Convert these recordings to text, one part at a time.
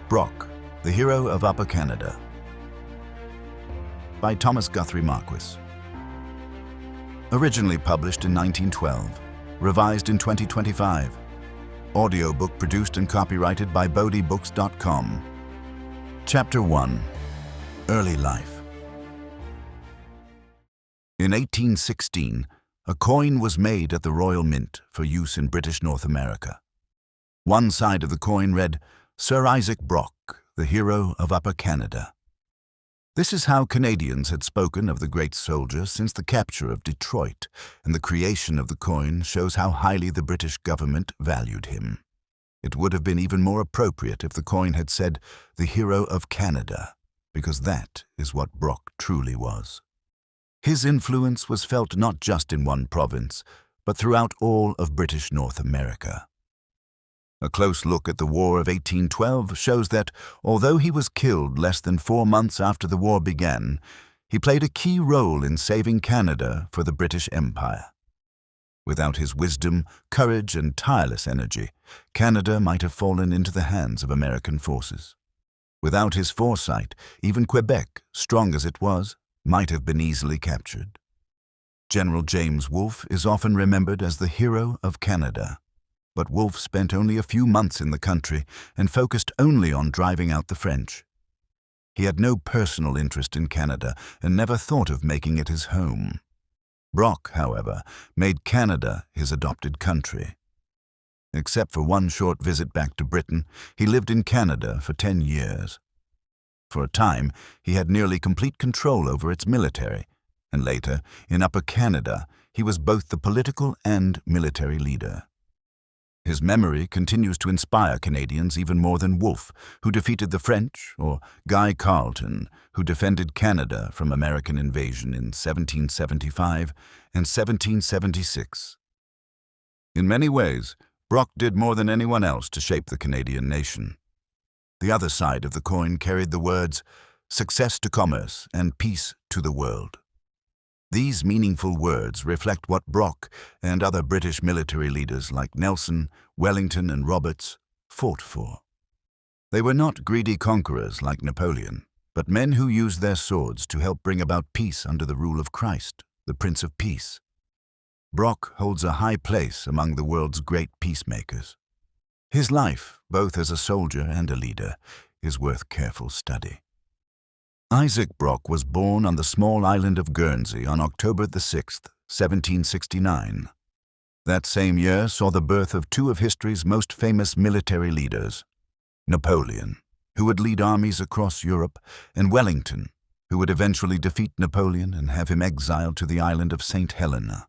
Brock, the Hero of Upper Canada, by Thomas Guthrie Marquis. Originally published in 1912, revised in 2025. Audiobook produced and copyrighted by BodeeBooks.com. Chapter 1. Early Life. In 1816, a coin was made at the Royal Mint for use in British North America. One side of the coin read, "Sir Isaac Brock, the Hero of Upper Canada." This is how Canadians had spoken of the great soldier since the capture of Detroit, and the creation of the coin shows how highly the British government valued him. It would have been even more appropriate if the coin had said, "The Hero of Canada," because that is what Brock truly was. His influence was felt not just in one province, but throughout all of British North America. A close look at the War of 1812 shows that, although he was killed less than 4 months after the war began, he played a key role in saving Canada for the British Empire. Without his wisdom, courage, and tireless energy, Canada might have fallen into the hands of American forces. Without his foresight, even Quebec, strong as it was, might have been easily captured. General James Wolfe is often remembered as the Hero of Canada. But Wolfe spent only a few months in the country and focused only on driving out the French. He had no personal interest in Canada and never thought of making it his home. Brock, however, made Canada his adopted country. Except for one short visit back to Britain, he lived in Canada for 10 years. For a time, he had nearly complete control over its military, and later, in Upper Canada, he was both the political and military leader. His memory continues to inspire Canadians even more than Wolfe, who defeated the French, or Guy Carleton, who defended Canada from American invasion in 1775 and 1776. In many ways, Brock did more than anyone else to shape the Canadian nation. The other side of the coin carried the words, "Success to commerce and peace to the world." These meaningful words reflect what Brock and other British military leaders like Nelson, Wellington, and Roberts fought for. They were not greedy conquerors like Napoleon, but men who used their swords to help bring about peace under the rule of Christ, the Prince of Peace. Brock holds a high place among the world's great peacemakers. His life, both as a soldier and a leader, is worth careful study. Isaac Brock was born on the small island of Guernsey on October the 6th, 1769. That same year saw the birth of two of history's most famous military leaders, Napoleon, who would lead armies across Europe, and Wellington, who would eventually defeat Napoleon and have him exiled to the island of St. Helena.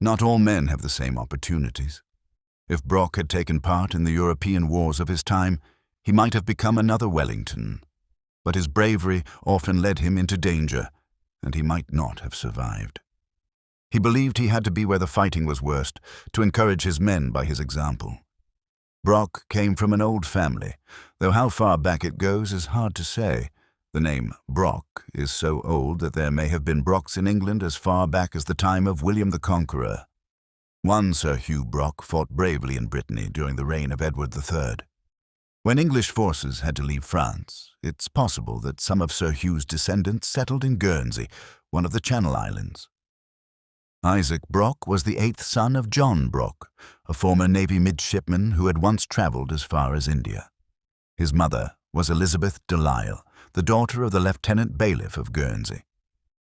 Not all men have the same opportunities. If Brock had taken part in the European wars of his time, he might have become another Wellington. But his bravery often led him into danger, and he might not have survived. He believed he had to be where the fighting was worst to encourage his men by his example. Brock came from an old family, though how far back it goes is hard to say. The name Brock is so old that there may have been Brocks in England as far back as the time of William the Conqueror. One Sir Hugh Brock fought bravely in Brittany during the reign of Edward III. When English forces had to leave France, it's possible that some of Sir Hugh's descendants settled in Guernsey, one of the Channel Islands. Isaac Brock was the 8th son of John Brock, a former Navy midshipman who had once traveled as far as India. His mother was Elizabeth de Lisle, the daughter of the Lieutenant Bailiff of Guernsey.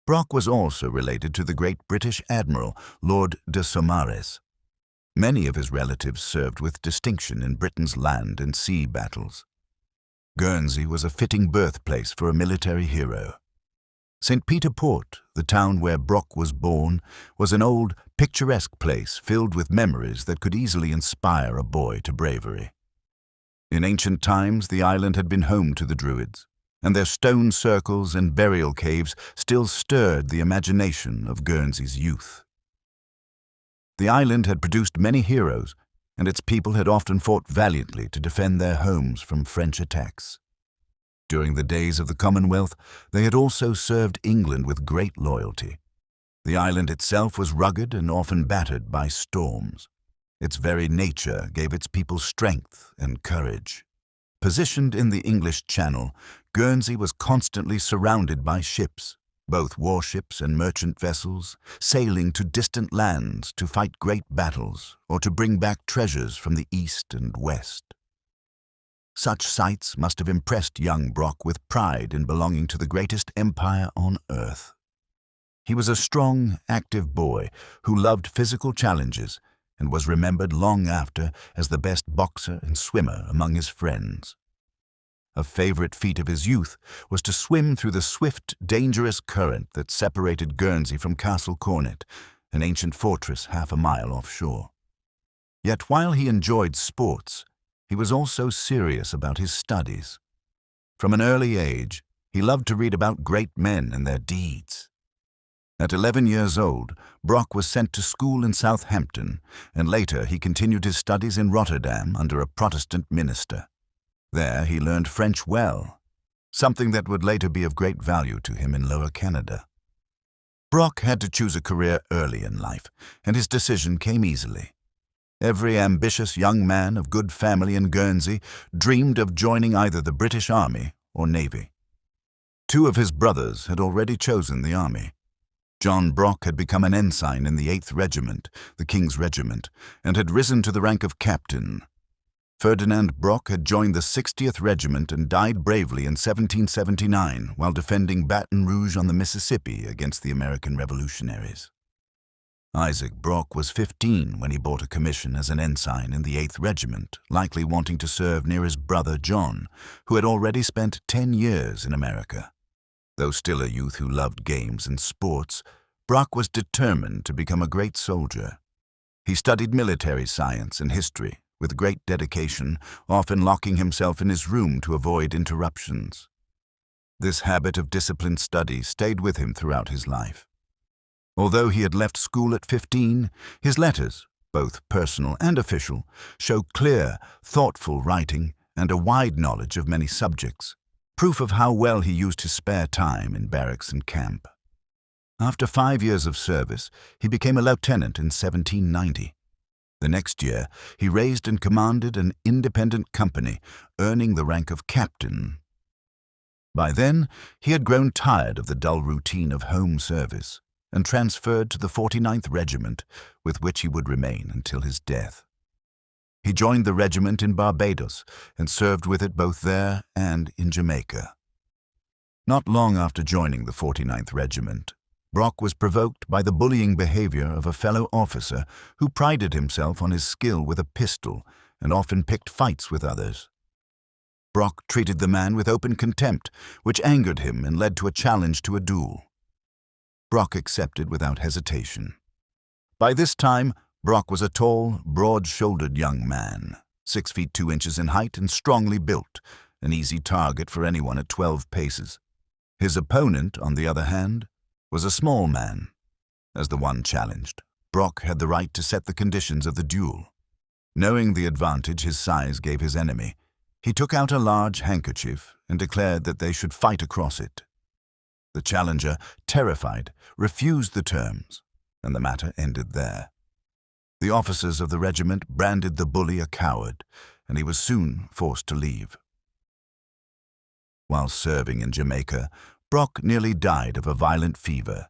Brock was also related to the great British Admiral, Lord de Saumarez. Many of his relatives served with distinction in Britain's land and sea battles. Guernsey was a fitting birthplace for a military hero. St. Peter Port, the town where Brock was born, was an old, picturesque place filled with memories that could easily inspire a boy to bravery. In ancient times, the island had been home to the Druids, and their stone circles and burial caves still stirred the imagination of Guernsey's youth. The island had produced many heroes, and its people had often fought valiantly to defend their homes from French attacks. During the days of the Commonwealth, they had also served England with great loyalty. The island itself was rugged and often battered by storms. Its very nature gave its people strength and courage. Positioned in the English Channel, Guernsey was constantly surrounded by ships, both warships and merchant vessels, sailing to distant lands to fight great battles or to bring back treasures from the east and west. Such sights must have impressed young Brock with pride in belonging to the greatest empire on earth. He was a strong, active boy who loved physical challenges and was remembered long after as the best boxer and swimmer among his friends. A favorite feat of his youth was to swim through the swift, dangerous current that separated Guernsey from Castle Cornet, an ancient fortress half a mile offshore. Yet while he enjoyed sports, he was also serious about his studies. From an early age, he loved to read about great men and their deeds. At 11 years old, Brock was sent to school in Southampton, and later he continued his studies in Rotterdam under a Protestant minister. There he learned French well, something that would later be of great value to him in Lower Canada. Brock had to choose a career early in life, and his decision came easily. Every ambitious young man of good family in Guernsey dreamed of joining either the British Army or Navy. Two of his brothers had already chosen the Army. John Brock had become an ensign in the 8th Regiment, the King's Regiment, and had risen to the rank of captain. Ferdinand Brock had joined the 60th Regiment and died bravely in 1779 while defending Baton Rouge on the Mississippi against the American revolutionaries. Isaac Brock was 15 when he bought a commission as an ensign in the 8th Regiment, likely wanting to serve near his brother John, who had already spent 10 years in America. Though still a youth who loved games and sports, Brock was determined to become a great soldier. He studied military science and history with great dedication, often locking himself in his room to avoid interruptions. This habit of disciplined study stayed with him throughout his life. Although he had left school at 15, his letters, both personal and official, show clear, thoughtful writing and a wide knowledge of many subjects, proof of how well he used his spare time in barracks and camp. After 5 years of service, he became a lieutenant in 1790. The next year, he raised and commanded an independent company, earning the rank of captain. By then, he had grown tired of the dull routine of home service and transferred to the 49th Regiment, with which he would remain until his death. He joined the regiment in Barbados and served with it both there and in Jamaica. Not long after joining the 49th Regiment, Brock was provoked by the bullying behavior of a fellow officer who prided himself on his skill with a pistol and often picked fights with others. Brock treated the man with open contempt, which angered him and led to a challenge to a duel. Brock accepted without hesitation. By this time, Brock was a tall, broad-shouldered young man, 6 feet 2 inches in height and strongly built, an easy target for anyone at 12 paces. His opponent, on the other hand, was a small man. As the one challenged, Brock had the right to set the conditions of the duel. Knowing the advantage his size gave his enemy, he took out a large handkerchief and declared that they should fight across it. The challenger, terrified, refused the terms, and the matter ended there. The officers of the regiment branded the bully a coward, and he was soon forced to leave. While serving in Jamaica, Brock nearly died of a violent fever.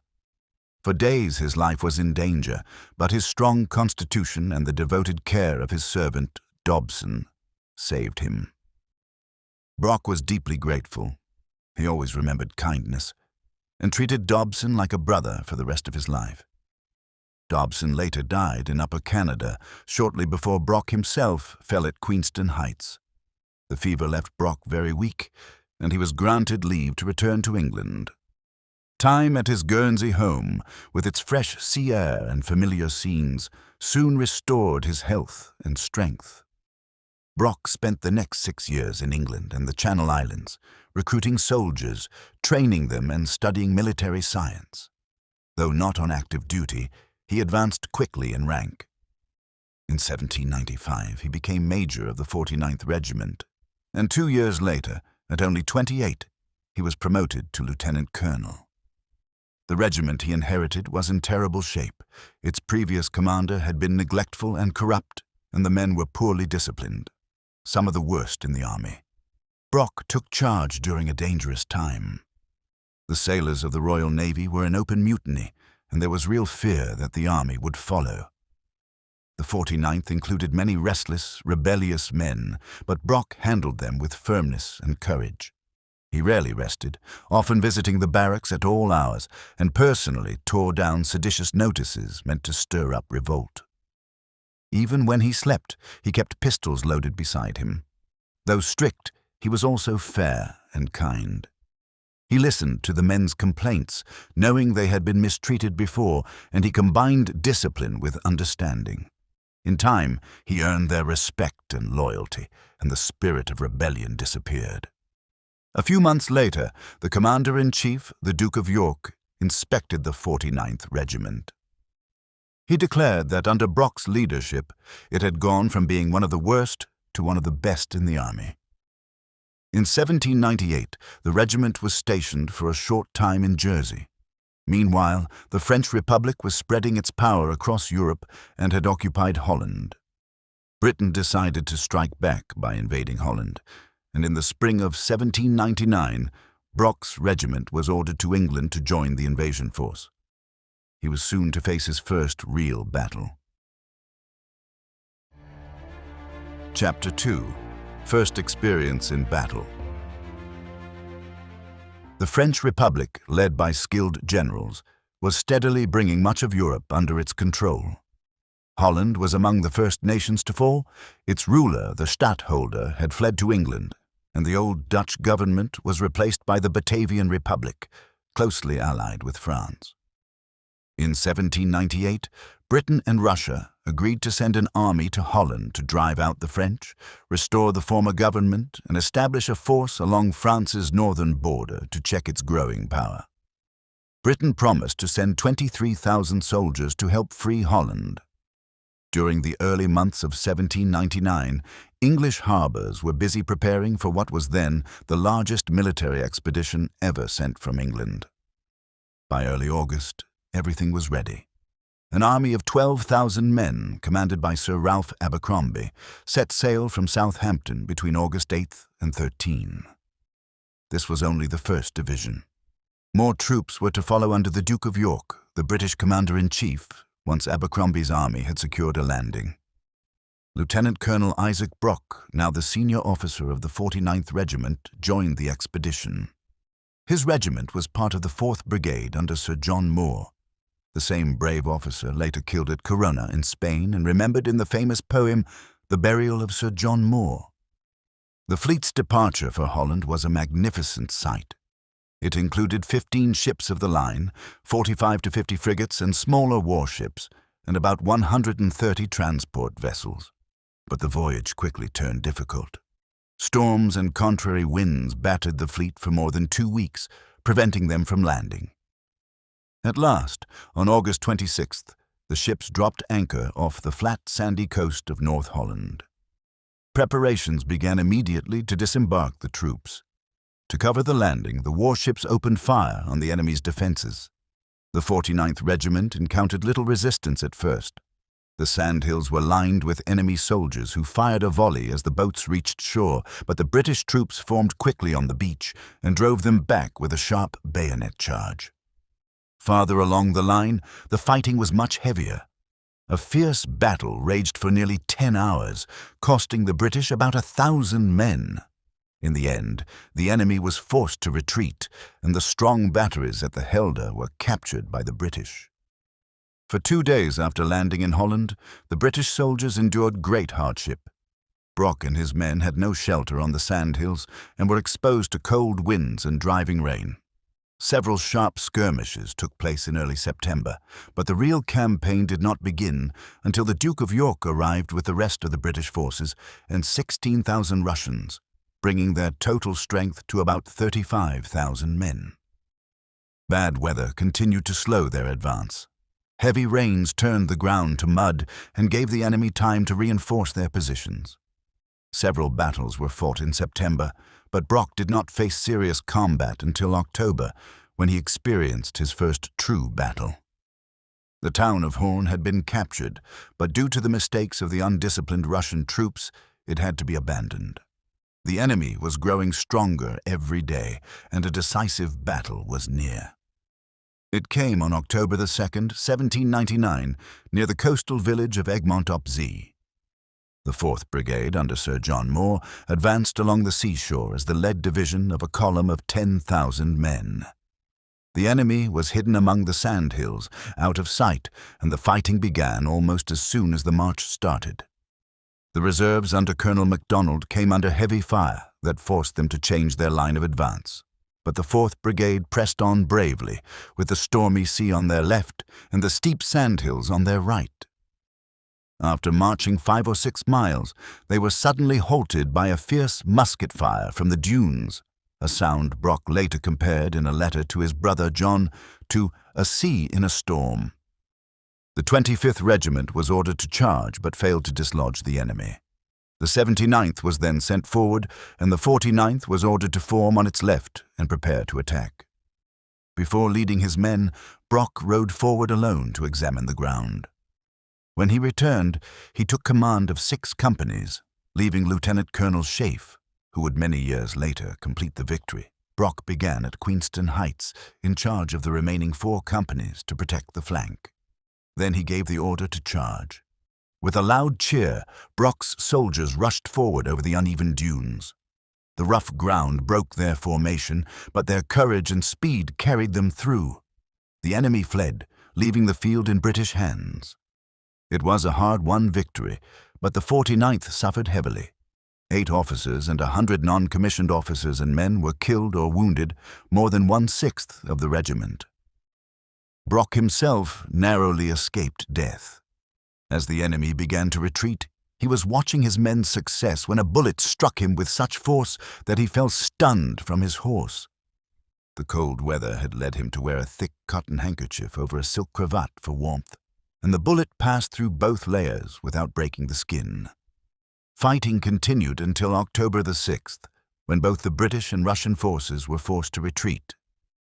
For days his life was in danger, but his strong constitution and the devoted care of his servant, Dobson, saved him. Brock was deeply grateful. He always remembered kindness, and treated Dobson like a brother for the rest of his life. Dobson later died in Upper Canada, shortly before Brock himself fell at Queenston Heights. The fever left Brock very weak, and he was granted leave to return to England. Time at his Guernsey home, with its fresh sea air and familiar scenes, soon restored his health and strength. Brock spent the next 6 years in England and the Channel Islands, recruiting soldiers, training them and studying military science. Though not on active duty, he advanced quickly in rank. In 1795, he became major of the 49th Regiment, and 2 years later, at only 28, he was promoted to lieutenant colonel. The regiment he inherited was in terrible shape. Its previous commander had been neglectful and corrupt, and the men were poorly disciplined, some of the worst in the army. Brock took charge during a dangerous time. The sailors of the Royal Navy were in open mutiny, and there was real fear that the army would follow. The 49th included many restless, rebellious men, but Brock handled them with firmness and courage. He rarely rested, often visiting the barracks at all hours, and personally tore down seditious notices meant to stir up revolt. Even when he slept, he kept pistols loaded beside him. Though strict, he was also fair and kind. He listened to the men's complaints, knowing they had been mistreated before, and he combined discipline with understanding. In time, he earned their respect and loyalty, and the spirit of rebellion disappeared. A few months later, the Commander-in-Chief, the Duke of York, inspected the 49th Regiment. He declared that under Brock's leadership, it had gone from being one of the worst to one of the best in the army. In 1798, the regiment was stationed for a short time in Jersey. Meanwhile, the French Republic was spreading its power across Europe and had occupied Holland. Britain decided to strike back by invading Holland, and in the spring of 1799, Brock's regiment was ordered to England to join the invasion force. He was soon to face his first real battle. Chapter 2. First Experience in Battle. The French Republic, led by skilled generals, was steadily bringing much of Europe under its control. Holland was among the first nations to fall. Its ruler, the stadtholder, had fled to England, and the old Dutch government was replaced by the Batavian Republic, closely allied with France. In 1798, Britain and Russia agreed to send an army to Holland to drive out the French, restore the former government, and establish a force along France's northern border to check its growing power. Britain promised to send 23,000 soldiers to help free Holland. During the early months of 1799, English harbors were busy preparing for what was then the largest military expedition ever sent from England. By early August, everything was ready. An army of 12,000 men, commanded by Sir Ralph Abercrombie, set sail from Southampton between August 8th and 13. This was only the first division. More troops were to follow under the Duke of York, the British Commander-in-Chief, once Abercrombie's army had secured a landing. Lieutenant Colonel Isaac Brock, now the senior officer of the 49th Regiment, joined the expedition. His regiment was part of the 4th Brigade under Sir John Moore. The same brave officer later killed at Corona in Spain and remembered in the famous poem, The Burial of Sir John Moore. The fleet's departure for Holland was a magnificent sight. It included 15 ships of the line, 45 to 50 frigates and smaller warships, and about 130 transport vessels. But the voyage quickly turned difficult. Storms and contrary winds battered the fleet for more than 2 weeks, preventing them from landing. At last, on August 26th, the ships dropped anchor off the flat, sandy coast of North Holland. Preparations began immediately to disembark the troops. To cover the landing, the warships opened fire on the enemy's defenses. The 49th Regiment encountered little resistance at first. The sandhills were lined with enemy soldiers who fired a volley as the boats reached shore, but the British troops formed quickly on the beach and drove them back with a sharp bayonet charge. Farther along the line, the fighting was much heavier. A fierce battle raged for nearly 10 hours, costing the British about 1,000 men. In the end, the enemy was forced to retreat, and the strong batteries at the Helder were captured by the British. For 2 days after landing in Holland, the British soldiers endured great hardship. Brock and his men had no shelter on the sandhills and were exposed to cold winds and driving rain. Several sharp skirmishes took place in early September, but the real campaign did not begin until the Duke of York arrived with the rest of the British forces and 16,000 Russians, bringing their total strength to about 35,000 men. Bad weather continued to slow their advance. Heavy rains turned the ground to mud and gave the enemy time to reinforce their positions. Several battles were fought in September, but Brock did not face serious combat until October, when he experienced his first true battle. The town of Horn had been captured, but due to the mistakes of the undisciplined Russian troops, it had to be abandoned. The enemy was growing stronger every day, and a decisive battle was near. It came on October the 2nd, 1799, near the coastal village of Egmont-op-Zoom. The 4th Brigade, under Sir John Moore, advanced along the seashore as the lead division of a column of 10,000 men. The enemy was hidden among the sandhills, out of sight, and the fighting began almost as soon as the march started. The reserves under Colonel MacDonald came under heavy fire that forced them to change their line of advance. But the 4th Brigade pressed on bravely, with the stormy sea on their left and the steep sandhills on their right. After marching 5 or 6 miles, they were suddenly halted by a fierce musket fire from the dunes, a sound Brock later compared in a letter to his brother John to a sea in a storm. The 25th Regiment was ordered to charge but failed to dislodge the enemy. The 79th was then sent forward, and the 49th was ordered to form on its left and prepare to attack. Before leading his men, Brock rode forward alone to examine the ground. When he returned, he took command of 6 companies, leaving Lieutenant Colonel Schaeff, who would many years later complete the victory. Brock began at Queenston Heights, in charge of the remaining 4 companies to protect the flank. Then he gave the order to charge. With a loud cheer, Brock's soldiers rushed forward over the uneven dunes. The rough ground broke their formation, but their courage and speed carried them through. The enemy fled, leaving the field in British hands. It was a hard-won victory, but the 49th suffered heavily. 8 officers and 100 non-commissioned officers and men were killed or wounded, more than 1/6 of the regiment. Brock himself narrowly escaped death. As the enemy began to retreat, he was watching his men's success when a bullet struck him with such force that he fell stunned from his horse. The cold weather had led him to wear a thick cotton handkerchief over a silk cravat for warmth, and the bullet passed through both layers without breaking the skin. Fighting continued until October the 6th, when both the British and Russian forces were forced to retreat,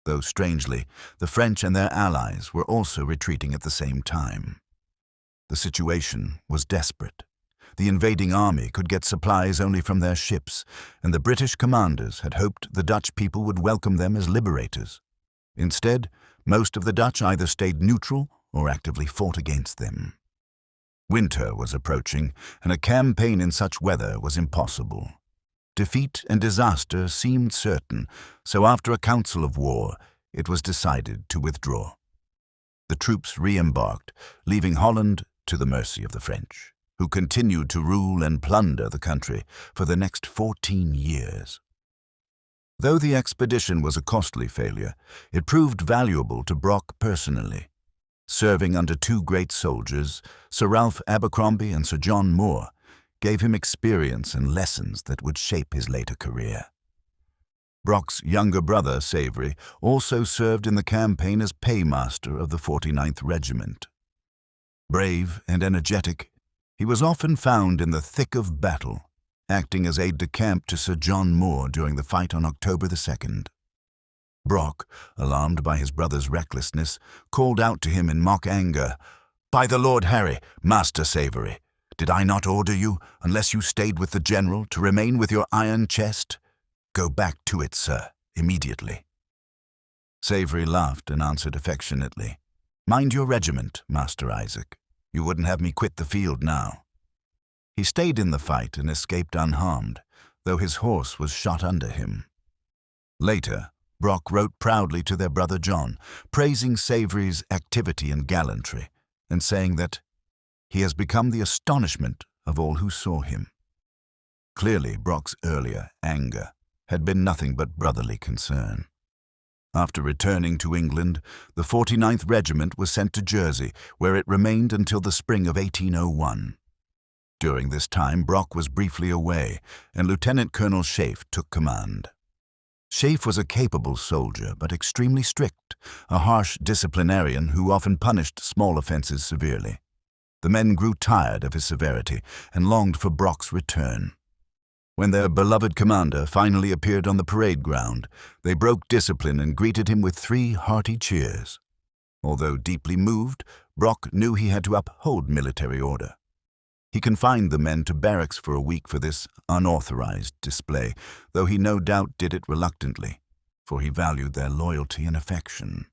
though strangely, the French and their allies were also retreating at the same time. The situation was desperate. The invading army could get supplies only from their ships, and the British commanders had hoped the Dutch people would welcome them as liberators. Instead, most of the Dutch either stayed neutral or actively fought against them. Winter was approaching, and a campaign in such weather was impossible. Defeat and disaster seemed certain, so after a council of war, it was decided to withdraw. The troops re-embarked, leaving Holland to the mercy of the French, who continued to rule and plunder the country for the next 14 years. Though the expedition was a costly failure, it proved valuable to Brock personally. Serving under 2 great soldiers, Sir Ralph Abercrombie and Sir John Moore, gave him experience and lessons that would shape his later career. Brock's younger brother, Savory, also served in the campaign as paymaster of the 49th Regiment. Brave and energetic, he was often found in the thick of battle, acting as aide-de-camp to Sir John Moore during the fight on October the 2nd. Brock, alarmed by his brother's recklessness, called out to him in mock anger, "By the Lord Harry, Master Savory, did I not order you, unless you stayed with the general, to remain with your iron chest? Go back to it, sir, immediately." Savory laughed and answered affectionately, "Mind your regiment, Master Isaac. You wouldn't have me quit the field now." He stayed in the fight and escaped unharmed, though his horse was shot under him. Later, Brock wrote proudly to their brother John, praising Savory's activity and gallantry, and saying that he has become the astonishment of all who saw him. Clearly, Brock's earlier anger had been nothing but brotherly concern. After returning to England, the 49th Regiment was sent to Jersey, where it remained until the spring of 1801. During this time, Brock was briefly away, and Lieutenant Colonel Schaeff took command. Schaeff was a capable soldier, but extremely strict, a harsh disciplinarian who often punished small offenses severely. The men grew tired of his severity and longed for Brock's return. When their beloved commander finally appeared on the parade ground, they broke discipline and greeted him with 3 hearty cheers. Although deeply moved, Brock knew he had to uphold military order. He confined the men to barracks for a week for this unauthorized display, though he no doubt did it reluctantly, for he valued their loyalty and affection.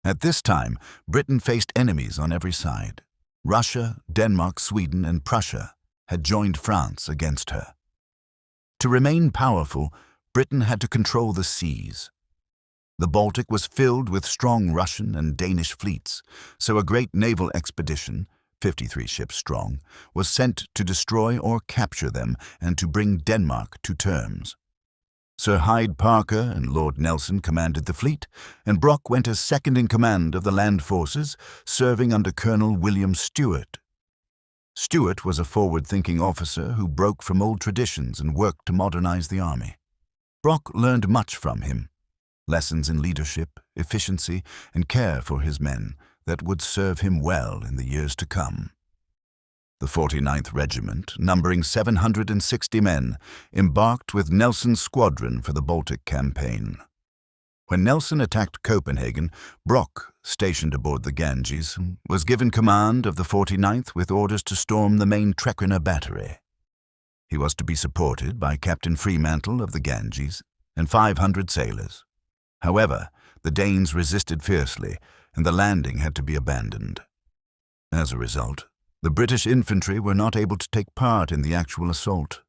At this time, Britain faced enemies on every side. Russia, Denmark, Sweden, and Prussia had joined France against her. To remain powerful, Britain had to control the seas. The Baltic was filled with strong Russian and Danish fleets, so a great naval expedition, 53 ships strong, was sent to destroy or capture them and to bring Denmark to terms. Sir Hyde Parker and Lord Nelson commanded the fleet, and Brock went as second in command of the land forces, serving under Colonel William Stewart. Stewart was a forward-thinking officer who broke from old traditions and worked to modernize the army. Brock learned much from him, lessons in leadership, efficiency, and care for his men that would serve him well in the years to come. The 49th Regiment, numbering 760 men, embarked with Nelson's squadron for the Baltic campaign. When Nelson attacked Copenhagen, Brock, stationed aboard the Ganges, was given command of the 49th with orders to storm the main Trekroner battery. He was to be supported by Captain Fremantle of the Ganges and 500 sailors. However, the Danes resisted fiercely, and the landing had to be abandoned. As a result, the British infantry were not able to take part in the actual assault.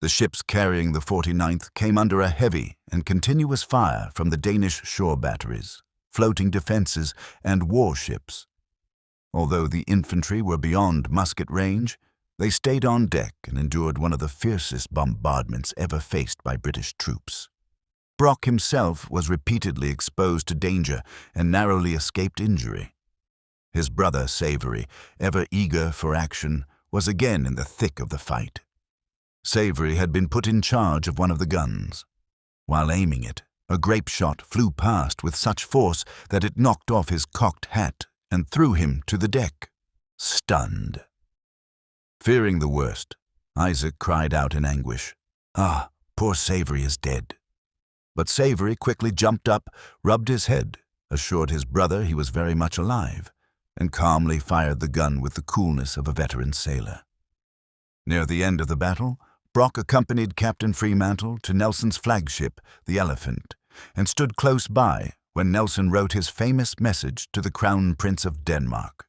The ships carrying the 49th came under a heavy and continuous fire from the Danish shore batteries, floating defenses, and warships. Although the infantry were beyond musket range, they stayed on deck and endured one of the fiercest bombardments ever faced by British troops. Brock himself was repeatedly exposed to danger and narrowly escaped injury. His brother Savory, ever eager for action, was again in the thick of the fight. Savory had been put in charge of one of the guns. While aiming it, a grape shot flew past with such force that it knocked off his cocked hat and threw him to the deck, stunned. Fearing the worst, Isaac cried out in anguish, "Ah, poor Savory is dead." But Savory quickly jumped up, rubbed his head, assured his brother he was very much alive, and calmly fired the gun with the coolness of a veteran sailor. Near the end of the battle, Brock accompanied Captain Fremantle to Nelson's flagship, the Elephant, and stood close by when Nelson wrote his famous message to the Crown Prince of Denmark.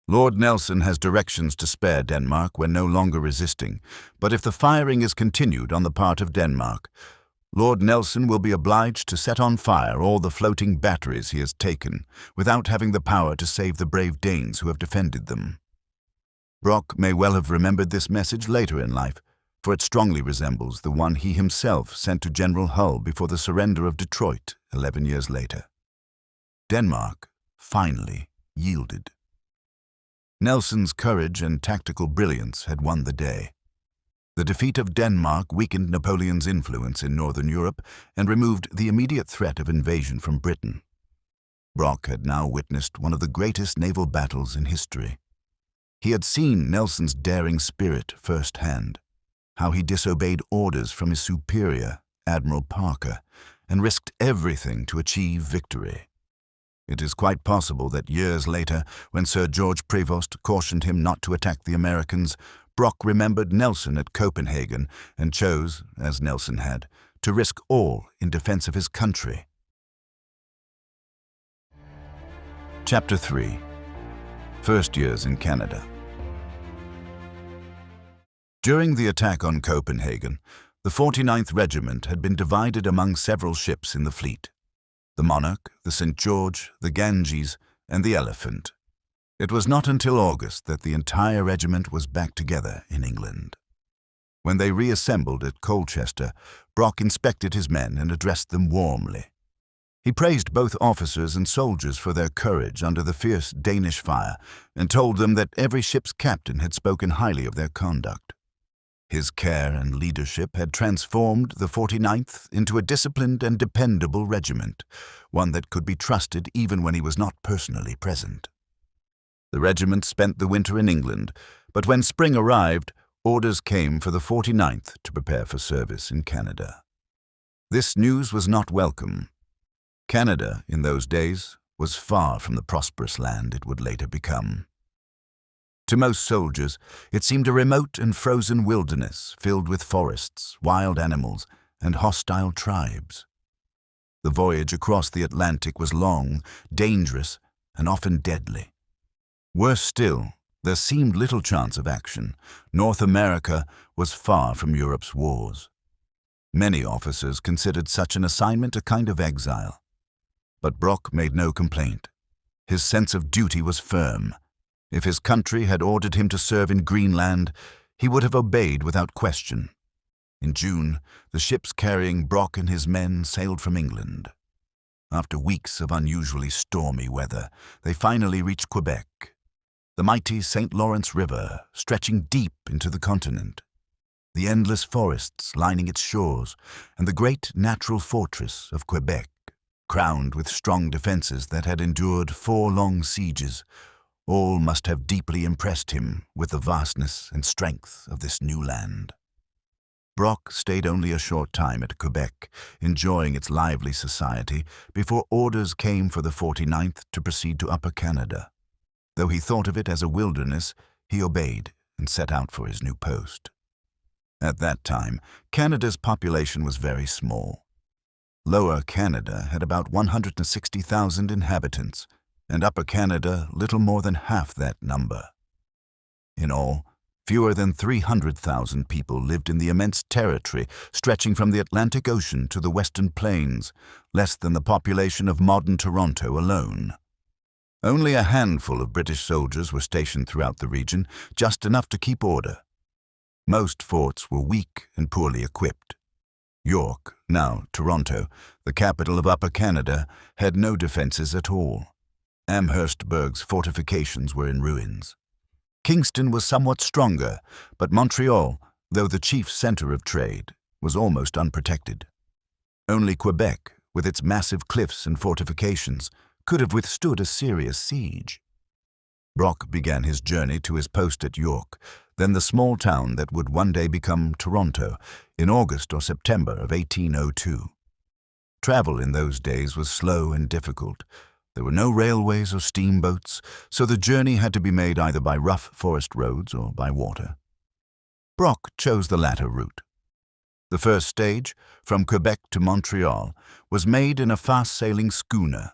Lord Nelson has directions to spare Denmark when no longer resisting, but if the firing is continued on the part of Denmark, Lord Nelson will be obliged to set on fire all the floating batteries he has taken, without having the power to save the brave Danes who have defended them. Brock may well have remembered this message later in life, for it strongly resembles the one he himself sent to General Hull before the surrender of Detroit 11 years later. Denmark finally yielded. Nelson's courage and tactical brilliance had won the day. The defeat of Denmark weakened Napoleon's influence in Northern Europe and removed the immediate threat of invasion from Britain. Brock had now witnessed one of the greatest naval battles in history. He had seen Nelson's daring spirit firsthand, how he disobeyed orders from his superior, Admiral Parker, and risked everything to achieve victory. It is quite possible that years later, when Sir George Prevost cautioned him not to attack the Americans, Brock remembered Nelson at Copenhagen and chose, as Nelson had, to risk all in defense of his country. Chapter 3. First Years in Canada. During the attack on Copenhagen, the 49th Regiment had been divided among several ships in the fleet: the Monarch, the St. George, the Ganges, and the Elephant. It was not until August that the entire regiment was back together in England. When they reassembled at Colchester, Brock inspected his men and addressed them warmly. He praised both officers and soldiers for their courage under the fierce Danish fire and told them that every ship's captain had spoken highly of their conduct. His care and leadership had transformed the 49th into a disciplined and dependable regiment, one that could be trusted even when he was not personally present. The regiment spent the winter in England, but when spring arrived, orders came for the 49th to prepare for service in Canada. This news was not welcome. Canada, in those days, was far from the prosperous land it would later become. To most soldiers, it seemed a remote and frozen wilderness filled with forests, wild animals, and hostile tribes. The voyage across the Atlantic was long, dangerous, and often deadly. Worse still, there seemed little chance of action. North America was far from Europe's wars. Many officers considered such an assignment a kind of exile. But Brock made no complaint. His sense of duty was firm. If his country had ordered him to serve in Greenland, he would have obeyed without question. In June, the ships carrying Brock and his men sailed from England. After weeks of unusually stormy weather, they finally reached Quebec, the mighty St. Lawrence River stretching deep into the continent, the endless forests lining its shores, and the great natural fortress of Quebec, crowned with strong defenses that had endured 4 long sieges. All must have deeply impressed him with the vastness and strength of this new land. Brock stayed only a short time at Quebec, enjoying its lively society, before orders came for the 49th to proceed to Upper Canada. Though he thought of it as a wilderness, he obeyed and set out for his new post. At that time, Canada's population was very small. Lower Canada had about 160,000 inhabitants, and Upper Canada little more than half that number. In all, fewer than 300,000 people lived in the immense territory stretching from the Atlantic Ocean to the Western Plains, less than the population of modern Toronto alone. Only a handful of British soldiers were stationed throughout the region, just enough to keep order. Most forts were weak and poorly equipped. York, now Toronto, the capital of Upper Canada, had no defenses at all. Amherstburg's fortifications were in ruins. Kingston was somewhat stronger, but Montreal, though the chief center of trade, was almost unprotected. Only Quebec, with its massive cliffs and fortifications, could have withstood a serious siege. Brock began his journey to his post at York, then the small town that would one day become Toronto, in August or September of 1802. Travel in those days was slow and difficult. There were no railways or steamboats, so the journey had to be made either by rough forest roads or by water. Brock chose the latter route. The first stage, from Quebec to Montreal, was made in a fast-sailing schooner.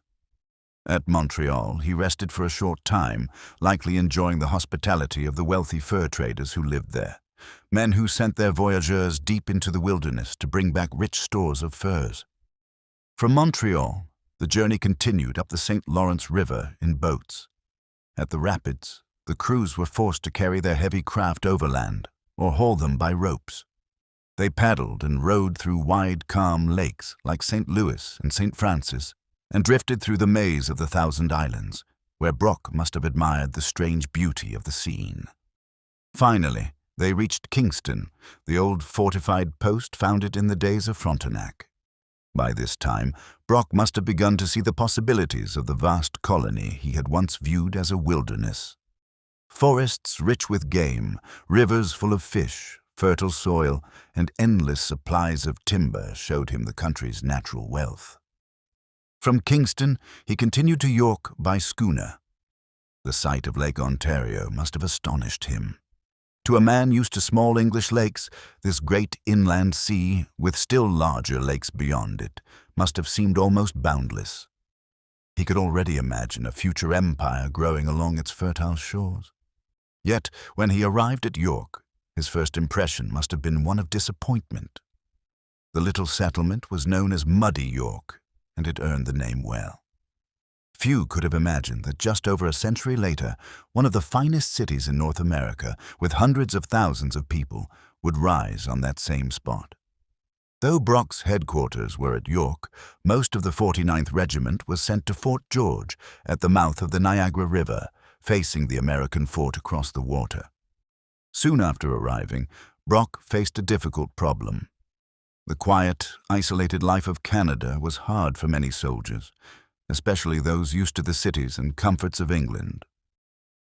At Montreal, he rested for a short time, likely enjoying the hospitality of the wealthy fur traders who lived there, men who sent their voyageurs deep into the wilderness to bring back rich stores of furs. From Montreal, the journey continued up the St. Lawrence River in boats. At the rapids, the crews were forced to carry their heavy craft overland or haul them by ropes. They paddled and rowed through wide, calm lakes like St. Louis and St. Francis, and drifted through the maze of the Thousand Islands, where Brock must have admired the strange beauty of the scene. Finally, they reached Kingston, the old fortified post founded in the days of Frontenac. By this time, Brock must have begun to see the possibilities of the vast colony he had once viewed as a wilderness. Forests rich with game, rivers full of fish, fertile soil, and endless supplies of timber showed him the country's natural wealth. From Kingston, he continued to York by schooner. The sight of Lake Ontario must have astonished him. To a man used to small English lakes, this great inland sea, with still larger lakes beyond it, must have seemed almost boundless. He could already imagine a future empire growing along its fertile shores. Yet, when he arrived at York, his first impression must have been one of disappointment. The little settlement was known as Muddy York, and it earned the name well. Few could have imagined that just over a century later, one of the finest cities in North America, with hundreds of thousands of people, would rise on that same spot. Though Brock's headquarters were at York, most of the 49th Regiment was sent to Fort George at the mouth of the Niagara River, facing the American fort across the water. Soon after arriving, Brock faced a difficult problem. The quiet, isolated life of Canada was hard for many soldiers, especially those used to the cities and comforts of England.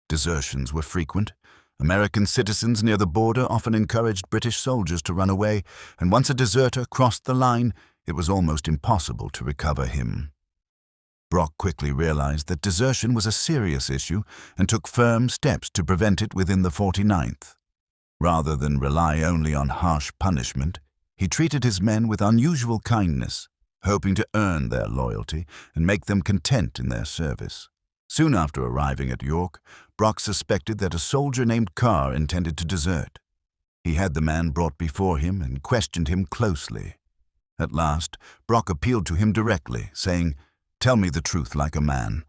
Desertions were frequent. American citizens near the border often encouraged British soldiers to run away, and once a deserter crossed the line, it was almost impossible to recover him. Brock quickly realized that desertion was a serious issue and took firm steps to prevent it within the 49th. Rather than rely only on harsh punishment, he treated his men with unusual kindness, hoping to earn their loyalty and make them content in their service. Soon after arriving at York, Brock suspected that a soldier named Carr intended to desert. He had the man brought before him and questioned him closely. At last, Brock appealed to him directly, saying, "Tell me the truth like a man.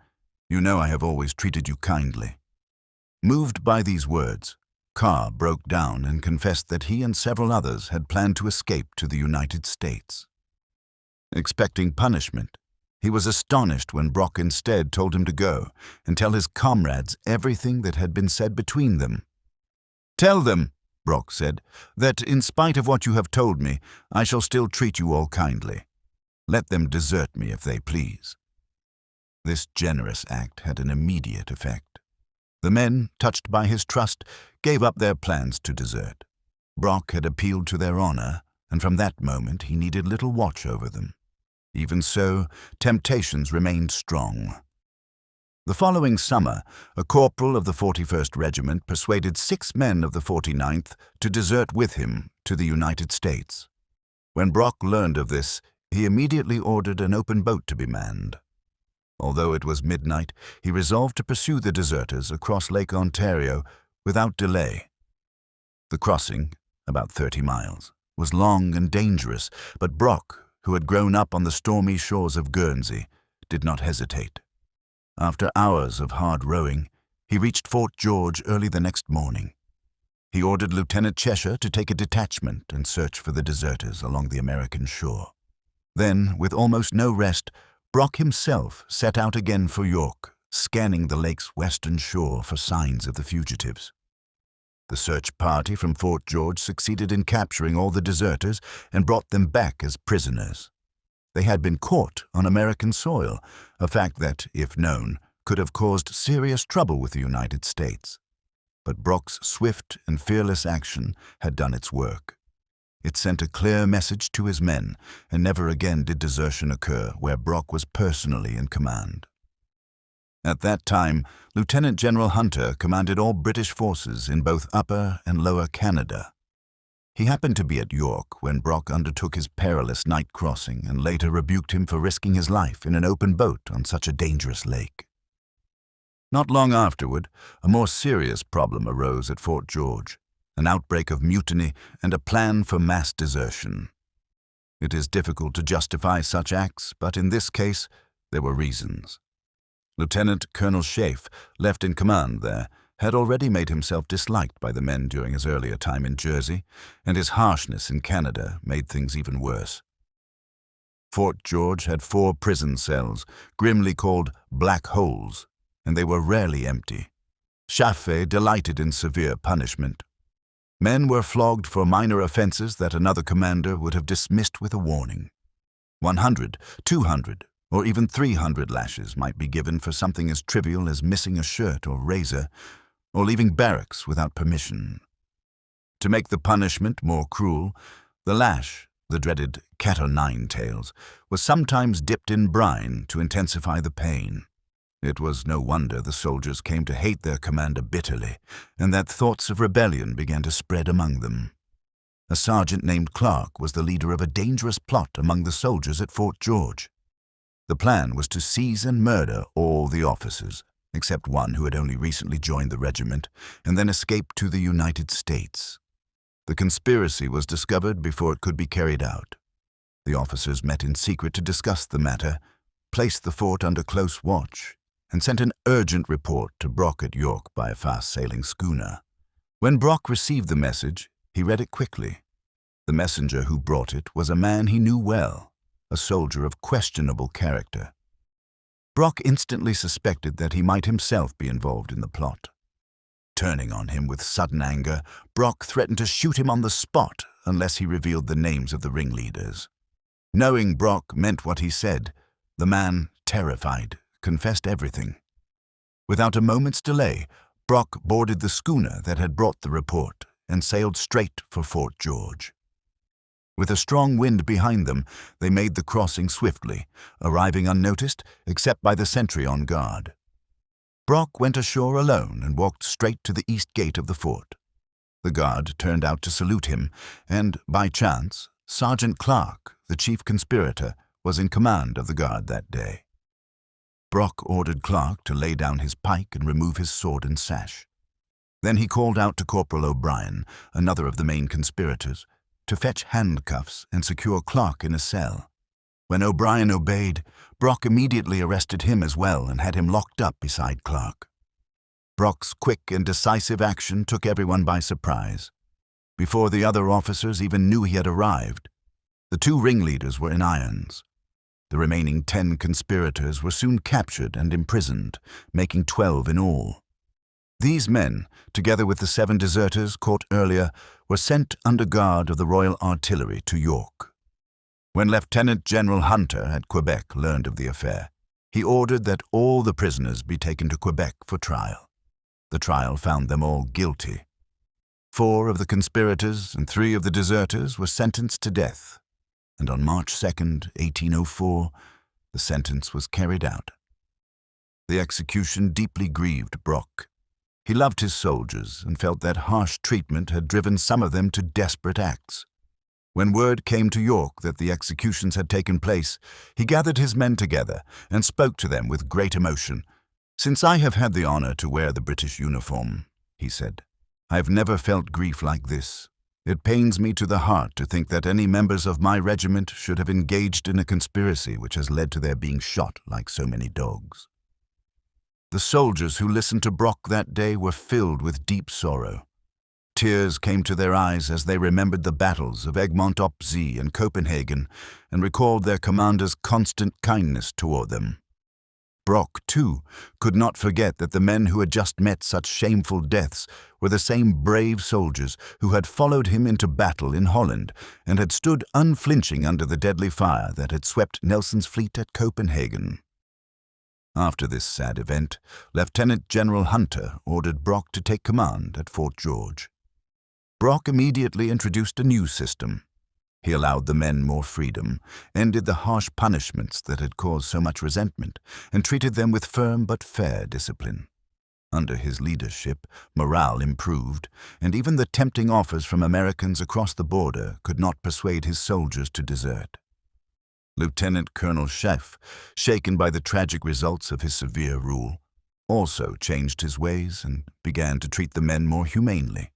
You know I have always treated you kindly." Moved by these words, Carr broke down and confessed that he and several others had planned to escape to the United States. Expecting punishment, he was astonished when Brock instead told him to go and tell his comrades everything that had been said between them. "Tell them," Brock said, "that in spite of what you have told me, I shall still treat you all kindly. Let them desert me if they please." This generous act had an immediate effect. The men, touched by his trust, gave up their plans to desert. Brock had appealed to their honor, and from that moment he needed little watch over them. Even so, temptations remained strong. The following summer, a corporal of the 41st Regiment persuaded 6 men of the 49th to desert with him to the United States. When Brock learned of this, he immediately ordered an open boat to be manned. Although it was midnight, he resolved to pursue the deserters across Lake Ontario without delay. The crossing, about 30 miles, was long and dangerous, but Brock, who had grown up on the stormy shores of Guernsey, did not hesitate. After hours of hard rowing, he reached Fort George early the next morning. He ordered Lieutenant Cheshire to take a detachment and search for the deserters along the American shore. Then, with almost no rest, Brock himself set out again for York, scanning the lake's western shore for signs of the fugitives. The search party from Fort George succeeded in capturing all the deserters and brought them back as prisoners. They had been caught on American soil, a fact that, if known, could have caused serious trouble with the United States. But Brock's swift and fearless action had done its work. It sent a clear message to his men, and never again did desertion occur where Brock was personally in command. At that time, Lieutenant General Hunter commanded all British forces in both Upper and Lower Canada. He happened to be at York when Brock undertook his perilous night crossing and later rebuked him for risking his life in an open boat on such a dangerous lake. Not long afterward, a more serious problem arose at Fort George, an outbreak of mutiny and a plan for mass desertion. It is difficult to justify such acts, but in this case, there were reasons. Lieutenant Colonel Schaeff, left in command there, had already made himself disliked by the men during his earlier time in Jersey, and his harshness in Canada made things even worse. Fort George had 4 prison cells, grimly called black holes, and they were rarely empty. Schaeff delighted in severe punishment. Men were flogged for minor offenses that another commander would have dismissed with a warning. 100, 200, or even 300 lashes might be given for something as trivial as missing a shirt or razor, or leaving barracks without permission. To make the punishment more cruel, the lash, the dreaded cat-o'-nine-tails, was sometimes dipped in brine to intensify the pain. It was no wonder the soldiers came to hate their commander bitterly, and that thoughts of rebellion began to spread among them. A sergeant named Clark was the leader of a dangerous plot among the soldiers at Fort George. The plan was to seize and murder all the officers, except one who had only recently joined the regiment, and then escape to the United States. The conspiracy was discovered before it could be carried out. The officers met in secret to discuss the matter, placed the fort under close watch, and sent an urgent report to Brock at York by a fast-sailing schooner. When Brock received the message, he read it quickly. The messenger who brought it was a man he knew well, a soldier of questionable character. Brock instantly suspected that he might himself be involved in the plot. Turning on him with sudden anger, Brock threatened to shoot him on the spot unless he revealed the names of the ringleaders. Knowing Brock meant what he said, the man, terrified, confessed everything. Without a moment's delay, Brock boarded the schooner that had brought the report and sailed straight for Fort George. With a strong wind behind them, they made the crossing swiftly, arriving unnoticed except by the sentry on guard. Brock went ashore alone and walked straight to the east gate of the fort. The guard turned out to salute him, and, by chance, Sergeant Clark, the chief conspirator, was in command of the guard that day. Brock ordered Clark to lay down his pike and remove his sword and sash. Then he called out to Corporal O'Brien, another of the main conspirators, to fetch handcuffs and secure Clark in a cell. When O'Brien obeyed, Brock immediately arrested him as well and had him locked up beside Clark. Brock's quick and decisive action took everyone by surprise. Before the other officers even knew he had arrived, the two ringleaders were in irons. The remaining 10 conspirators were soon captured and imprisoned, making 12 in all. These men, together with the 7 deserters caught earlier, were sent under guard of the Royal Artillery to York. When Lieutenant General Hunter at Quebec learned of the affair, he ordered that all the prisoners be taken to Quebec for trial. The trial found them all guilty. 4 of the conspirators and 3 of the deserters were sentenced to death, and on March 2nd, 1804, the sentence was carried out. The execution deeply grieved Brock. He loved his soldiers and felt that harsh treatment had driven some of them to desperate acts. When word came to York that the executions had taken place, he gathered his men together and spoke to them with great emotion. "Since I have had the honor to wear the British uniform," he said, "I have never felt grief like this. It pains me to the heart to think that any members of my regiment should have engaged in a conspiracy which has led to their being shot like so many dogs." The soldiers who listened to Brock that day were filled with deep sorrow. Tears came to their eyes as they remembered the battles of Egmont-op-Zoom and Copenhagen and recalled their commander's constant kindness toward them. Brock, too, could not forget that the men who had just met such shameful deaths were the same brave soldiers who had followed him into battle in Holland and had stood unflinching under the deadly fire that had swept Nelson's fleet at Copenhagen. After this sad event, Lieutenant General Hunter ordered Brock to take command at Fort George. Brock immediately introduced a new system. He allowed the men more freedom, ended the harsh punishments that had caused so much resentment, and treated them with firm but fair discipline. Under his leadership, morale improved, and even the tempting offers from Americans across the border could not persuade his soldiers to desert. Lieutenant Colonel Sheff, shaken by the tragic results of his severe rule, also changed his ways and began to treat the men more humanely.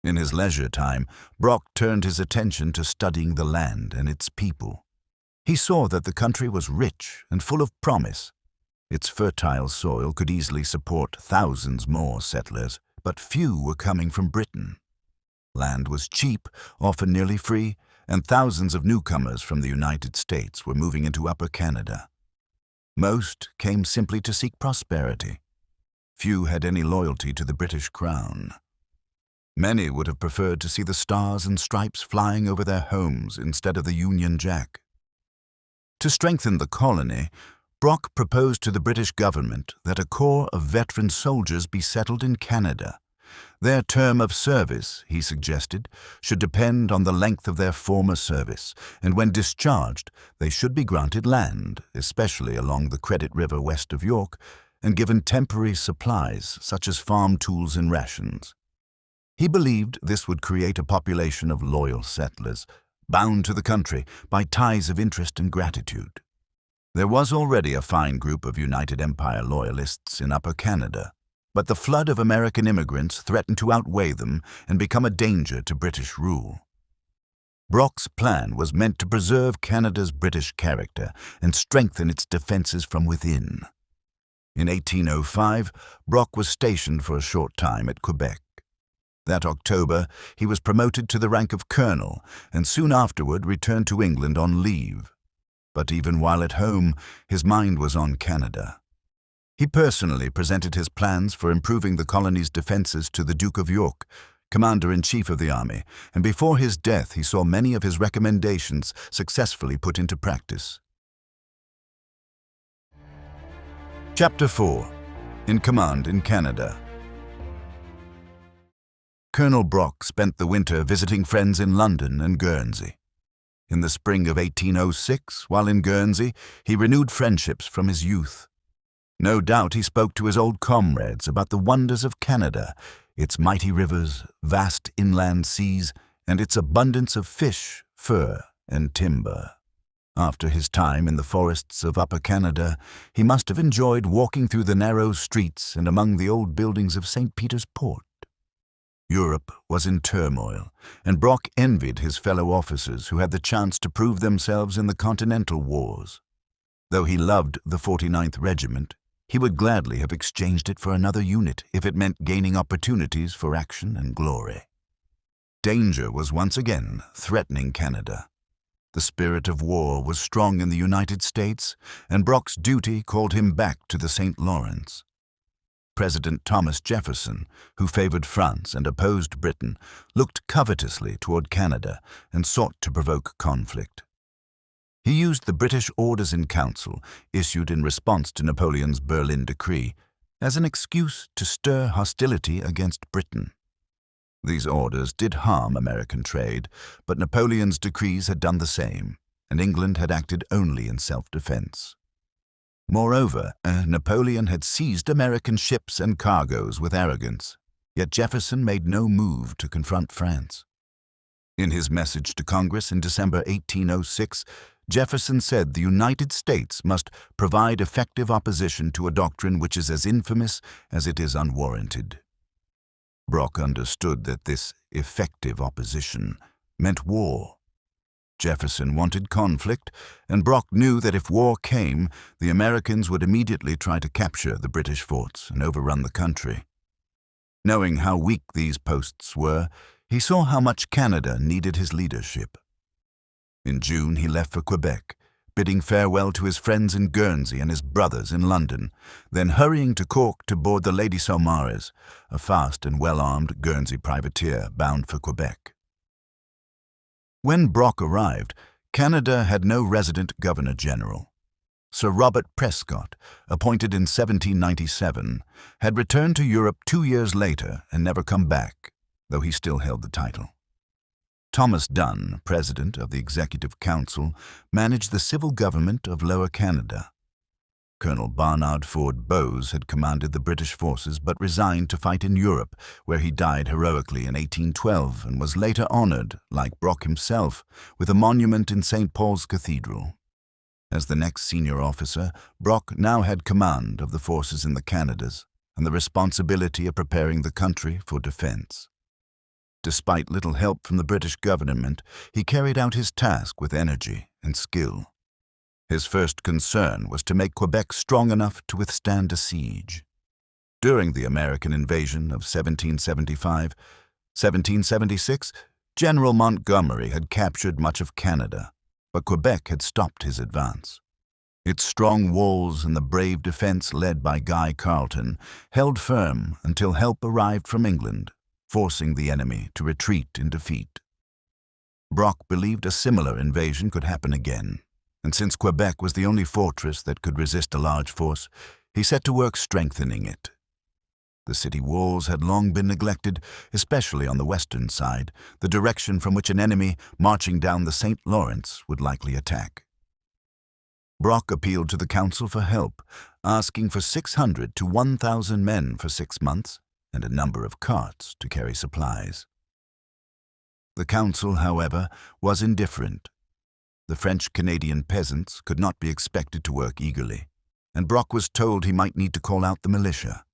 In his leisure time, Brock turned his attention to studying the land and its people. He saw that the country was rich and full of promise. Its fertile soil could easily support thousands more settlers, but few were coming from Britain. Land was cheap, often nearly free, and thousands of newcomers from the United States were moving into Upper Canada. Most came simply to seek prosperity. Few had any loyalty to the British Crown. Many would have preferred to see the stars and stripes flying over their homes instead of the Union Jack. To strengthen the colony, Brock proposed to the British government that a corps of veteran soldiers be settled in Canada. Their term of service, he suggested, should depend on the length of their former service, and when discharged, they should be granted land, especially along the Credit River west of York, and given temporary supplies such as farm tools and rations. He believed this would create a population of loyal settlers, bound to the country by ties of interest and gratitude. There was already a fine group of United Empire loyalists in Upper Canada, but the flood of American immigrants threatened to outweigh them and become a danger to British rule. Brock's plan was meant to preserve Canada's British character and strengthen its defenses from within. In 1805, Brock was stationed for a short time at Quebec. That October, he was promoted to the rank of colonel and soon afterward returned to England on leave. But even while at home, his mind was on Canada. He personally presented his plans for improving the colony's defenses to the Duke of York, Commander-in-Chief of the Army, and before his death he saw many of his recommendations successfully put into practice. Chapter 4. In Command in Canada. Colonel Brock spent the winter visiting friends in London and Guernsey. In the spring of 1806, while in Guernsey, he renewed friendships from his youth. No doubt he spoke to his old comrades about the wonders of Canada, its mighty rivers, vast inland seas, and its abundance of fish, fur, and timber. After his time in the forests of Upper Canada, he must have enjoyed walking through the narrow streets and among the old buildings of St. Peter's Port. Europe was in turmoil, and Brock envied his fellow officers who had the chance to prove themselves in the Continental Wars. Though he loved the 49th Regiment, he would gladly have exchanged it for another unit if it meant gaining opportunities for action and glory. Danger was once again threatening Canada. The spirit of war was strong in the United States, and Brock's duty called him back to the St. Lawrence. President Thomas Jefferson, who favored France and opposed Britain, looked covetously toward Canada and sought to provoke conflict. He used the British Orders in Council, issued in response to Napoleon's Berlin Decree, as an excuse to stir hostility against Britain. These orders did harm American trade, but Napoleon's decrees had done the same, and England had acted only in self-defense. Moreover, Napoleon had seized American ships and cargoes with arrogance, yet Jefferson made no move to confront France. In his message to Congress in December 1806, Jefferson said the United States must provide effective opposition to a doctrine which is as infamous as it is unwarranted. Brock understood that this effective opposition meant war. Jefferson wanted conflict, and Brock knew that if war came, the Americans would immediately try to capture the British forts and overrun the country. Knowing how weak these posts were, he saw how much Canada needed his leadership. In June, he left for Quebec, bidding farewell to his friends in Guernsey and his brothers in London, then hurrying to Cork to board the Lady Saumarez, a fast and well-armed Guernsey privateer bound for Quebec. When Brock arrived, Canada had no resident governor-general. Sir Robert Prescott, appointed in 1797, had returned to Europe 2 years later and never come back, though he still held the title. Thomas Dunn, president of the Executive Council, managed the civil government of Lower Canada. Colonel Barnard Ford Bowes had commanded the British forces but resigned to fight in Europe, where he died heroically in 1812 and was later honored, like Brock himself, with a monument in St. Paul's Cathedral. As the next senior officer, Brock now had command of the forces in the Canadas and the responsibility of preparing the country for defense. Despite little help from the British government, he carried out his task with energy and skill. His first concern was to make Quebec strong enough to withstand a siege. During the American invasion of 1775-1776, General Montgomery had captured much of Canada, but Quebec had stopped his advance. Its strong walls and the brave defense led by Guy Carleton held firm until help arrived from England, forcing the enemy to retreat in defeat. Brock believed a similar invasion could happen again, and since Quebec was the only fortress that could resist a large force, he set to work strengthening it. The city walls had long been neglected, especially on the western side, the direction from which an enemy marching down the St. Lawrence would likely attack. Brock appealed to the council for help, asking for 600 to 1,000 men for 6 months and a number of carts to carry supplies. The council, however, was indifferent. The French-Canadian peasants could not be expected to work eagerly, and Brock was told he might need to call out the militia.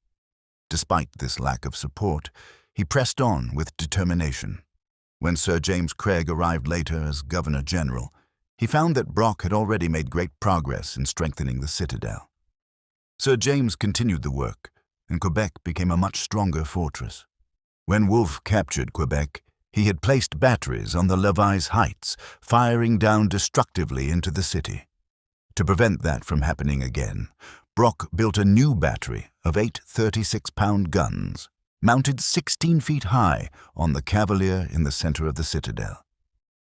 Despite this lack of support, he pressed on with determination. When Sir James Craig arrived later as Governor-General, he found that Brock had already made great progress in strengthening the citadel. Sir James continued the work, and Quebec became a much stronger fortress. When Wolfe captured Quebec, he had placed batteries on the Levis Heights, firing down destructively into the city. To prevent that from happening again, Brock built a new battery of 8 36-pound guns, mounted 16 feet high on the Cavalier in the center of the citadel.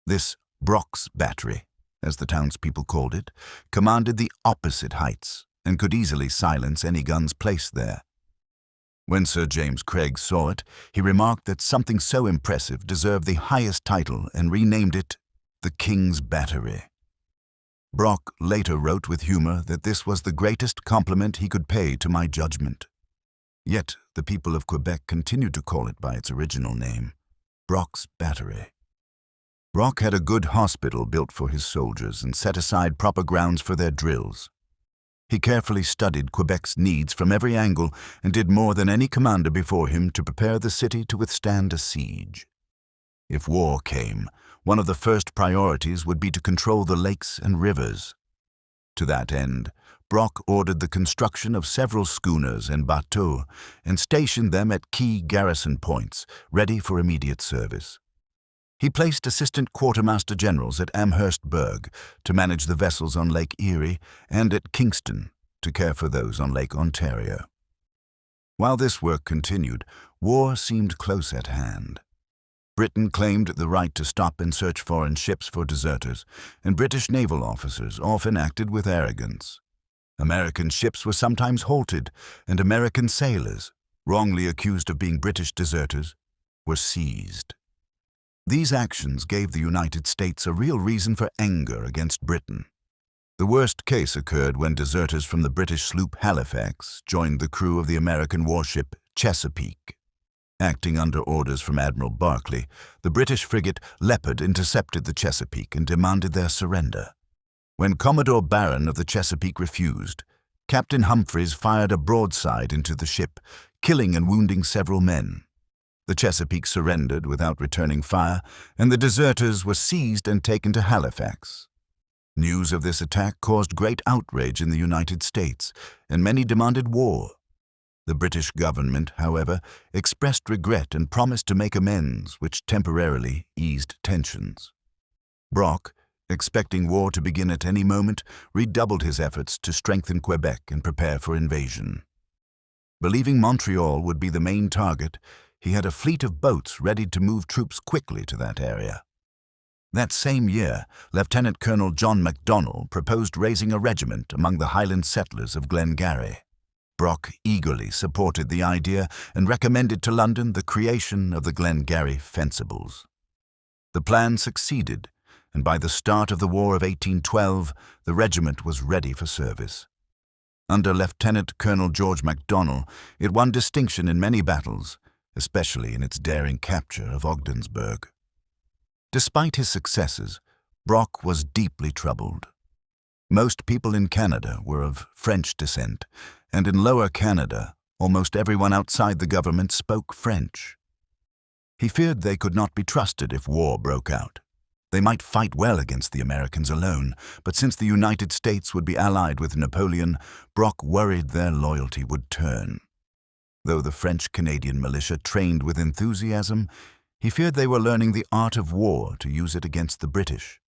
This Brock's battery, as the townspeople called it, commanded the opposite heights and could easily silence any guns placed there. When Sir James Craig saw it, he remarked that something so impressive deserved the highest title and renamed it the King's Battery. Brock later wrote with humor that this was the greatest compliment he could pay to my judgment. Yet the people of Quebec continued to call it by its original name, Brock's Battery. Brock had a good hospital built for his soldiers and set aside proper grounds for their drills. He carefully studied Quebec's needs from every angle and did more than any commander before him to prepare the city to withstand a siege. If war came, one of the first priorities would be to control the lakes and rivers. To that end, Brock ordered the construction of several schooners and bateaux and stationed them at key garrison points, ready for immediate service. He placed assistant quartermaster generals at Amherstburg to manage the vessels on Lake Erie and at Kingston to care for those on Lake Ontario. While this work continued, war seemed close at hand. Britain claimed the right to stop and search foreign ships for deserters, and British naval officers often acted with arrogance. American ships were sometimes halted, and American sailors, wrongly accused of being British deserters, were seized. These actions gave the United States a real reason for anger against Britain. The worst case occurred when deserters from the British sloop Halifax joined the crew of the American warship Chesapeake. Acting under orders from Admiral Barclay, the British frigate Leopard intercepted the Chesapeake and demanded their surrender. When Commodore Barron of the Chesapeake refused, Captain Humphreys fired a broadside into the ship, killing and wounding several men. The Chesapeake surrendered without returning fire, and the deserters were seized and taken to Halifax. News of this attack caused great outrage in the United States, and many demanded war. The British government, however, expressed regret and promised to make amends, which temporarily eased tensions. Brock, expecting war to begin at any moment, redoubled his efforts to strengthen Quebec and prepare for invasion. Believing Montreal would be the main target, he had a fleet of boats ready to move troops quickly to that area. That same year, Lieutenant Colonel John Macdonell proposed raising a regiment among the Highland settlers of Glengarry. Brock eagerly supported the idea and recommended to London the creation of the Glengarry Fencibles. The plan succeeded, and by the start of the War of 1812, the regiment was ready for service. Under Lieutenant Colonel George Macdonell, it won distinction in many battles, especially in its daring capture of Ogdensburg. Despite his successes, Brock was deeply troubled. Most people in Canada were of French descent, and in Lower Canada, almost everyone outside the government spoke French. He feared they could not be trusted if war broke out. They might fight well against the Americans alone, but since the United States would be allied with Napoleon, Brock worried their loyalty would turn. Though the French-Canadian militia trained with enthusiasm, he feared they were learning the art of war to use it against the British.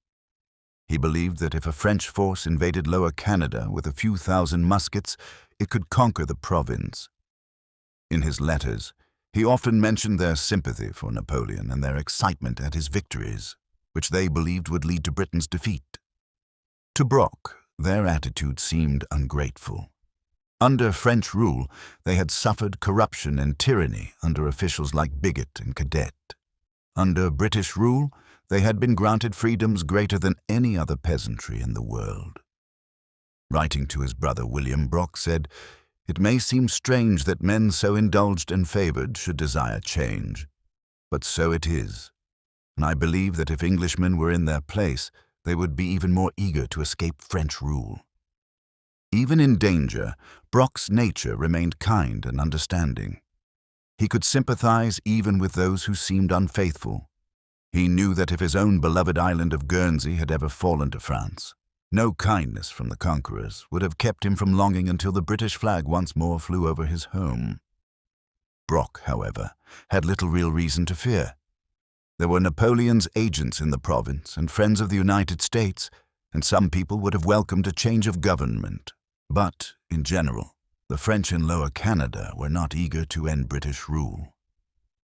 He believed that if a French force invaded Lower Canada with a few thousand muskets, it could conquer the province. In his letters, he often mentioned their sympathy for Napoleon and their excitement at his victories, which they believed would lead to Britain's defeat. To Brock, their attitude seemed ungrateful. Under French rule, they had suffered corruption and tyranny under officials like Bigot and Cadet. Under British rule, they had been granted freedoms greater than any other peasantry in the world. Writing to his brother William, Brock said, "It may seem strange that men so indulged and favored should desire change, but so it is, and I believe that if Englishmen were in their place, they would be even more eager to escape French rule." Even in danger, Brock's nature remained kind and understanding. He could sympathize even with those who seemed unfaithful. He knew that if his own beloved island of Guernsey had ever fallen to France, no kindness from the conquerors would have kept him from longing until the British flag once more flew over his home. Brock, however, had little real reason to fear. There were Napoleon's agents in the province and friends of the United States, and some people would have welcomed a change of government. But, in general, the French in Lower Canada were not eager to end British rule.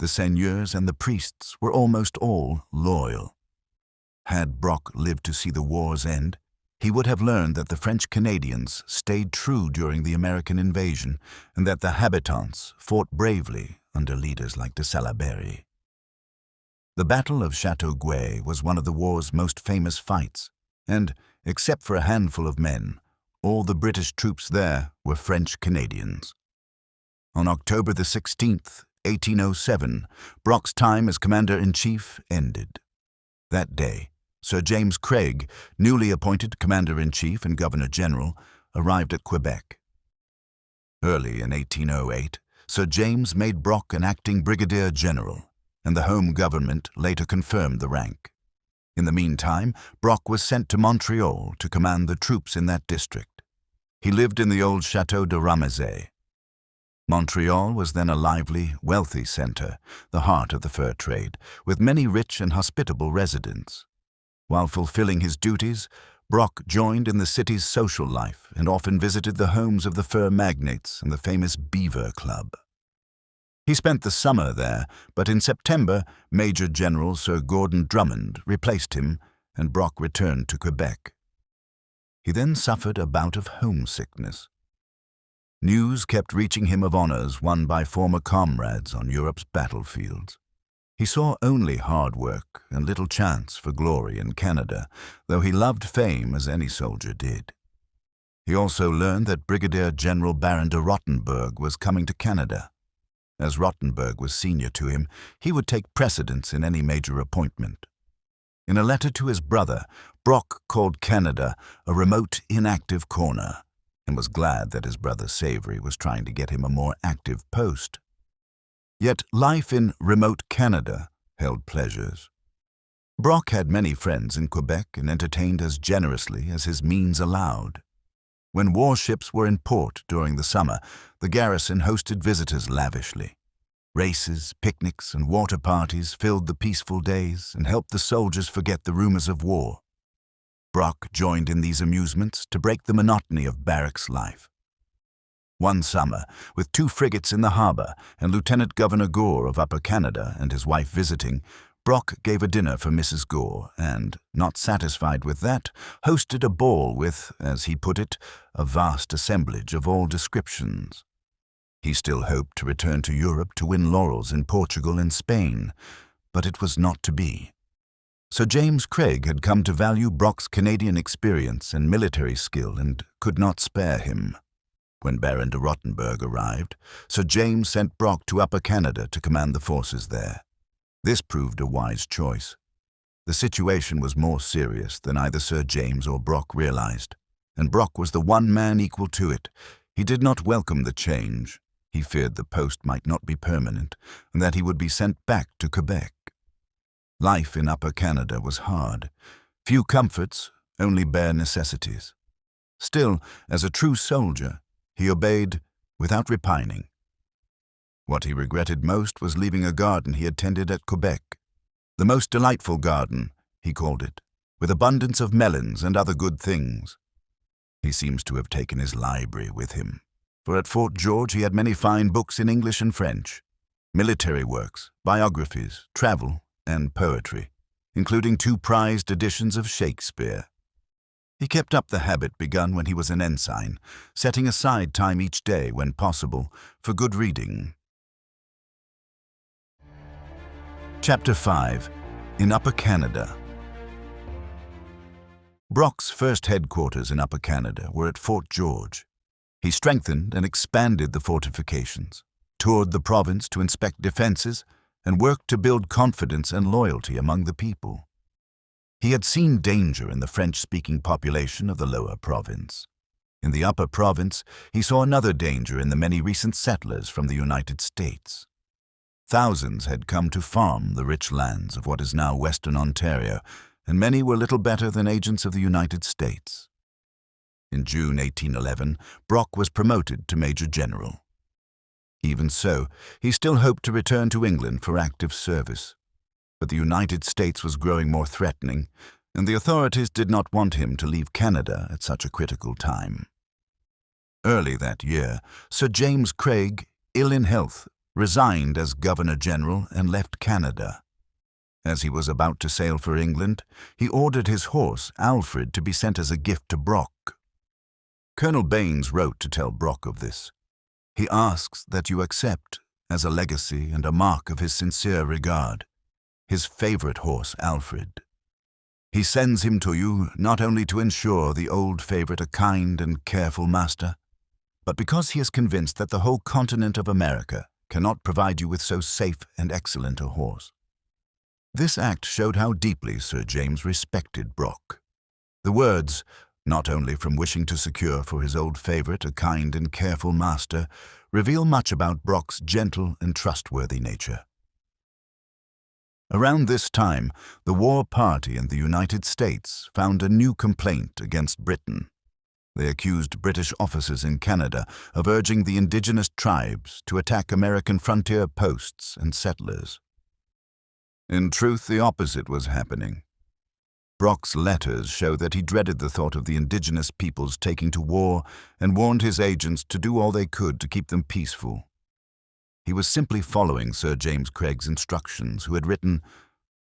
The seigneurs and the priests were almost all loyal. Had Brock lived to see the war's end, he would have learned that the French Canadians stayed true during the American invasion and that the habitants fought bravely under leaders like de Salaberry. The Battle of Chateauguay was one of the war's most famous fights, and, except for a handful of men, all the British troops there were French Canadians. On October the 16th, 1807, Brock's time as Commander-in-Chief ended. That day, Sir James Craig, newly appointed Commander-in-Chief and Governor-General, arrived at Quebec. Early in 1808, Sir James made Brock an acting Brigadier General, and the Home Government later confirmed the rank. In the meantime, Brock was sent to Montreal to command the troops in that district. He lived in the old Château de Ramezay. Montreal was then a lively, wealthy centre, the heart of the fur trade, with many rich and hospitable residents. While fulfilling his duties, Brock joined in the city's social life and often visited the homes of the fur magnates and the famous Beaver Club. He spent the summer there, but in September, Major General Sir Gordon Drummond replaced him, and Brock returned to Quebec. He then suffered a bout of homesickness. News kept reaching him of honours won by former comrades on Europe's battlefields. He saw only hard work and little chance for glory in Canada, though he loved fame as any soldier did. He also learned that Brigadier General Baron de Rottenburg was coming to Canada. As Rottenburg was senior to him, he would take precedence in any major appointment. In a letter to his brother, Brock called Canada a remote, inactive corner, and was glad that his brother Savory was trying to get him a more active post. Yet life in remote Canada held pleasures. Brock had many friends in Quebec and entertained as generously as his means allowed. When warships were in port during the summer, the garrison hosted visitors lavishly. Races, picnics, and water parties filled the peaceful days and helped the soldiers forget the rumors of war. Brock joined in these amusements to break the monotony of barracks life. One summer, with 2 frigates in the harbour and Lieutenant Governor Gore of Upper Canada and his wife visiting, Brock gave a dinner for Mrs. Gore and, not satisfied with that, hosted a ball with, as he put it, a vast assemblage of all descriptions. He still hoped to return to Europe to win laurels in Portugal and Spain, but it was not to be. Sir James Craig had come to value Brock's Canadian experience and military skill and could not spare him. When Baron de Rottenburg arrived, Sir James sent Brock to Upper Canada to command the forces there. This proved a wise choice. The situation was more serious than either Sir James or Brock realized, and Brock was the one man equal to it. He did not welcome the change. He feared the post might not be permanent, and that he would be sent back to Quebec. Life in Upper Canada was hard. Few comforts, only bare necessities. Still, as a true soldier, he obeyed without repining. What he regretted most was leaving a garden he had tended at Quebec. The most delightful garden, he called it, with abundance of melons and other good things. He seems to have taken his library with him, for at Fort George he had many fine books in English and French, military works, biographies, travel, and poetry, including 2 prized editions of Shakespeare. He kept up the habit begun when he was an ensign, setting aside time each day, when possible, for good reading. Chapter 5. In Upper Canada. Brock's first headquarters in Upper Canada were at Fort George. He strengthened and expanded the fortifications, toured the province to inspect defenses, and worked to build confidence and loyalty among the people. He had seen danger in the French-speaking population of the lower province. In the upper province, he saw another danger in the many recent settlers from the United States. Thousands had come to farm the rich lands of what is now Western Ontario, and many were little better than agents of the United States. In June 1811, Brock was promoted to Major General. Even so, he still hoped to return to England for active service. But the United States was growing more threatening, and the authorities did not want him to leave Canada at such a critical time. Early that year, Sir James Craig, ill in health, resigned as Governor-General and left Canada. As he was about to sail for England, he ordered his horse, Alfred, to be sent as a gift to Brock. Colonel Baines wrote to tell Brock of this. He asks that you accept, as a legacy and a mark of his sincere regard, his favorite horse, Alfred. He sends him to you not only to ensure the old favorite a kind and careful master, but because he is convinced that the whole continent of America cannot provide you with so safe and excellent a horse. This act showed how deeply Sir James respected Brock. The words, not only from wishing to secure for his old favorite a kind and careful master, reveal much about Brock's gentle and trustworthy nature. Around this time, the war party in the United States found a new complaint against Britain. They accused British officers in Canada of urging the indigenous tribes to attack American frontier posts and settlers. In truth, the opposite was happening. Brock's letters show that he dreaded the thought of the indigenous peoples taking to war and warned his agents to do all they could to keep them peaceful. He was simply following Sir James Craig's instructions, who had written,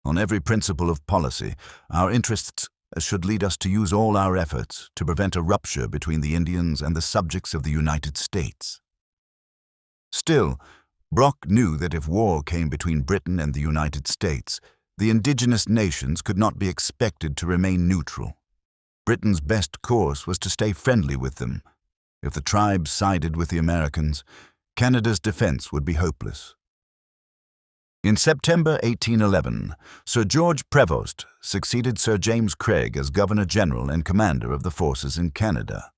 "On every principle of policy, our interests should lead us to use all our efforts to prevent a rupture between the Indians and the subjects of the United States." Still, Brock knew that if war came between Britain and the United States, the indigenous nations could not be expected to remain neutral. Britain's best course was to stay friendly with them. If the tribes sided with the Americans, Canada's defense would be hopeless. In September 1811, Sir George Prevost succeeded Sir James Craig as Governor-General and commander of the forces in Canada.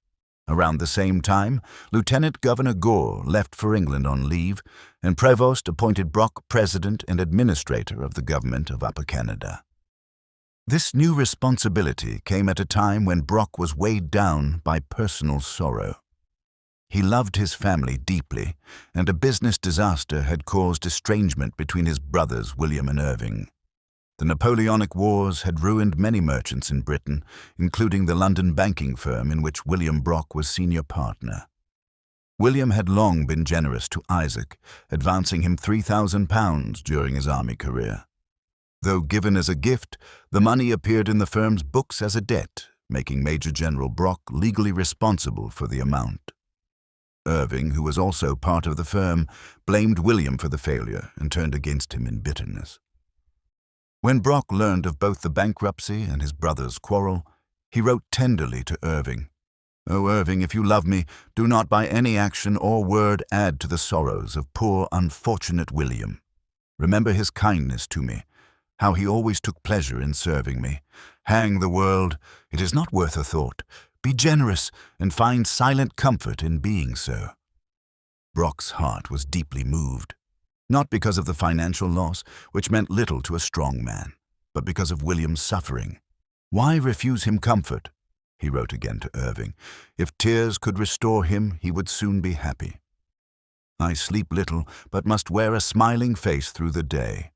Around the same time, Lieutenant Governor Gore left for England on leave, and Prevost appointed Brock president and administrator of the government of Upper Canada. This new responsibility came at a time when Brock was weighed down by personal sorrow. He loved his family deeply, and a business disaster had caused estrangement between his brothers William and Irving. The Napoleonic Wars had ruined many merchants in Britain, including the London banking firm in which William Brock was senior partner. William had long been generous to Isaac, advancing him £3,000 during his army career. Though given as a gift, the money appeared in the firm's books as a debt, making Major General Brock legally responsible for the amount. Irving, who was also part of the firm, blamed William for the failure and turned against him in bitterness. When Brock learned of both the bankruptcy and his brother's quarrel, he wrote tenderly to Irving, "O Irving, if you love me, do not by any action or word add to the sorrows of poor unfortunate William. Remember his kindness to me, how he always took pleasure in serving me. Hang the world, it is not worth a thought. Be generous and find silent comfort in being so." Brock's heart was deeply moved, not because of the financial loss, which meant little to a strong man, but because of William's suffering. "Why refuse him comfort?" he wrote again to Irving. "If tears could restore him, he would soon be happy. I sleep little, but must wear a smiling face through the day.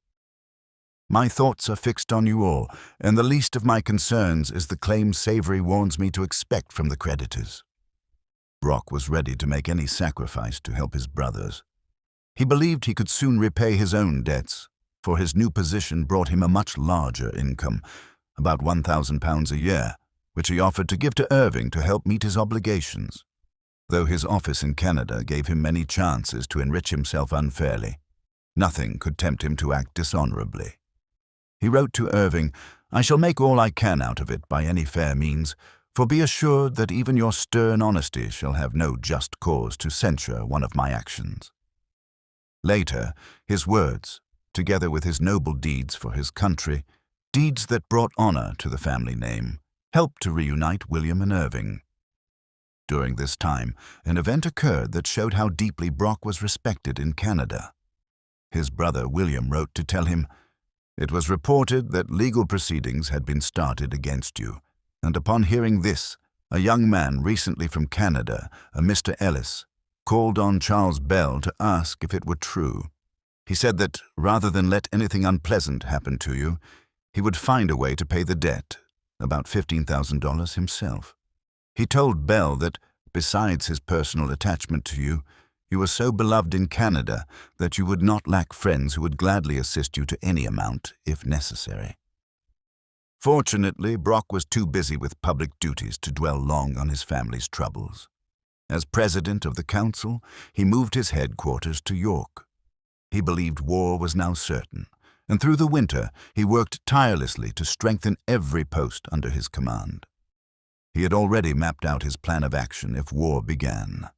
My thoughts are fixed on you all, and the least of my concerns is the claim Savory warns me to expect from the creditors." Brock was ready to make any sacrifice to help his brothers. He believed he could soon repay his own debts, for his new position brought him a much larger income, about £1,000 a year, which he offered to give to Irving to help meet his obligations. Though his office in Canada gave him many chances to enrich himself unfairly, nothing could tempt him to act dishonorably. He wrote to Irving, "I shall make all I can out of it by any fair means, for be assured that even your stern honesty shall have no just cause to censure one of my actions." Later, his words, together with his noble deeds for his country, deeds that brought honor to the family name, helped to reunite William and Irving. During this time, an event occurred that showed how deeply Brock was respected in Canada. His brother William wrote to tell him, "It was reported that legal proceedings had been started against you, and upon hearing this, a young man recently from Canada, a Mr. Ellis, called on Charles Bell to ask if it were true. He said that, rather than let anything unpleasant happen to you, he would find a way to pay the debt, about $15,000 himself. He told Bell that, besides his personal attachment to you, You were so beloved in Canada that you would not lack friends who would gladly assist you to any amount, if necessary. Fortunately, Brock was too busy with public duties to dwell long on his family's troubles. As president of the council, he moved his headquarters to York. He believed war was now certain, and through the winter he worked tirelessly to strengthen every post under his command. He had already mapped out his plan of action if war began.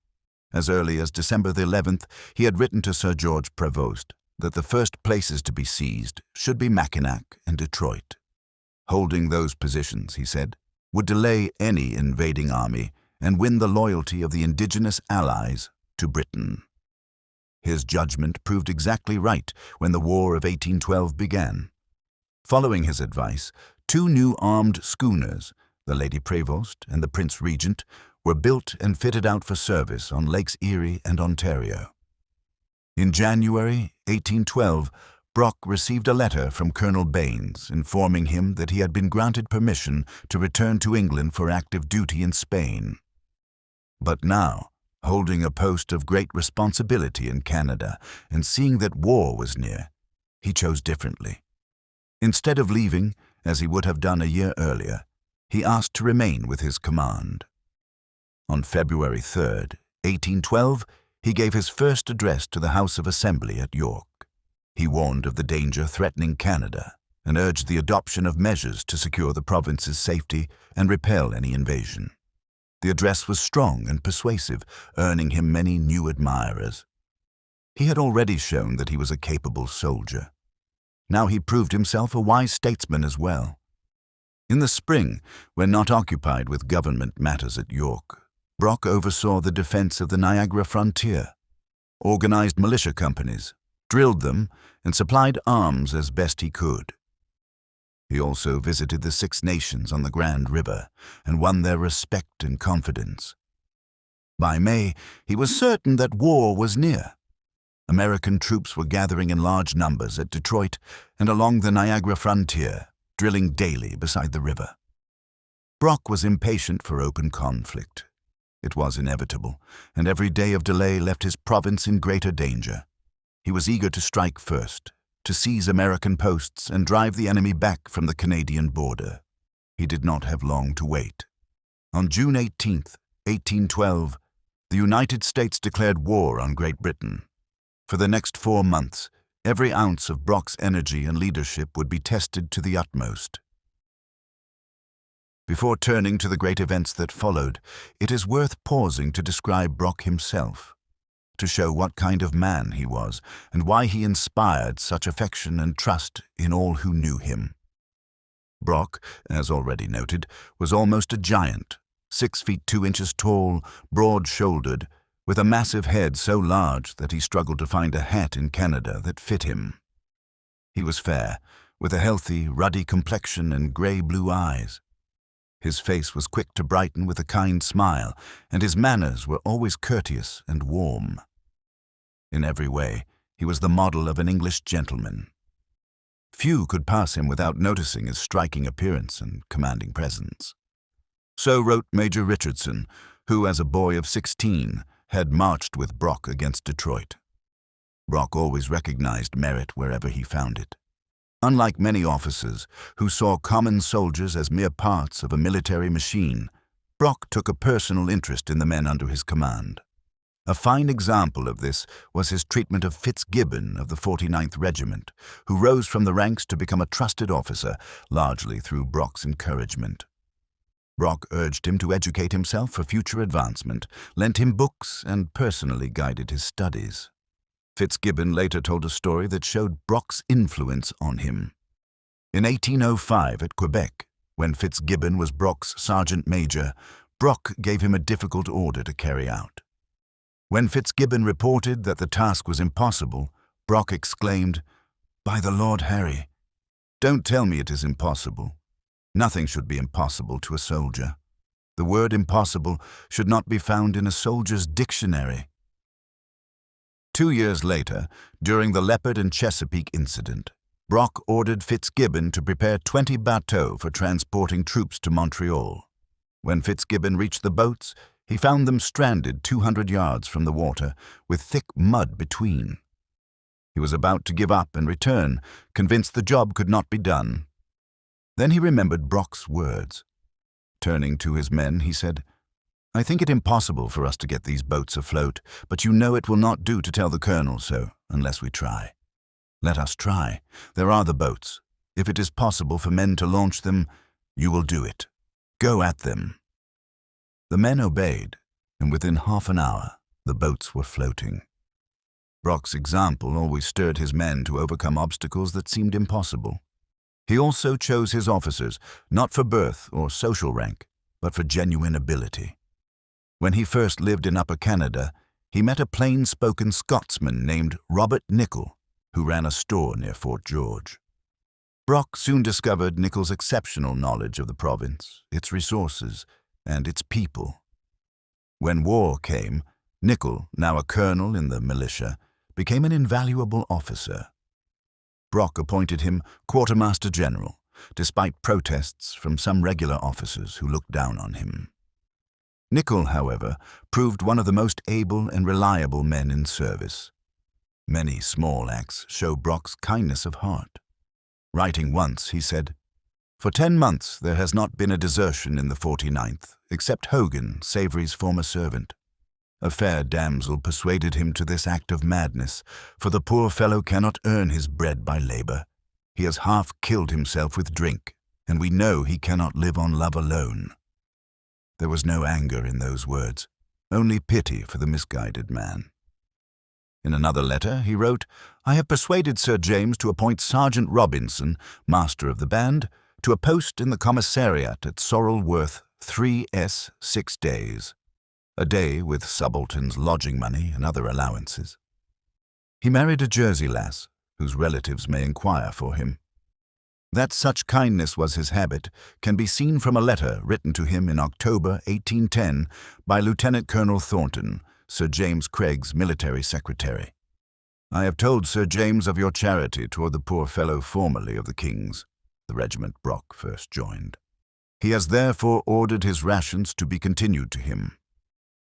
As early as December the 11th, he had written to Sir George Prevost that the first places to be seized should be Mackinac and Detroit. Holding those positions, he said, would delay any invading army and win the loyalty of the indigenous allies to Britain. His judgment proved exactly right when the War of 1812 began. Following his advice, 2 new armed schooners, the Lady Prevost and the Prince Regent, were built and fitted out for service on Lakes Erie and Ontario. In January 1812, Brock received a letter from Colonel Baines informing him that he had been granted permission to return to England for active duty in Spain. But now, holding a post of great responsibility in Canada and seeing that war was near, he chose differently. Instead of leaving, as he would have done a year earlier, he asked to remain with his command. On February 3rd, 1812, he gave his first address to the House of Assembly at York. He warned of the danger threatening Canada and urged the adoption of measures to secure the province's safety and repel any invasion. The address was strong and persuasive, earning him many new admirers. He had already shown that he was a capable soldier. Now he proved himself a wise statesman as well. In the spring, when not occupied with government matters at York, Brock oversaw the defense of the Niagara frontier, organized militia companies, drilled them, and supplied arms as best he could. He also visited the 6 nations on the Grand River and won their respect and confidence. By May, he was certain that war was near. American troops were gathering in large numbers at Detroit and along the Niagara frontier, drilling daily beside the river. Brock was impatient for open conflict. It was inevitable, and every day of delay left his province in greater danger. He was eager to strike first, to seize American posts and drive the enemy back from the Canadian border. He did not have long to wait. On June 18, 1812, the United States declared war on Great Britain. For the next 4 months, every ounce of Brock's energy and leadership would be tested to the utmost. Before turning to the great events that followed, it is worth pausing to describe Brock himself, to show what kind of man he was and why he inspired such affection and trust in all who knew him. Brock, as already noted, was almost a giant, 6 feet 2 inches tall, broad-shouldered, with a massive head so large that he struggled to find a hat in Canada that fit him. He was fair, with a healthy, ruddy complexion and grey-blue eyes. His face was quick to brighten with a kind smile, and his manners were always courteous and warm. In every way, he was the model of an English gentleman. Few could pass him without noticing his striking appearance and commanding presence. So wrote Major Richardson, who, as a boy of 16, had marched with Brock against Detroit. Brock always recognized merit wherever he found it. Unlike many officers who saw common soldiers as mere parts of a military machine, Brock took a personal interest in the men under his command. A fine example of this was his treatment of Fitzgibbon of the 49th Regiment, who rose from the ranks to become a trusted officer, largely through Brock's encouragement. Brock urged him to educate himself for future advancement, lent him books, and personally guided his studies. Fitzgibbon later told a story that showed Brock's influence on him. In 1805 at Quebec, when Fitzgibbon was Brock's sergeant major, Brock gave him a difficult order to carry out. When Fitzgibbon reported that the task was impossible, Brock exclaimed, "By the Lord Harry, don't tell me it is impossible. Nothing should be impossible to a soldier. The word impossible should not be found in a soldier's dictionary." 2 years later, during the Leopard and Chesapeake incident, Brock ordered Fitzgibbon to prepare 20 bateaux for transporting troops to Montreal. When Fitzgibbon reached the boats, He found them stranded 200 yards from the water, with thick mud between. He was about to give up and return, convinced the job could not be done. Then he remembered Brock's words. Turning to his men, he said, "I think it impossible for us to get these boats afloat, but you know it will not do to tell the colonel so, unless we try. Let us try. There are the boats. If it is possible for men to launch them, you will do it. Go at them." The men obeyed, and within half an hour, the boats were floating. Brock's example always stirred his men to overcome obstacles that seemed impossible. He also chose his officers, not for birth or social rank, but for genuine ability. When he first lived in Upper Canada, he met a plain-spoken Scotsman named Robert Nichol, who ran a store near Fort George. Brock soon discovered Nichol's exceptional knowledge of the province, its resources, and its people. When war came, Nichol, now a colonel in the militia, became an invaluable officer. Brock appointed him quartermaster general, despite protests from some regular officers who looked down on him. Nichol, however, proved one of the most able and reliable men in service. Many small acts show Brock's kindness of heart. Writing once, he said, "For 10 months there has not been a desertion in the 49th, except Hogan, Savory's former servant. A fair damsel persuaded him to this act of madness, for the poor fellow cannot earn his bread by labor. He has half killed himself with drink, and we know he cannot live on love alone." There was no anger in those words, only pity for the misguided man. In another letter, he wrote, "I have persuaded Sir James to appoint Sergeant Robinson, master of the band, to a post in the commissariat at Sorrel worth 3s 6 days. A day with subaltern's lodging money and other allowances." He married a Jersey lass, whose relatives may inquire for him. That such kindness was his habit can be seen from a letter written to him in October 1810 by Lieutenant Colonel Thornton, Sir James Craig's military secretary. "I have told Sir James of your charity toward the poor fellow formerly of the King's," the regiment Brock first joined. "He has therefore ordered his rations to be continued to him.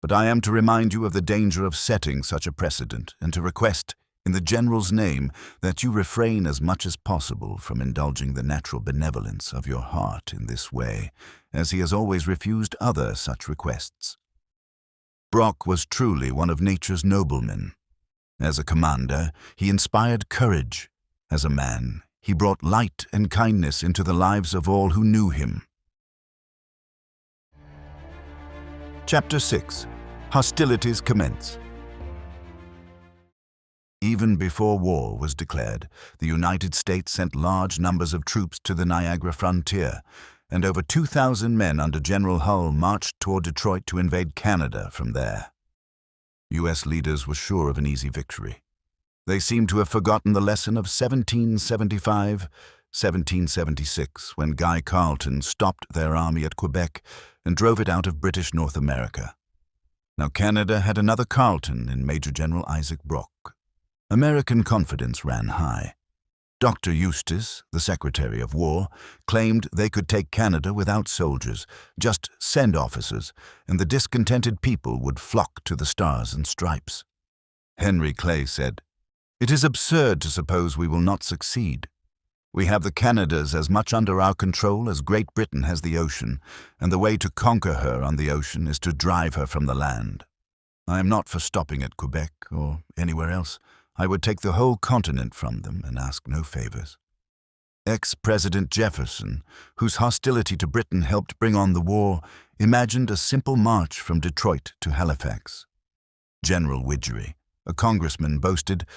But I am to remind you of the danger of setting such a precedent, and to request, in the General's name, that you refrain as much as possible from indulging the natural benevolence of your heart in this way, as he has always refused other such requests." Brock was truly one of nature's noblemen. As a commander, he inspired courage. As a man, he brought light and kindness into the lives of all who knew him. Chapter 6. Hostilities Commence. Even before war was declared, the United States sent large numbers of troops to the Niagara frontier, and over 2,000 men under General Hull marched toward Detroit to invade Canada from there. U.S. leaders were sure of an easy victory. They seemed to have forgotten the lesson of 1775-1776, when Guy Carleton stopped their army at Quebec and drove it out of British North America. Now Canada had another Carleton in Major General Isaac Brock. American confidence ran high. Dr. Eustis, the Secretary of War, claimed they could take Canada without soldiers, just send officers, and the discontented people would flock to the Stars and Stripes. Henry Clay said, "It is absurd to suppose we will not succeed. We have the Canadas as much under our control as Great Britain has the ocean, and the way to conquer her on the ocean is to drive her from the land. I am not for stopping at Quebec or anywhere else. I would take the whole continent from them and ask no favors." Ex-President Jefferson, whose hostility to Britain helped bring on the war, imagined a simple march from Detroit to Halifax. General Widgery, a congressman, boasted,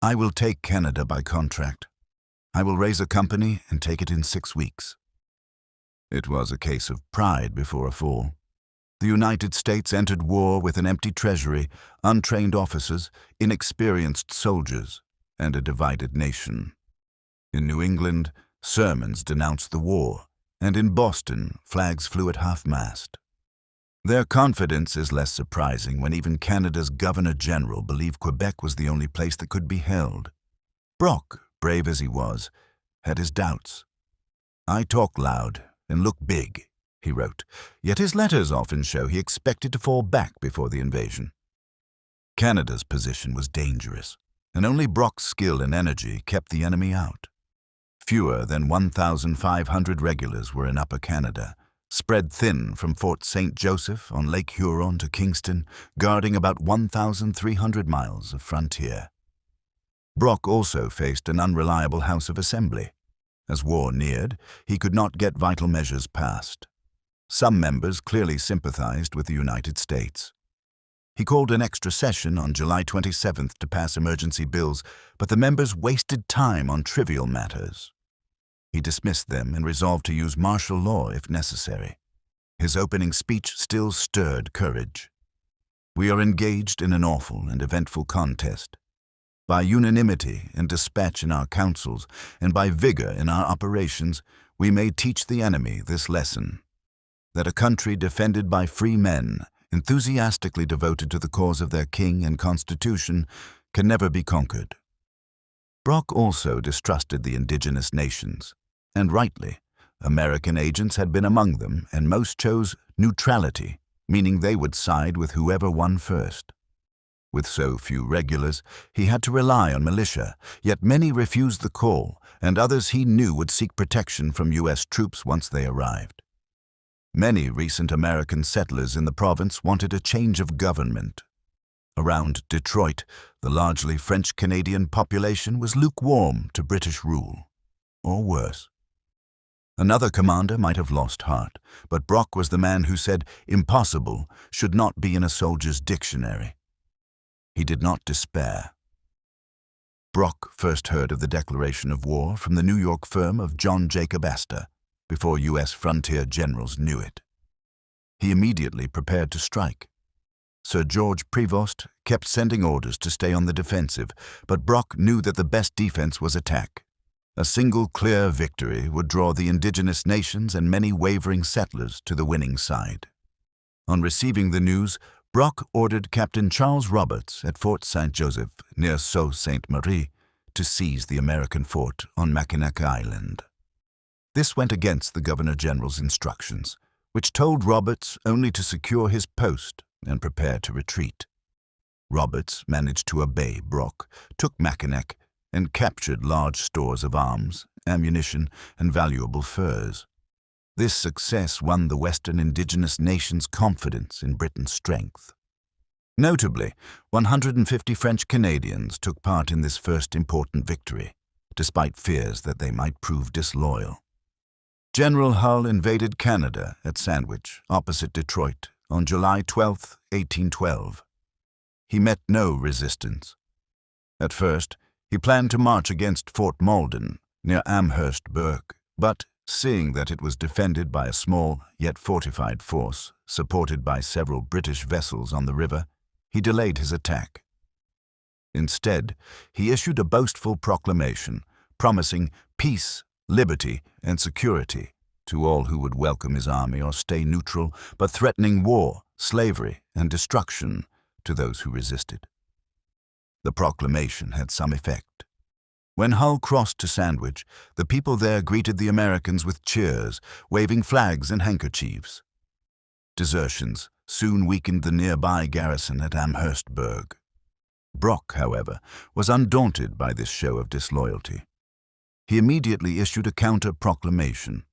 "I will take Canada by contract. I will raise a company and take it in 6 weeks." It was a case of pride before a fall. The United States entered war with an empty treasury, untrained officers, inexperienced soldiers, and a divided nation. In New England, sermons denounced the war, and in Boston, flags flew at half-mast. Their confidence is less surprising when even Canada's Governor-General believed Quebec was the only place that could be held. Brock, brave as he was, had his doubts. "I talk loud and look big," he wrote, yet his letters often show he expected to fall back before the invasion. Canada's position was dangerous, and only Brock's skill and energy kept the enemy out. Fewer than 1,500 regulars were in Upper Canada, spread thin from Fort St. Joseph on Lake Huron to Kingston, guarding about 1,300 miles of frontier. Brock also faced an unreliable House of Assembly. As war neared, he could not get vital measures passed. Some members clearly sympathized with the United States. He called an extra session on July 27th to pass emergency bills, but the members wasted time on trivial matters. He dismissed them and resolved to use martial law if necessary. His opening speech still stirred courage. "We are engaged in an awful and eventful contest. By unanimity and dispatch in our councils, and by vigor in our operations, we may teach the enemy this lesson, that a country defended by free men, enthusiastically devoted to the cause of their king and constitution, can never be conquered." Brock also distrusted the indigenous nations, and rightly. American agents had been among them, and most chose neutrality, meaning they would side with whoever won first. With so few regulars, he had to rely on militia, yet many refused the call, and others he knew would seek protection from U.S. troops once they arrived. Many recent American settlers in the province wanted a change of government. Around Detroit, the largely French-Canadian population was lukewarm to British rule, or worse. Another commander might have lost heart, but Brock was the man who said impossible should not be in a soldier's dictionary. He did not despair. Brock first heard of the declaration of war from the New York firm of John Jacob Astor, before U.S. frontier generals knew it. He immediately prepared to strike. Sir George Prevost kept sending orders to stay on the defensive, but Brock knew that the best defense was attack. A single clear victory would draw the indigenous nations and many wavering settlers to the winning side. On receiving the news, Brock ordered Captain Charles Roberts at Fort St. Joseph, near Sault Ste. Marie, to seize the American fort on Mackinac Island. This went against the Governor-General's instructions, which told Roberts only to secure his post and prepare to retreat. Roberts managed to obey Brock, took Mackinac, and captured large stores of arms, ammunition, and valuable furs. This success won the Western indigenous nations' confidence in Britain's strength. Notably, 150 French Canadians took part in this first important victory, despite fears that they might prove disloyal. General Hull invaded Canada at Sandwich, opposite Detroit, on July 12, 1812. He met no resistance. At first, he planned to march against Fort Malden, near Amherstburg, but, seeing that it was defended by a small yet fortified force, supported by several British vessels on the river, he delayed his attack. Instead, he issued a boastful proclamation, promising peace, liberty, and security to all who would welcome his army or stay neutral, but threatening war, slavery, and destruction to those who resisted. The proclamation had some effect. When Hull crossed to Sandwich, the people there greeted the Americans with cheers, waving flags and handkerchiefs. Desertions soon weakened the nearby garrison at Amherstburg. Brock, however, was undaunted by this show of disloyalty. He immediately issued a counter-proclamation.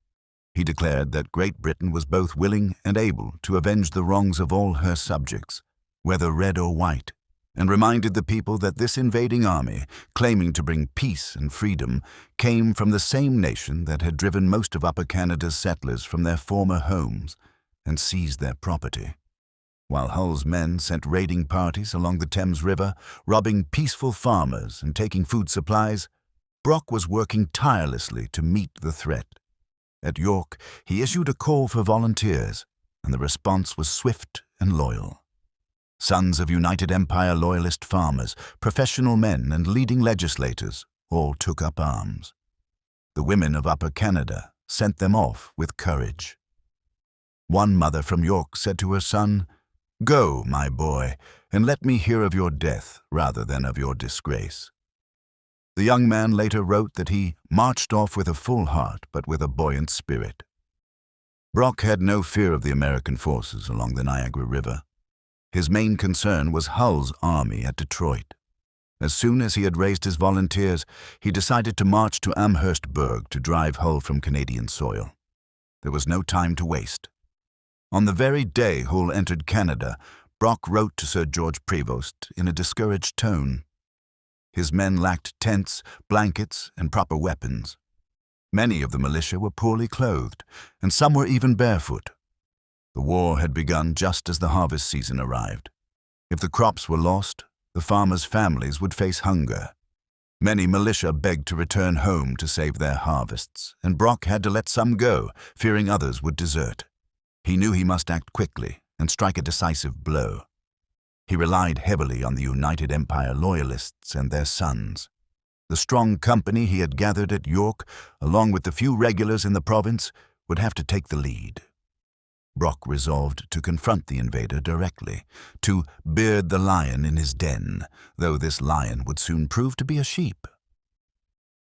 He declared that Great Britain was both willing and able to avenge the wrongs of all her subjects, whether red or white, and reminded the people that this invading army, claiming to bring peace and freedom, came from the same nation that had driven most of Upper Canada's settlers from their former homes and seized their property. While Hull's men sent raiding parties along the Thames River, robbing peaceful farmers and taking food supplies, Brock was working tirelessly to meet the threat. At York, he issued a call for volunteers, and the response was swift and loyal. Sons of United Empire Loyalist farmers, professional men, and leading legislators all took up arms. The women of Upper Canada sent them off with courage. One mother from York said to her son, "Go, my boy, and let me hear of your death rather than of your disgrace." The young man later wrote that he marched off with a full heart but with a buoyant spirit. Brock had no fear of the American forces along the Niagara River. His main concern was Hull's army at Detroit. As soon as he had raised his volunteers, he decided to march to Amherstburg to drive Hull from Canadian soil. There was no time to waste. On the very day Hull entered Canada, Brock wrote to Sir George Prevost in a discouraged tone. His men lacked tents, blankets, and proper weapons. Many of the militia were poorly clothed, and some were even barefoot. The war had begun just as the harvest season arrived. If the crops were lost, the farmers' families would face hunger. Many militia begged to return home to save their harvests, and Brock had to let some go, fearing others would desert. He knew he must act quickly and strike a decisive blow. He relied heavily on the United Empire Loyalists and their sons. The strong company he had gathered at York, along with the few regulars in the province, would have to take the lead. Brock resolved to confront the invader directly, to beard the lion in his den, though this lion would soon prove to be a sheep.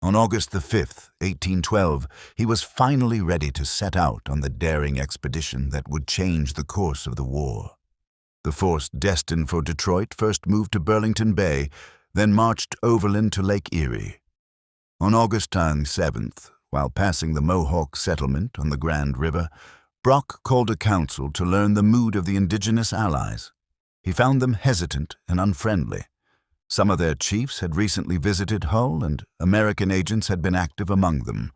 On August the 5th, 1812, he was finally ready to set out on the daring expedition that would change the course of the war. The force destined for Detroit first moved to Burlington Bay, then marched overland to Lake Erie. On August 7th, while passing the Mohawk settlement on the Grand River, Brock called a council to learn the mood of the indigenous allies. He found them hesitant and unfriendly. Some of their chiefs had recently visited Hull, and American agents had been active among them.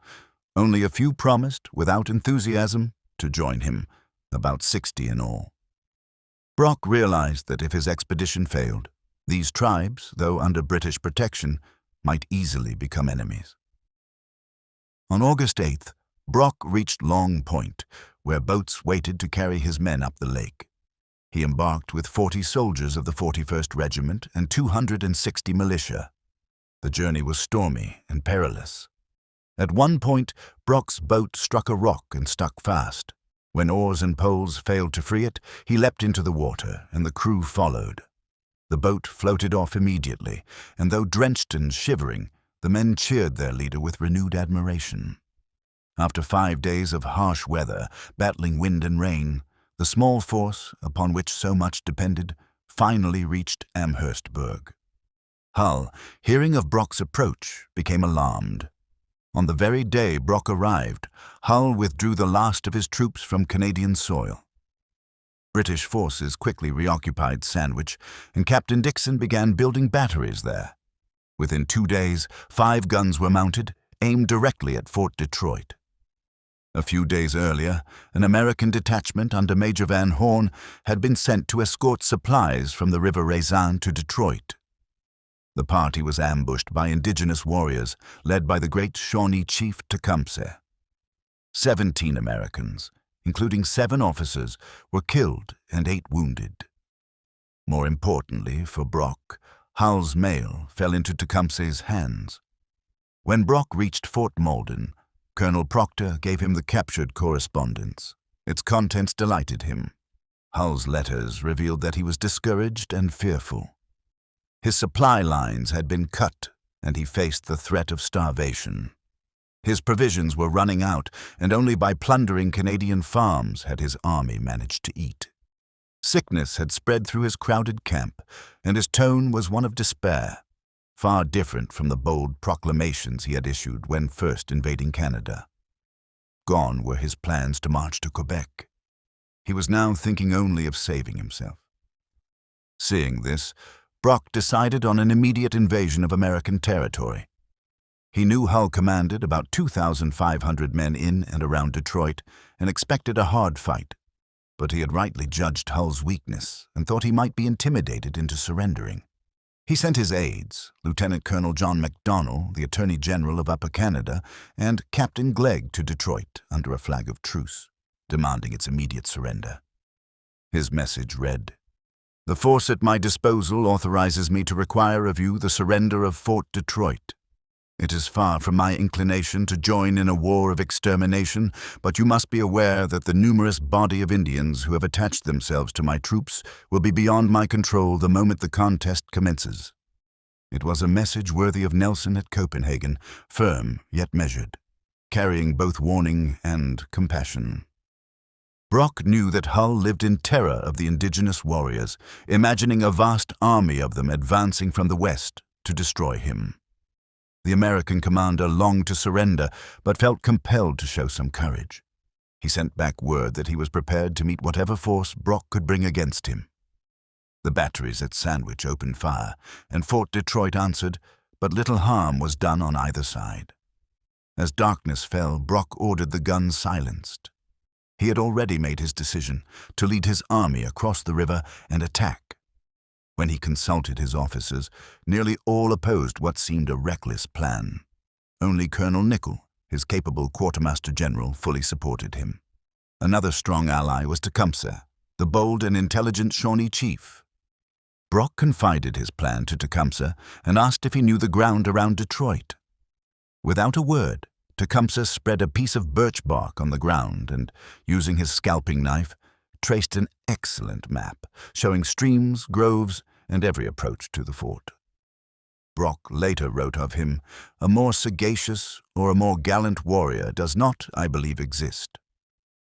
Only a few promised, without enthusiasm, to join him, about 60 in all. Brock realized that if his expedition failed, these tribes, though under British protection, might easily become enemies. On August 8th, Brock reached Long Point, where boats waited to carry his men up the lake. He embarked with 40 soldiers of the 41st Regiment and 260 militia. The journey was stormy and perilous. At one point, Brock's boat struck a rock and stuck fast. When oars and poles failed to free it, he leapt into the water, and the crew followed. The boat floated off immediately, and though drenched and shivering, the men cheered their leader with renewed admiration. After 5 days of harsh weather, battling wind and rain, the small force, upon which so much depended, finally reached Amherstburg. Hull, hearing of Brock's approach, became alarmed. On the very day Brock arrived, Hull withdrew the last of his troops from Canadian soil. British forces quickly reoccupied Sandwich, and Captain Dixon began building batteries there. Within 2 days, 5 guns were mounted, aimed directly at Fort Detroit. A few days earlier, an American detachment under Major Van Horn had been sent to escort supplies from the River Raisin to Detroit. The party was ambushed by indigenous warriors, led by the great Shawnee chief Tecumseh. 17 Americans, including 7 officers, were killed and 8 wounded. More importantly for Brock, Hull's mail fell into Tecumseh's hands. When Brock reached Fort Malden, Colonel Proctor gave him the captured correspondence. Its contents delighted him. Hull's letters revealed that he was discouraged and fearful. His supply lines had been cut, and he faced the threat of starvation. His provisions were running out, and only by plundering Canadian farms had his army managed to eat. Sickness had spread through his crowded camp, and his tone was one of despair, far different from the bold proclamations he had issued when first invading Canada. Gone were his plans to march to Quebec. He was now thinking only of saving himself. Seeing this, Brock decided on an immediate invasion of American territory. He knew Hull commanded about 2,500 men in and around Detroit and expected a hard fight, but he had rightly judged Hull's weakness and thought he might be intimidated into surrendering. He sent his aides, Lieutenant Colonel John MacDonell, the Attorney General of Upper Canada, and Captain Glegg to Detroit under a flag of truce, demanding its immediate surrender. His message read, "The force at my disposal authorizes me to require of you the surrender of Fort Detroit. It is far from my inclination to join in a war of extermination, but you must be aware that the numerous body of Indians who have attached themselves to my troops will be beyond my control the moment the contest commences." It was a message worthy of Nelson at Copenhagen, firm yet measured, carrying both warning and compassion. Brock knew that Hull lived in terror of the indigenous warriors, imagining a vast army of them advancing from the west to destroy him. The American commander longed to surrender, but felt compelled to show some courage. He sent back word that he was prepared to meet whatever force Brock could bring against him. The batteries at Sandwich opened fire, and Fort Detroit answered, but little harm was done on either side. As darkness fell, Brock ordered the guns silenced. He had already made his decision to lead his army across the river and attack. When he consulted his officers, nearly all opposed what seemed a reckless plan. Only Colonel Nichol, his capable quartermaster general, fully supported him. Another strong ally was Tecumseh, the bold and intelligent Shawnee chief. Brock confided his plan to Tecumseh and asked if he knew the ground around Detroit. Without a word, Tecumseh spread a piece of birch bark on the ground and, using his scalping knife, traced an excellent map, showing streams, groves, and every approach to the fort. Brock later wrote of him, "A more sagacious or a more gallant warrior does not, I believe, exist."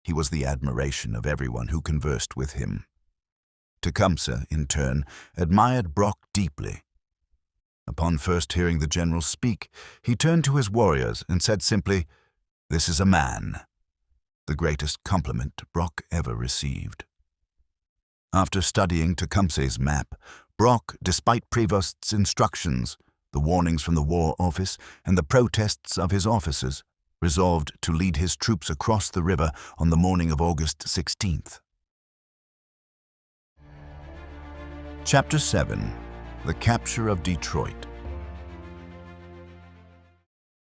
He was the admiration of everyone who conversed with him. Tecumseh, in turn, admired Brock deeply. Upon first hearing the general speak, he turned to his warriors and said simply, "This is a man," the greatest compliment Brock ever received. After studying Tecumseh's map, Brock, despite Prevost's instructions, the warnings from the War Office, and the protests of his officers, resolved to lead his troops across the river on the morning of August 16th. Chapter 7. The Capture of Detroit.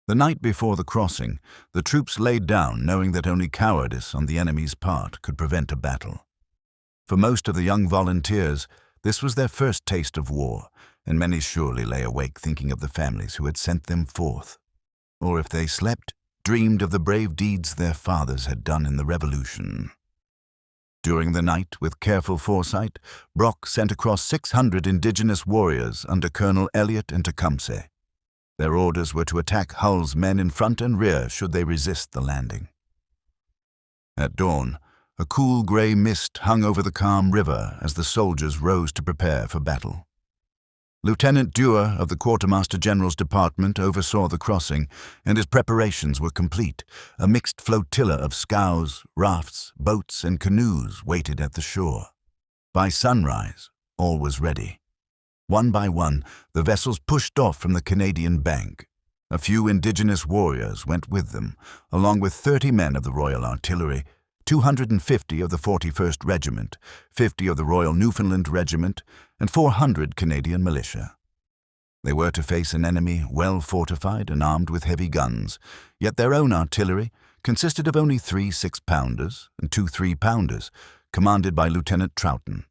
The night before the crossing, the troops laid down knowing that only cowardice on the enemy's part could prevent a battle. For most of the young volunteers, this was their first taste of war, and many surely lay awake thinking of the families who had sent them forth, or if they slept, dreamed of the brave deeds their fathers had done in the Revolution. During the night, with careful foresight, Brock sent across 600 indigenous warriors under Colonel Elliott and Tecumseh. Their orders were to attack Hull's men in front and rear should they resist the landing. At dawn, a cool gray mist hung over the calm river as the soldiers rose to prepare for battle. Lieutenant Dewar of the Quartermaster General's Department oversaw the crossing, and his preparations were complete. A mixed flotilla of scows, rafts, boats, and canoes waited at the shore. By sunrise, all was ready. One by one, the vessels pushed off from the Canadian bank. A few indigenous warriors went with them, along with 30 men of the Royal Artillery, 250 of the 41st Regiment, 50 of the Royal Newfoundland Regiment, and 400 Canadian militia. They were to face an enemy well fortified and armed with heavy guns, yet their own artillery consisted of only 3 6-pounders and 2 3-pounders, commanded by Lieutenant Troughton.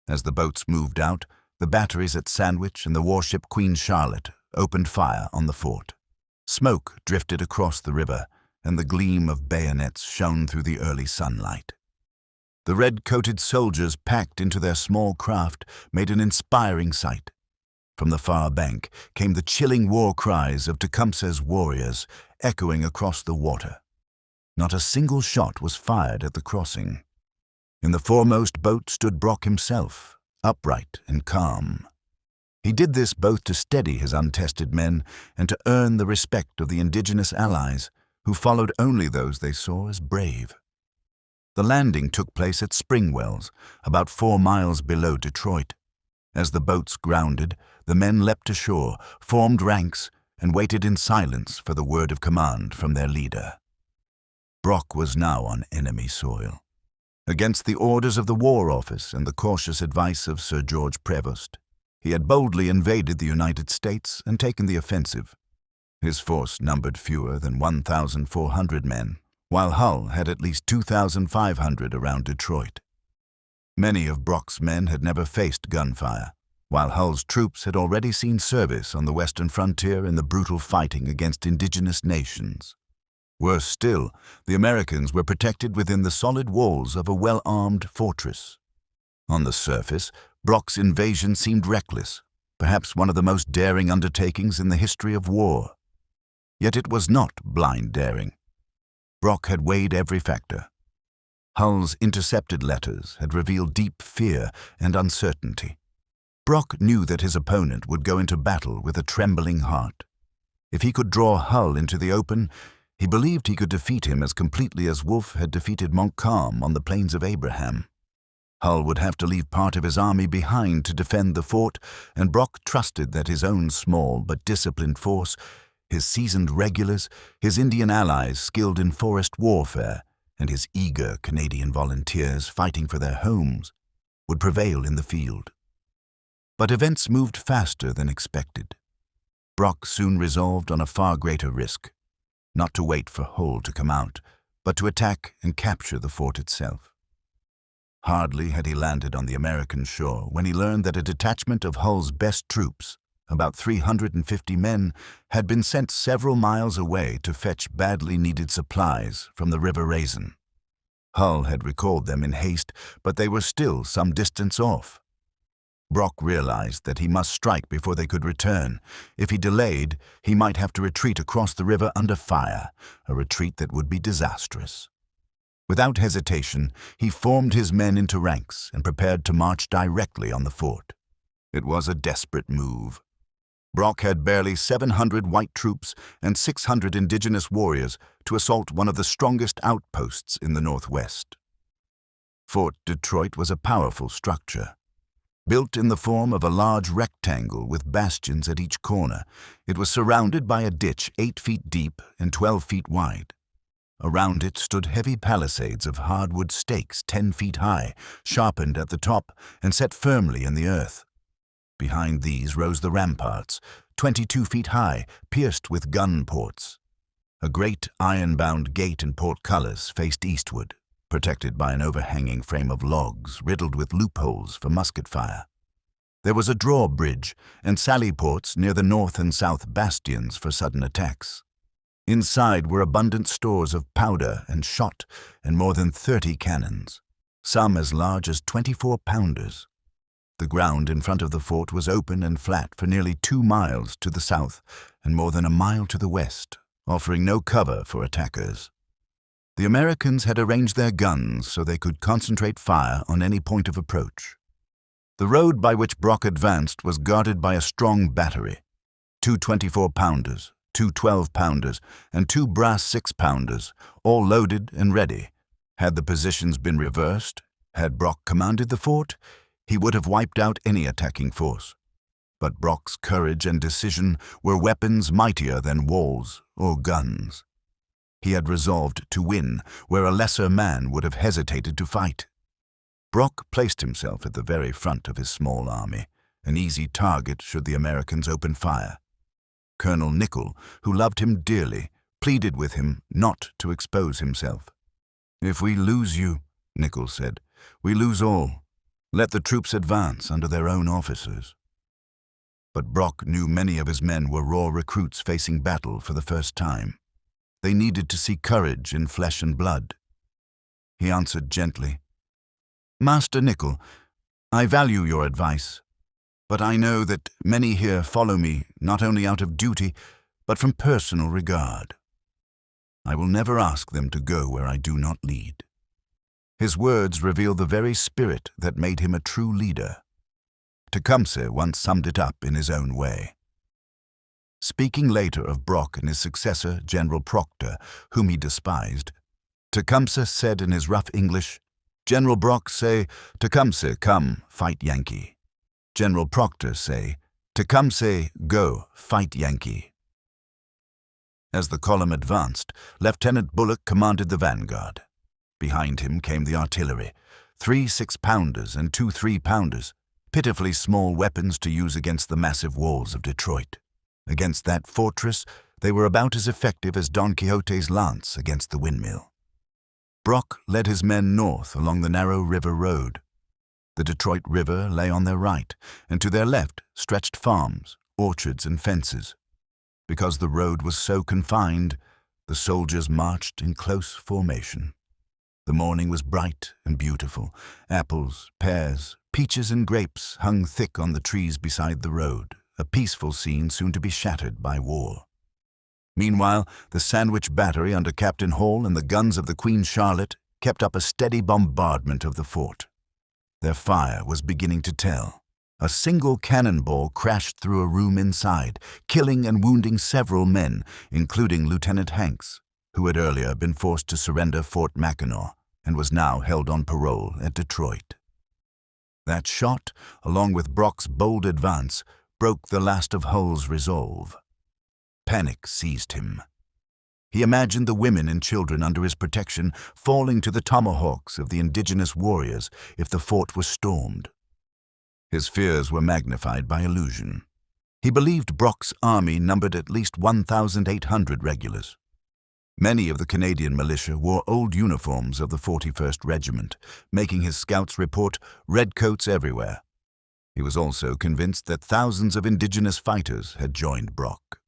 As the boats moved out, the batteries at Sandwich and the warship Queen Charlotte opened fire on the fort. Smoke drifted across the river, and the gleam of bayonets shone through the early sunlight. The red-coated soldiers packed into their small craft made an inspiring sight. From the far bank came the chilling war cries of Tecumseh's warriors, echoing across the water. Not a single shot was fired at the crossing. In the foremost boat stood Brock himself, upright and calm. He did this both to steady his untested men and to earn the respect of the indigenous allies, who followed only those they saw as brave. The landing took place at Springwells, about 4 miles below Detroit. As the boats grounded, the men leapt ashore, formed ranks, and waited in silence for the word of command from their leader. Brock was now on enemy soil. Against the orders of the War Office and the cautious advice of Sir George Prevost, he had boldly invaded the United States and taken the offensive. His force numbered fewer than 1,400 men, while Hull had at least 2,500 around Detroit. Many of Brock's men had never faced gunfire, while Hull's troops had already seen service on the western frontier in the brutal fighting against indigenous nations. Worse still, the Americans were protected within the solid walls of a well-armed fortress. On the surface, Brock's invasion seemed reckless, perhaps one of the most daring undertakings in the history of war. Yet it was not blind daring. Brock had weighed every factor. Hull's intercepted letters had revealed deep fear and uncertainty. Brock knew that his opponent would go into battle with a trembling heart. If he could draw Hull into the open, he believed he could defeat him as completely as Wolfe had defeated Montcalm on the Plains of Abraham. Hull would have to leave part of his army behind to defend the fort, and Brock trusted that his own small but disciplined force, his seasoned regulars, his Indian allies skilled in forest warfare, and his eager Canadian volunteers fighting for their homes, would prevail in the field. But events moved faster than expected. Brock soon resolved on a far greater risk, not to wait for Hull to come out, but to attack and capture the fort itself. Hardly had he landed on the American shore when he learned that a detachment of Hull's best troops, about 350 men, had been sent several miles away to fetch badly needed supplies from the River Raisin. Hull had recalled them in haste, but they were still some distance off. Brock realized that he must strike before they could return. If he delayed, he might have to retreat across the river under fire, a retreat that would be disastrous. Without hesitation, he formed his men into ranks and prepared to march directly on the fort. It was a desperate move. Brock had barely 700 white troops and 600 indigenous warriors to assault one of the strongest outposts in the Northwest. Fort Detroit was a powerful structure. Built in the form of a large rectangle with bastions at each corner, it was surrounded by a ditch 8 feet deep and 12 feet wide. Around it stood heavy palisades of hardwood stakes 10 feet high, sharpened at the top and set firmly in the earth. Behind these rose the ramparts, 22 feet high, pierced with gun ports. A great iron-bound gate and portcullis faced eastward, protected by an overhanging frame of logs riddled with loopholes for musket fire. There was a drawbridge and sally ports near the north and south bastions for sudden attacks. Inside were abundant stores of powder and shot and more than 30 cannons, some as large as 24-pounders. The ground in front of the fort was open and flat for nearly 2 miles to the south and more than a mile to the west, offering no cover for attackers. The Americans had arranged their guns so they could concentrate fire on any point of approach. The road by which Brock advanced was guarded by a strong battery, 2 24-pounders, 2 12-pounders, and 2 brass 6-pounders, all loaded and ready. Had the positions been reversed, had Brock commanded the fort, he would have wiped out any attacking force. But Brock's courage and decision were weapons mightier than walls or guns. He had resolved to win where a lesser man would have hesitated to fight. Brock placed himself at the very front of his small army, an easy target should the Americans open fire. Colonel Nichol, who loved him dearly, pleaded with him not to expose himself. "If we lose you," Nichol said, "we lose all. Let the troops advance under their own officers." But Brock knew many of his men were raw recruits facing battle for the first time. They needed to see courage in flesh and blood. He answered gently, "Master Nichol, I value your advice, but I know that many here follow me not only out of duty, but from personal regard. I will never ask them to go where I do not lead." His words reveal the very spirit that made him a true leader. Tecumseh once summed it up in his own way. Speaking later of Brock and his successor, General Proctor, whom he despised, Tecumseh said in his rough English, "General Brock say, Tecumseh come, fight Yankee. General Proctor say, Tecumseh go, fight Yankee." As the column advanced, Lieutenant Bullock commanded the vanguard. Behind him came the artillery, 3 6-pounders and 2 3-pounders, pitifully small weapons to use against the massive walls of Detroit. Against that fortress, they were about as effective as Don Quixote's lance against the windmill. Brock led his men north along the narrow river road. The Detroit River lay on their right, and to their left stretched farms, orchards, and fences. Because the road was so confined, the soldiers marched in close formation. The morning was bright and beautiful. Apples, pears, peaches, and grapes hung thick on the trees beside the road, a peaceful scene soon to be shattered by war. Meanwhile, the Sandwich Battery under Captain Hall and the guns of the Queen Charlotte, kept up a steady bombardment of the fort. Their fire was beginning to tell. A single cannonball crashed through a room inside, killing and wounding several men, including Lieutenant Hanks, who had earlier been forced to surrender Fort Mackinac and was now held on parole at Detroit. That shot, along with Brock's bold advance, broke the last of Hull's resolve. Panic seized him. He imagined the women and children under his protection falling to the tomahawks of the indigenous warriors if the fort was stormed. His fears were magnified by illusion. He believed Brock's army numbered at least 1,800 regulars. Many of the Canadian militia wore old uniforms of the 41st Regiment, making his scouts report redcoats everywhere. He was also convinced that thousands of indigenous fighters had joined Brock.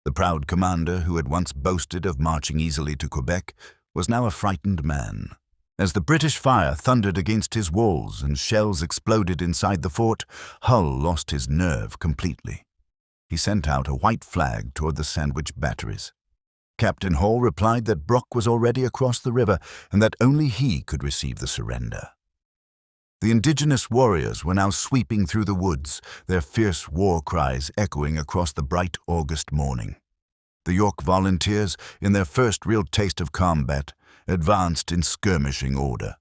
The proud commander who had once boasted of marching easily to Quebec was now a frightened man. As the British fire thundered against his walls and shells exploded inside the fort, Hull lost his nerve completely. He sent out a white flag toward the Sandwich batteries. Captain Hall replied that Brock was already across the river and that only he could receive the surrender. The indigenous warriors were now sweeping through the woods, their fierce war cries echoing across the bright August morning. The York Volunteers, in their first real taste of combat, advanced in skirmishing order.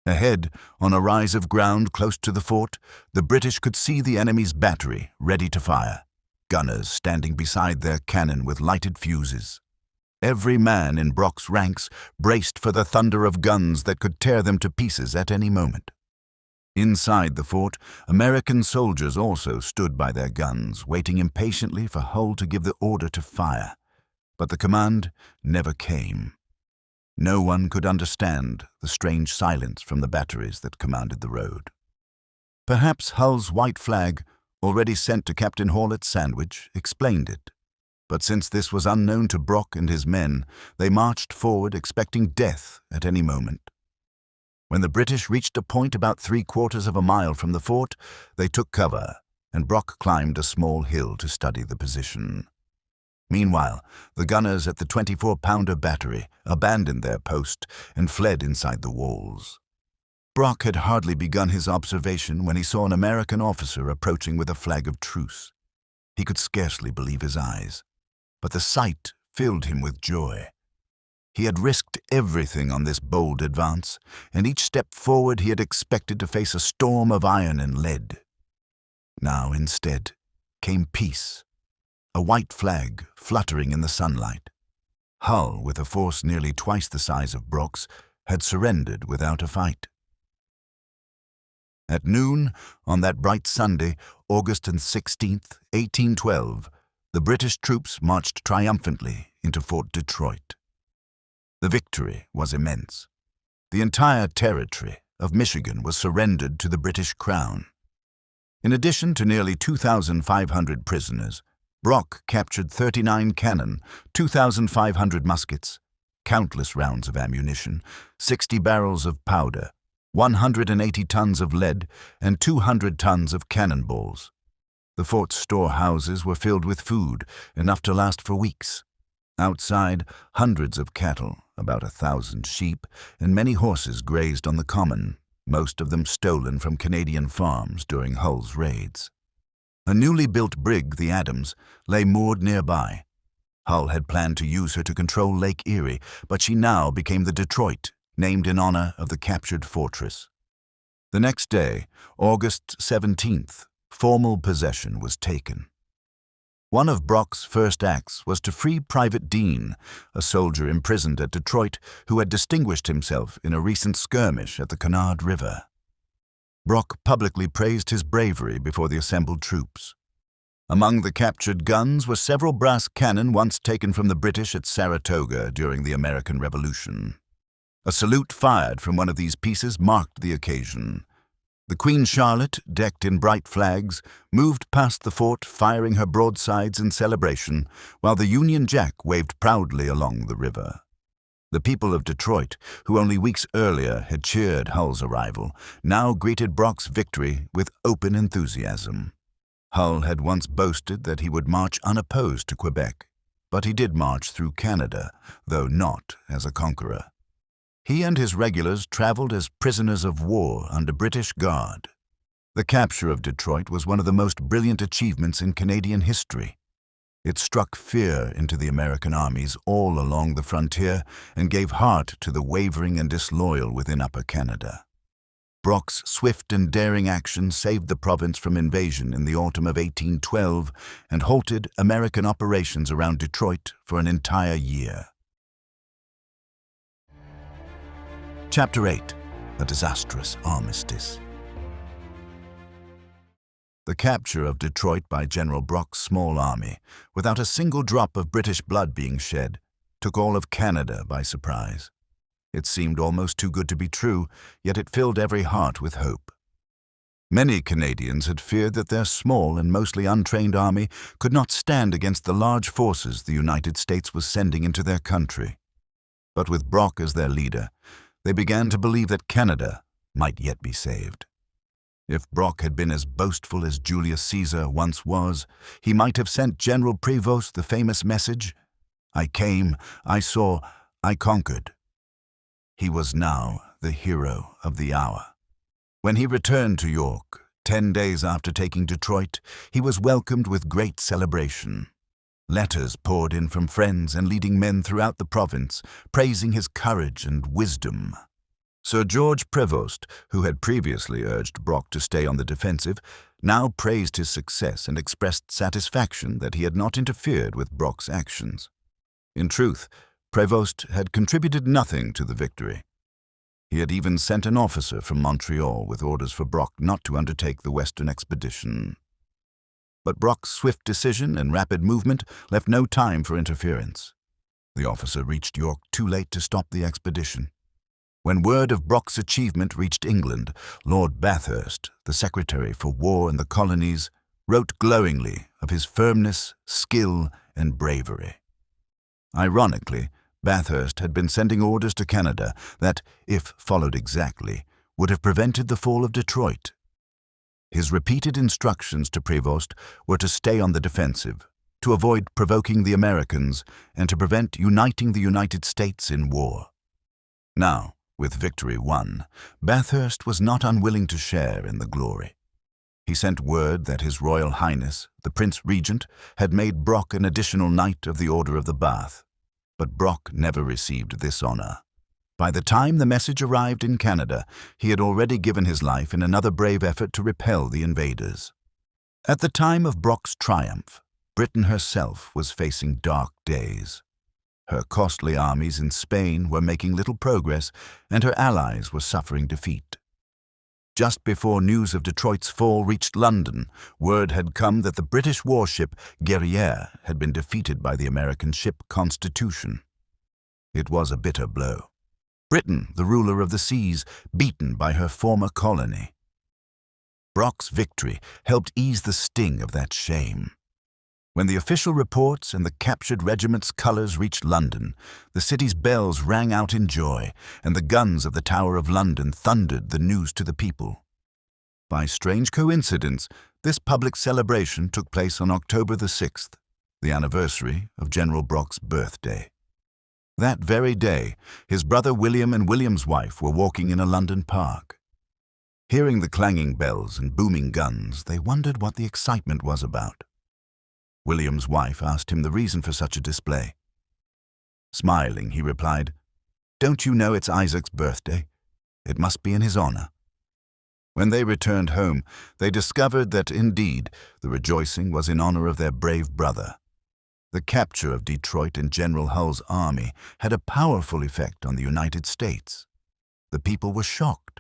Ahead, on a rise of ground close to the fort, the British could see the enemy's battery ready to fire, gunners standing beside their cannon with lighted fuses. Every man in Brock's ranks braced for the thunder of guns that could tear them to pieces at any moment. Inside the fort, American soldiers also stood by their guns, waiting impatiently for Hull to give the order to fire. But the command never came. No one could understand the strange silence from the batteries that commanded the road. Perhaps Hull's white flag, already sent to Captain Hall at Sandwich, explained it. But since this was unknown to Brock and his men, they marched forward expecting death at any moment. When the British reached a point about 3/4 of a mile from the fort, they took cover, and Brock climbed a small hill to study the position. Meanwhile, the gunners at the 24-pounder battery abandoned their post and fled inside the walls. Brock had hardly begun his observation when he saw an American officer approaching with a flag of truce. He could scarcely believe his eyes, but the sight filled him with joy. He had risked everything on this bold advance, and each step forward he had expected to face a storm of iron and lead. Now, instead, came peace, a white flag fluttering in the sunlight. Hull, with a force nearly twice the size of Brock's, had surrendered without a fight. At noon, on that bright Sunday, August 16th, 1812, the British troops marched triumphantly into Fort Detroit. The victory was immense. The entire territory of Michigan was surrendered to the British Crown. In addition to nearly 2,500 prisoners, Brock captured 39 cannon, 2,500 muskets, countless rounds of ammunition, 60 barrels of powder, 180 tons of lead, and 200 tons of cannonballs. The fort's storehouses were filled with food, enough to last for weeks. Outside, hundreds of cattle, about 1,000 sheep, and many horses grazed on the common, most of them stolen from Canadian farms during Hull's raids. A newly built brig, the Adams, lay moored nearby. Hull had planned to use her to control Lake Erie, but she now became the Detroit, named in honor of the captured fortress. The next day, August 17th, formal possession was taken. One of Brock's first acts was to free Private Dean, a soldier imprisoned at Detroit who had distinguished himself in a recent skirmish at the Canard River. Brock publicly praised his bravery before the assembled troops. Among the captured guns were several brass cannon once taken from the British at Saratoga during the American Revolution. A salute fired from one of these pieces marked the occasion. The Queen Charlotte, decked in bright flags, moved past the fort firing her broadsides in celebration, while the Union Jack waved proudly along the river. The people of Detroit, who only weeks earlier had cheered Hull's arrival, now greeted Brock's victory with open enthusiasm. Hull had once boasted that he would march unopposed to Quebec, but he did march through Canada, though not as a conqueror. He and his regulars traveled as prisoners of war under British guard. The capture of Detroit was one of the most brilliant achievements in Canadian history. It struck fear into the American armies all along the frontier and gave heart to the wavering and disloyal within Upper Canada. Brock's swift and daring action saved the province from invasion in the autumn of 1812 and halted American operations around Detroit for an entire year. Chapter 8. A Disastrous Armistice. The capture of Detroit by General Brock's small army, without a single drop of British blood being shed, took all of Canada by surprise. It seemed almost too good to be true, yet it filled every heart with hope. Many Canadians had feared that their small and mostly untrained army could not stand against the large forces the United States was sending into their country. But with Brock as their leader, they began to believe that Canada might yet be saved. If Brock had been as boastful as Julius Caesar once was, he might have sent General Prevost the famous message, "I came, I saw, I conquered." He was now the hero of the hour. When he returned to York, 10 days after taking Detroit, he was welcomed with great celebration. Letters poured in from friends and leading men throughout the province, praising his courage and wisdom. Sir George Prevost, who had previously urged Brock to stay on the defensive, now praised his success and expressed satisfaction that he had not interfered with Brock's actions. In truth, Prevost had contributed nothing to the victory. He had even sent an officer from Montreal with orders for Brock not to undertake the western expedition. But Brock's swift decision and rapid movement left no time for interference. The officer reached York too late to stop the expedition. When word of Brock's achievement reached England, Lord Bathurst, the Secretary for War and the Colonies, wrote glowingly of his firmness, skill, and bravery. Ironically, Bathurst had been sending orders to Canada that, if followed exactly, would have prevented the fall of Detroit. His repeated instructions to Prevost were to stay on the defensive, to avoid provoking the Americans, and to prevent uniting the United States in war. Now, with victory won, Bathurst was not unwilling to share in the glory. He sent word that His Royal Highness, the Prince Regent, had made Brock an additional Knight of the Order of the Bath. But Brock never received this honor. By the time the message arrived in Canada, he had already given his life in another brave effort to repel the invaders. At the time of Brock's triumph, Britain herself was facing dark days. Her costly armies in Spain were making little progress, and her allies were suffering defeat. Just before news of Detroit's fall reached London, word had come that the British warship Guerrière had been defeated by the American ship Constitution. It was a bitter blow. Britain, the ruler of the seas, beaten by her former colony. Brock's victory helped ease the sting of that shame. When the official reports and the captured regiment's colors reached London, the city's bells rang out in joy, and the guns of the Tower of London thundered the news to the people. By strange coincidence, this public celebration took place on October the 6th, the anniversary of General Brock's birthday. That very day, his brother William and William's wife were walking in a London park. Hearing the clanging bells and booming guns, they wondered what the excitement was about. William's wife asked him the reason for such a display. Smiling, he replied, "Don't you know it's Isaac's birthday? It must be in his honor." When they returned home, they discovered that, indeed, the rejoicing was in honor of their brave brother. The capture of Detroit and General Hull's army had a powerful effect on the United States. The people were shocked.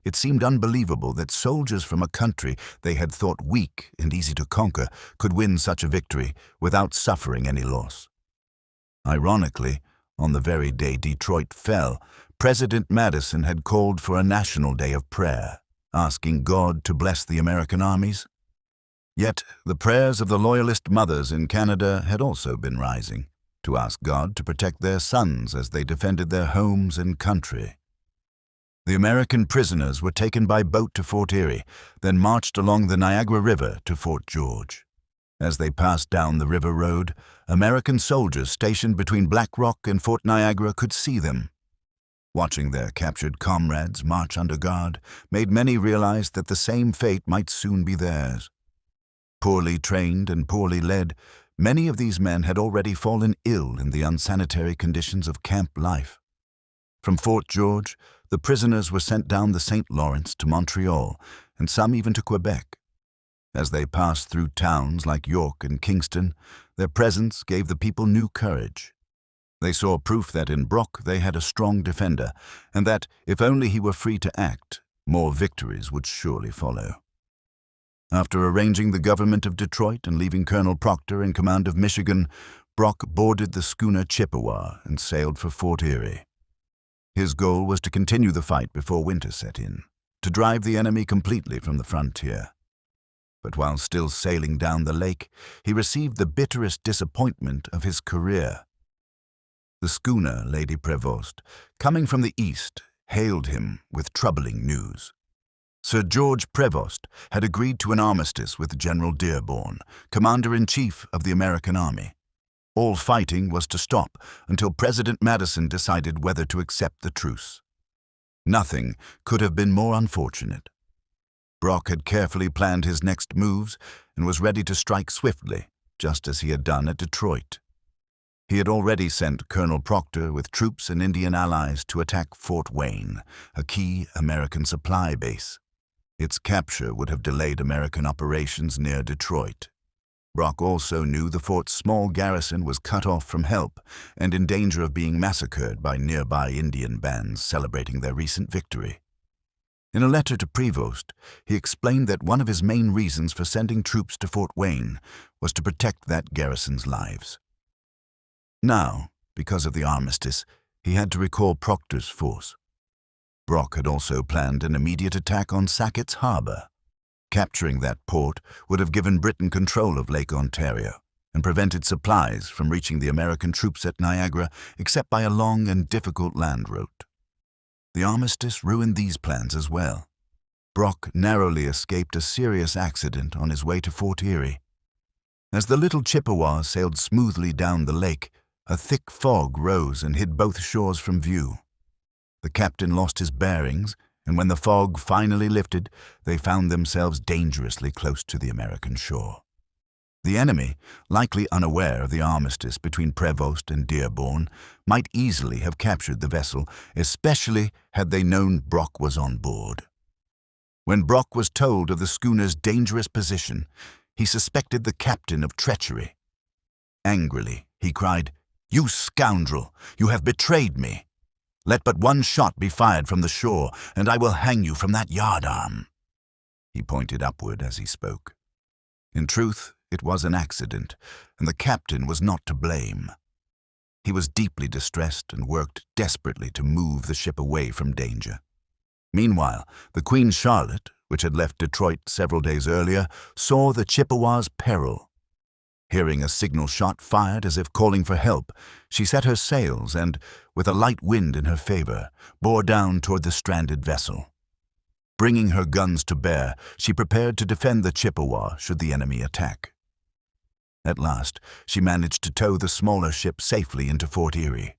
It seemed unbelievable that soldiers from a country they had thought weak and easy to conquer could win such a victory without suffering any loss. Ironically, on the very day Detroit fell, President Madison had called for a national day of prayer, asking God to bless the American armies. Yet the prayers of the Loyalist mothers in Canada had also been rising, to ask God to protect their sons as they defended their homes and country. The American prisoners were taken by boat to Fort Erie, then marched along the Niagara River to Fort George. As they passed down the river road, American soldiers stationed between Black Rock and Fort Niagara could see them. Watching their captured comrades march under guard made many realize that the same fate might soon be theirs. Poorly trained and poorly led, many of these men had already fallen ill in the unsanitary conditions of camp life. From Fort George, the prisoners were sent down the St. Lawrence to Montreal, and some even to Quebec. As they passed through towns like York and Kingston, their presence gave the people new courage. They saw proof that in Brock they had a strong defender, and that, if only he were free to act, more victories would surely follow. After arranging the government of Detroit and leaving Colonel Proctor in command of Michigan, Brock boarded the schooner Chippewa and sailed for Fort Erie. His goal was to continue the fight before winter set in, to drive the enemy completely from the frontier. But while still sailing down the lake, he received the bitterest disappointment of his career. The schooner Lady Prevost, coming from the east, hailed him with troubling news. Sir George Prevost had agreed to an armistice with General Dearborn, Commander-in-Chief of the American Army. All fighting was to stop until President Madison decided whether to accept the truce. Nothing could have been more unfortunate. Brock had carefully planned his next moves and was ready to strike swiftly, just as he had done at Detroit. He had already sent Colonel Proctor with troops and Indian allies to attack Fort Wayne, a key American supply base. Its capture would have delayed American operations near Detroit. Brock also knew the fort's small garrison was cut off from help and in danger of being massacred by nearby Indian bands celebrating their recent victory. In a letter to Prevost, he explained that one of his main reasons for sending troops to Fort Wayne was to protect that garrison's lives. Now, because of the armistice, he had to recall Proctor's force. Brock had also planned an immediate attack on Sackett's Harbor. Capturing that port would have given Britain control of Lake Ontario and prevented supplies from reaching the American troops at Niagara except by a long and difficult land route. The armistice ruined these plans as well. Brock narrowly escaped a serious accident on his way to Fort Erie. As the little Chippewa sailed smoothly down the lake, a thick fog rose and hid both shores from view. The captain lost his bearings, and when the fog finally lifted, they found themselves dangerously close to the American shore. The enemy, likely unaware of the armistice between Prevost and Dearborn, might easily have captured the vessel, especially had they known Brock was on board. When Brock was told of the schooner's dangerous position, he suspected the captain of treachery. Angrily, he cried, "You scoundrel! You have betrayed me! Let but one shot be fired from the shore, and I will hang you from that yardarm." He pointed upward as he spoke. In truth, it was an accident, and the captain was not to blame. He was deeply distressed and worked desperately to move the ship away from danger. Meanwhile, the Queen Charlotte, which had left Detroit several days earlier, saw the Chippewa's peril. Hearing a signal shot fired as if calling for help, she set her sails and, with a light wind in her favor, bore down toward the stranded vessel. Bringing her guns to bear, she prepared to defend the Chippewa should the enemy attack. At last, she managed to tow the smaller ship safely into Fort Erie.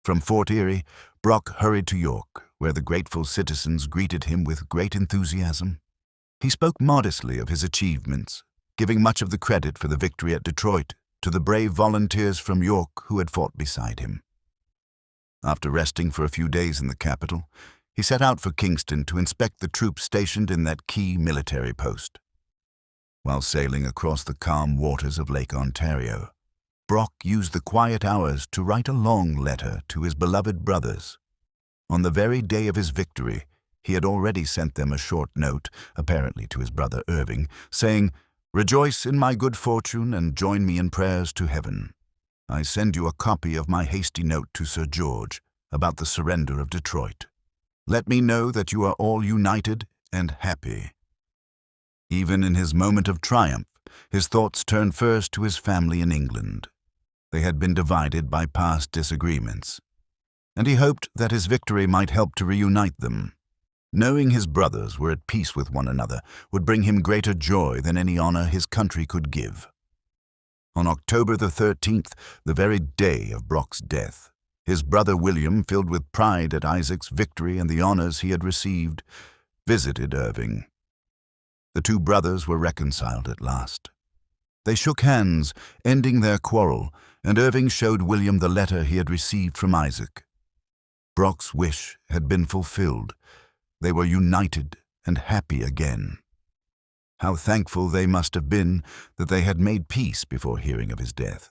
From Fort Erie, Brock hurried to York, where the grateful citizens greeted him with great enthusiasm. He spoke modestly of his achievements, giving much of the credit for the victory at Detroit to the brave volunteers from York who had fought beside him. After resting for a few days in the capital, he set out for Kingston to inspect the troops stationed in that key military post. While sailing across the calm waters of Lake Ontario, Brock used the quiet hours to write a long letter to his beloved brothers. On the very day of his victory, he had already sent them a short note, apparently to his brother Irving, saying, "Rejoice in my good fortune and join me in prayers to heaven. I send you a copy of my hasty note to Sir George about the surrender of Detroit. Let me know that you are all united and happy." Even in his moment of triumph, his thoughts turned first to his family in England. They had been divided by past disagreements, and he hoped that his victory might help to reunite them. Knowing his brothers were at peace with one another would bring him greater joy than any honor his country could give. On October the 13th, the very day of Brock's death, His brother William, filled with pride at Isaac's victory and the honors he had received, visited Irving. The two brothers were reconciled at last. They shook hands, ending their quarrel, and Irving showed William the letter he had received from Isaac. Brock's wish had been fulfilled. They were united and happy again. How thankful they must have been that they had made peace before hearing of his death.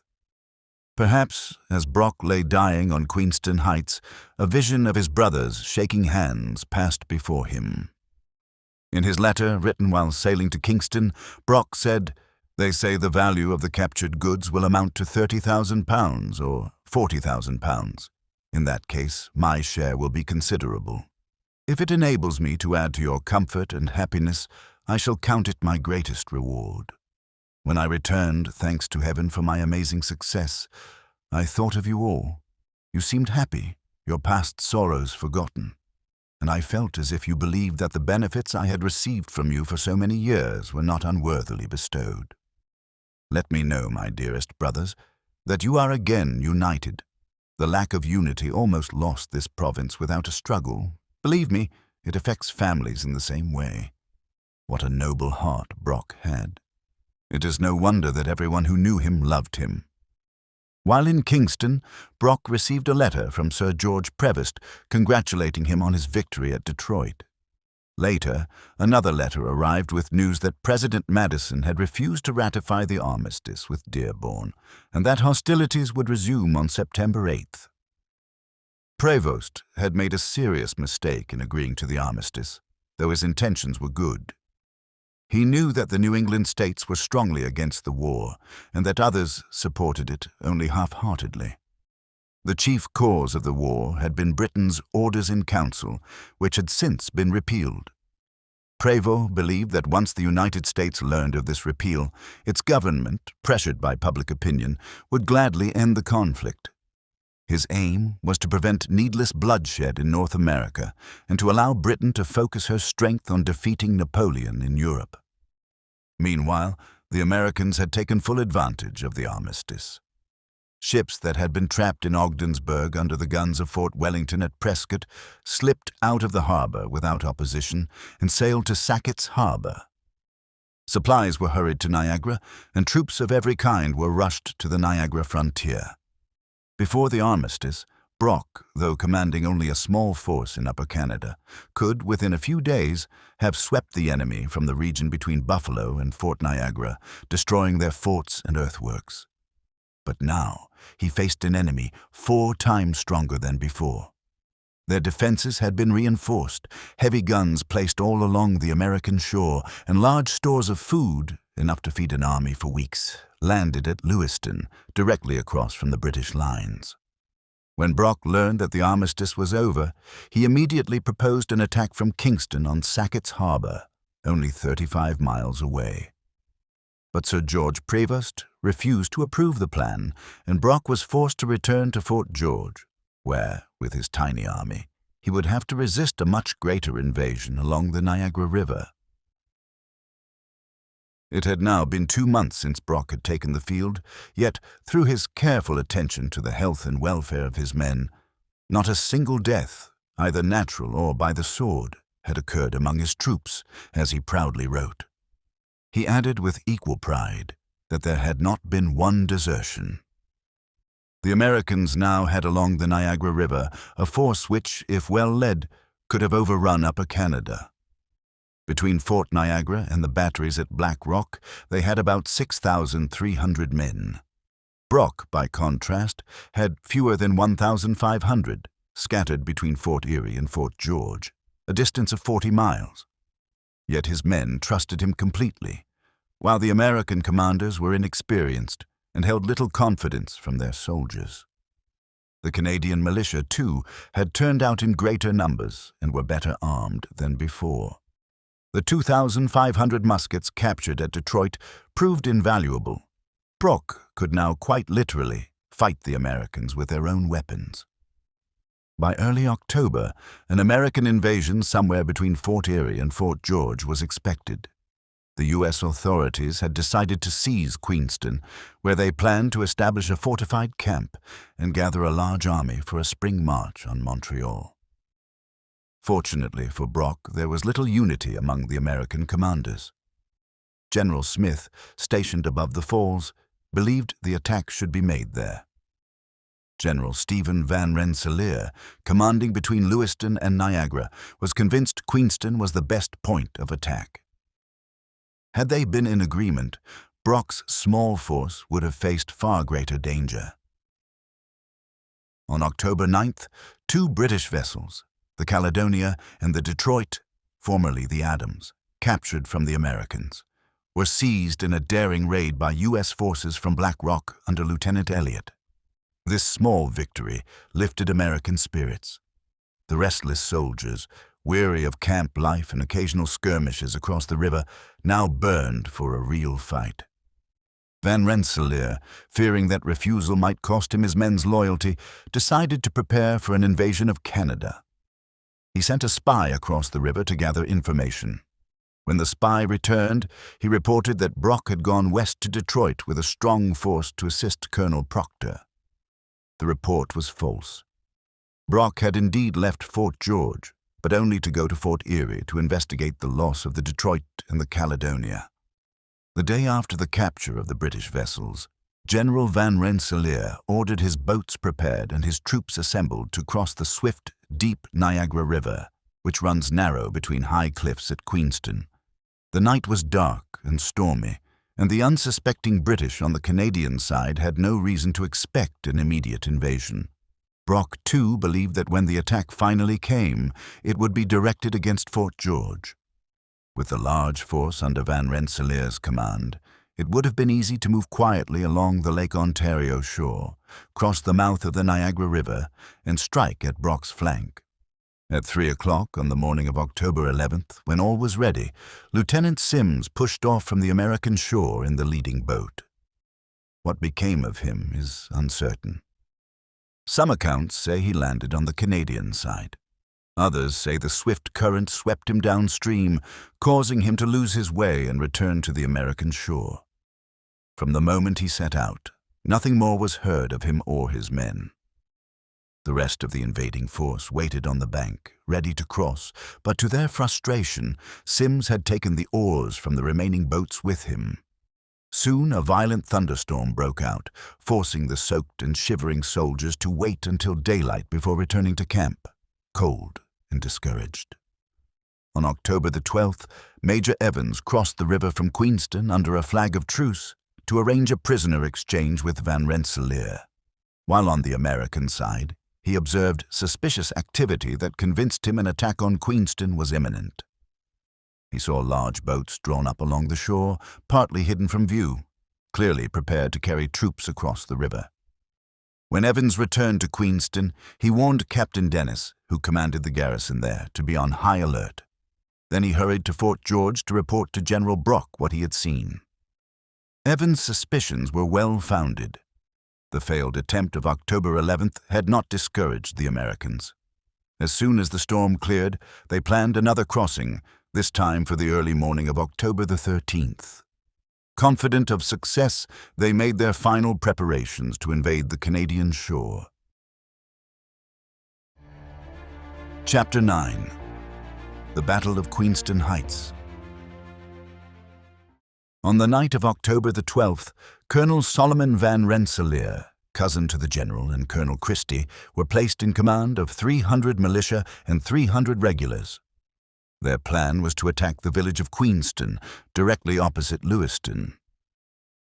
Perhaps, as Brock lay dying on Queenston Heights, a vision of his brothers shaking hands passed before him. In his letter, written while sailing to Kingston, Brock said, "They say the value of the captured goods will amount to £30,000 or £40,000. In that case, my share will be considerable. If it enables me to add to your comfort and happiness, I shall count it my greatest reward. When I returned, thanks to heaven for my amazing success, I thought of you all. You seemed happy, your past sorrows forgotten, and I felt as if you believed that the benefits I had received from you for so many years were not unworthily bestowed. Let me know, my dearest brothers, that you are again united. The lack of unity almost lost this province without a struggle. Believe me, it affects families in the same way. What a noble heart Brock had. It is no wonder that everyone who knew him loved him." While in Kingston, Brock received a letter from Sir George Prevost congratulating him on his victory at Detroit. Later, another letter arrived with news that President Madison had refused to ratify the armistice with Dearborn, and that hostilities would resume on September 8th. Prevost had made a serious mistake in agreeing to the armistice, though his intentions were good. He knew that the New England states were strongly against the war, and that others supported it only half-heartedly. The chief cause of the war had been Britain's Orders in Council, which had since been repealed. Prevost believed that once the United States learned of this repeal, its government, pressured by public opinion, would gladly end the conflict. His aim was to prevent needless bloodshed in North America and to allow Britain to focus her strength on defeating Napoleon in Europe. Meanwhile, the Americans had taken full advantage of the armistice. Ships that had been trapped in Ogdensburg under the guns of Fort Wellington at Prescott slipped out of the harbor without opposition and sailed to Sackett's Harbor. Supplies were hurried to Niagara, and troops of every kind were rushed to the Niagara frontier. Before the armistice, Brock, though commanding only a small force in Upper Canada, could, within a few days, have swept the enemy from the region between Buffalo and Fort Niagara, destroying their forts and earthworks. But now he faced an enemy 4 times stronger than before. Their defenses had been reinforced, heavy guns placed all along the American shore, and large stores of food, enough to feed an army for weeks, landed at Lewiston, directly across from the British lines. When Brock learned that the armistice was over, he immediately proposed an attack from Kingston on Sackett's Harbor, only 35 miles away. But Sir George Prevost refused to approve the plan, and Brock was forced to return to Fort George, where, with his tiny army, he would have to resist a much greater invasion along the Niagara River. It had now been 2 months since Brock had taken the field, yet, through his careful attention to the health and welfare of his men, not a single death, either natural or by the sword, had occurred among his troops, as he proudly wrote. He added with equal pride that there had not been one desertion. The Americans now had along the Niagara River a force which, if well led, could have overrun Upper Canada. Between Fort Niagara and the batteries at Black Rock, they had about 6,300 men. Brock, by contrast, had fewer than 1,500, scattered between Fort Erie and Fort George, a distance of 40 miles. Yet his men trusted him completely, while the American commanders were inexperienced and held little confidence from their soldiers. The Canadian militia, too, had turned out in greater numbers and were better armed than before. The 2,500 muskets captured at Detroit proved invaluable. Brock could now quite literally fight the Americans with their own weapons. By early October, an American invasion somewhere between Fort Erie and Fort George was expected. the U.S. authorities had decided to seize Queenston, where they planned to establish a fortified camp and gather a large army for a spring march on Montreal. Fortunately for Brock, there was little unity among the American commanders. General Smith, stationed above the falls, believed the attack should be made there. General Stephen Van Rensselaer, commanding between Lewiston and Niagara, was convinced Queenston was the best point of attack. Had they been in agreement, Brock's small force would have faced far greater danger. On October 9th, two British vessels, the Caledonia and the Detroit, formerly the Adams, captured from the Americans, were seized in a daring raid by U.S. forces from Black Rock under Lieutenant Elliott. This small victory lifted American spirits. The restless soldiers, weary of camp life and occasional skirmishes across the river, now burned for a real fight. Van Rensselaer, fearing that refusal might cost him his men's loyalty, decided to prepare for an invasion of Canada. He sent a spy across the river to gather information. When the spy returned, he reported that Brock had gone west to Detroit with a strong force to assist Colonel Proctor. The report was false. Brock had indeed left Fort George, but only to go to Fort Erie to investigate the loss of the Detroit and the Caledonia. The day after the capture of the British vessels, General Van Rensselaer ordered his boats prepared and his troops assembled to cross the swift, deep Niagara River, which runs narrow between high cliffs at Queenston. The night was dark and stormy, and the unsuspecting British on the Canadian side had no reason to expect an immediate invasion. Brock, too, believed that when the attack finally came, it would be directed against Fort George. With the large force under Van Rensselaer's command, it would have been easy to move quietly along the Lake Ontario shore, cross the mouth of the Niagara River, and strike at Brock's flank. At 3 o'clock on the morning of October 11th, when all was ready, Lieutenant Sims pushed off from the American shore in the leading boat. What became of him is uncertain. Some accounts say he landed on the Canadian side. Others say the swift current swept him downstream, causing him to lose his way and return to the American shore. From the moment he set out, nothing more was heard of him or his men. The rest of the invading force waited on the bank, ready to cross, but to their frustration, Sims had taken the oars from the remaining boats with him. Soon a violent thunderstorm broke out, forcing the soaked and shivering soldiers to wait until daylight before returning to camp, cold and discouraged. On October the 12th, Major Evans crossed the river from Queenston under a flag of truce to arrange a prisoner exchange with Van Rensselaer. While on the American side, he observed suspicious activity that convinced him an attack on Queenston was imminent. He saw large boats drawn up along the shore, partly hidden from view, clearly prepared to carry troops across the river. When Evans returned to Queenston, he warned Captain Dennis, who commanded the garrison there, to be on high alert. Then he hurried to Fort George to report to General Brock what he had seen. Evans' suspicions were well-founded. The failed attempt of October 11th had not discouraged the Americans. As soon as the storm cleared, they planned another crossing, this time for the early morning of October the 13th. Confident of success, they made their final preparations to invade the Canadian shore. Chapter 9. The Battle of Queenston Heights. On the night of October the 12th, Colonel Solomon Van Rensselaer, cousin to the general, and Colonel Christie were placed in command of 300 militia and 300 regulars. Their plan was to attack the village of Queenston, directly opposite Lewiston.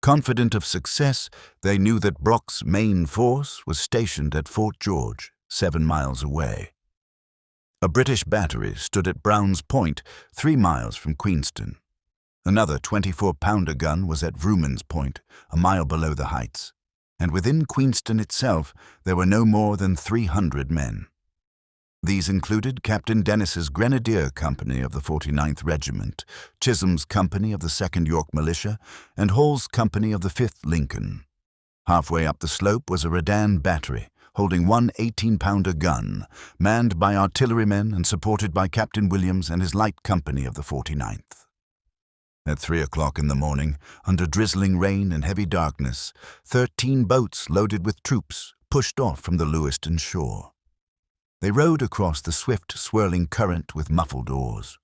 Confident of success, they knew that Brock's main force was stationed at Fort George, 7 miles away. A British battery stood at Brown's Point, 3 miles from Queenston. Another 24-pounder gun was at Vrooman's Point, a mile below the heights, and within Queenston itself there were no more than 300 men. These included Captain Dennis's Grenadier Company of the 49th Regiment, Chisholm's Company of the 2nd York Militia, and Hall's Company of the 5th Lincoln. Halfway up the slope was a Redan battery, holding one 18-pounder gun, manned by artillerymen and supported by Captain Williams and his light company of the 49th. At 3 o'clock in the morning, under drizzling rain and heavy darkness, 13 boats loaded with troops pushed off from the Lewiston shore. They rowed across the swift, swirling current with muffled oars.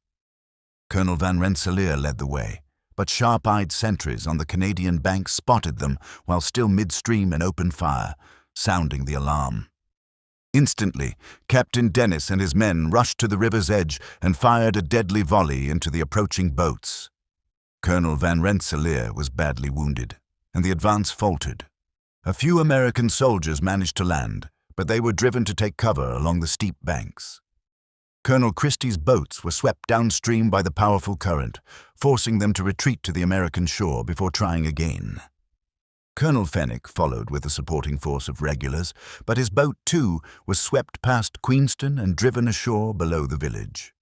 Colonel Van Rensselaer led the way, but sharp-eyed sentries on the Canadian bank spotted them while still midstream and opened fire, sounding the alarm. Instantly, Captain Dennis and his men rushed to the river's edge and fired a deadly volley into the approaching boats. Colonel Van Rensselaer was badly wounded, and the advance faltered. A few American soldiers managed to land, but they were driven to take cover along the steep banks. Colonel Christie's boats were swept downstream by the powerful current, forcing them to retreat to the American shore before trying again. Colonel Fenwick followed with a supporting force of regulars, but his boat, too, was swept past Queenston and driven ashore below the village.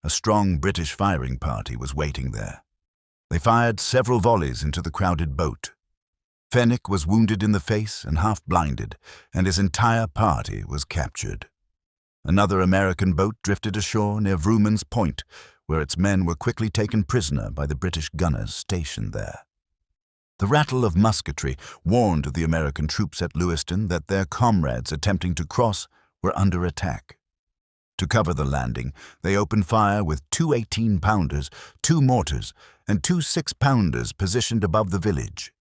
A strong British firing party was waiting there. They fired several volleys into the crowded boat. Fenwick was wounded in the face and half-blinded, and his entire party was captured. Another American boat drifted ashore near Vrooman's Point, where its men were quickly taken prisoner by the British gunners stationed there. The rattle of musketry warned the American troops at Lewiston that their comrades attempting to cross were under attack. To cover the landing, they opened fire with 2 18-pounders, 2 mortars, and 2 6-pounders positioned above the village.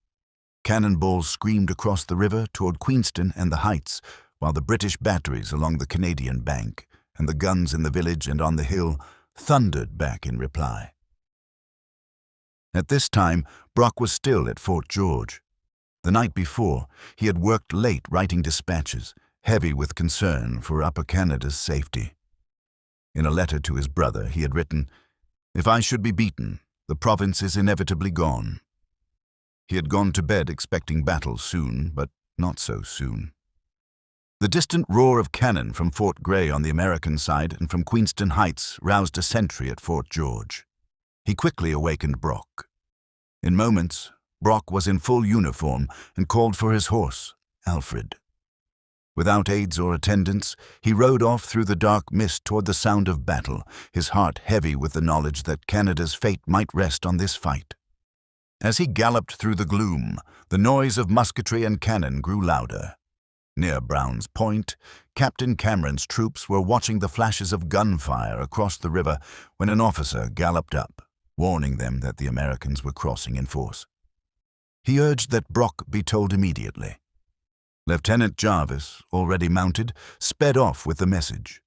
Cannonballs screamed across the river toward Queenston and the Heights, while the British batteries along the Canadian bank and the guns in the village and on the hill thundered back in reply. At this time, Brock was still at Fort George. The night before, he had worked late writing dispatches, heavy with concern for Upper Canada's safety. In a letter to his brother, he had written, "If I should be beaten, the province is inevitably gone." He had gone to bed expecting battle soon, but not so soon. The distant roar of cannon from Fort Grey on the American side and from Queenston Heights roused a sentry at Fort George. He quickly awakened Brock. In moments, Brock was in full uniform and called for his horse, Alfred. Without aides or attendants, he rode off through the dark mist toward the sound of battle, his heart heavy with the knowledge that Canada's fate might rest on this fight. As he galloped through the gloom, the noise of musketry and cannon grew louder. Near Brown's Point, Captain Cameron's troops were watching the flashes of gunfire across the river when an officer galloped up, warning them that the Americans were crossing in force. He urged that Brock be told immediately. Lieutenant Jarvis, already mounted, sped off with the message.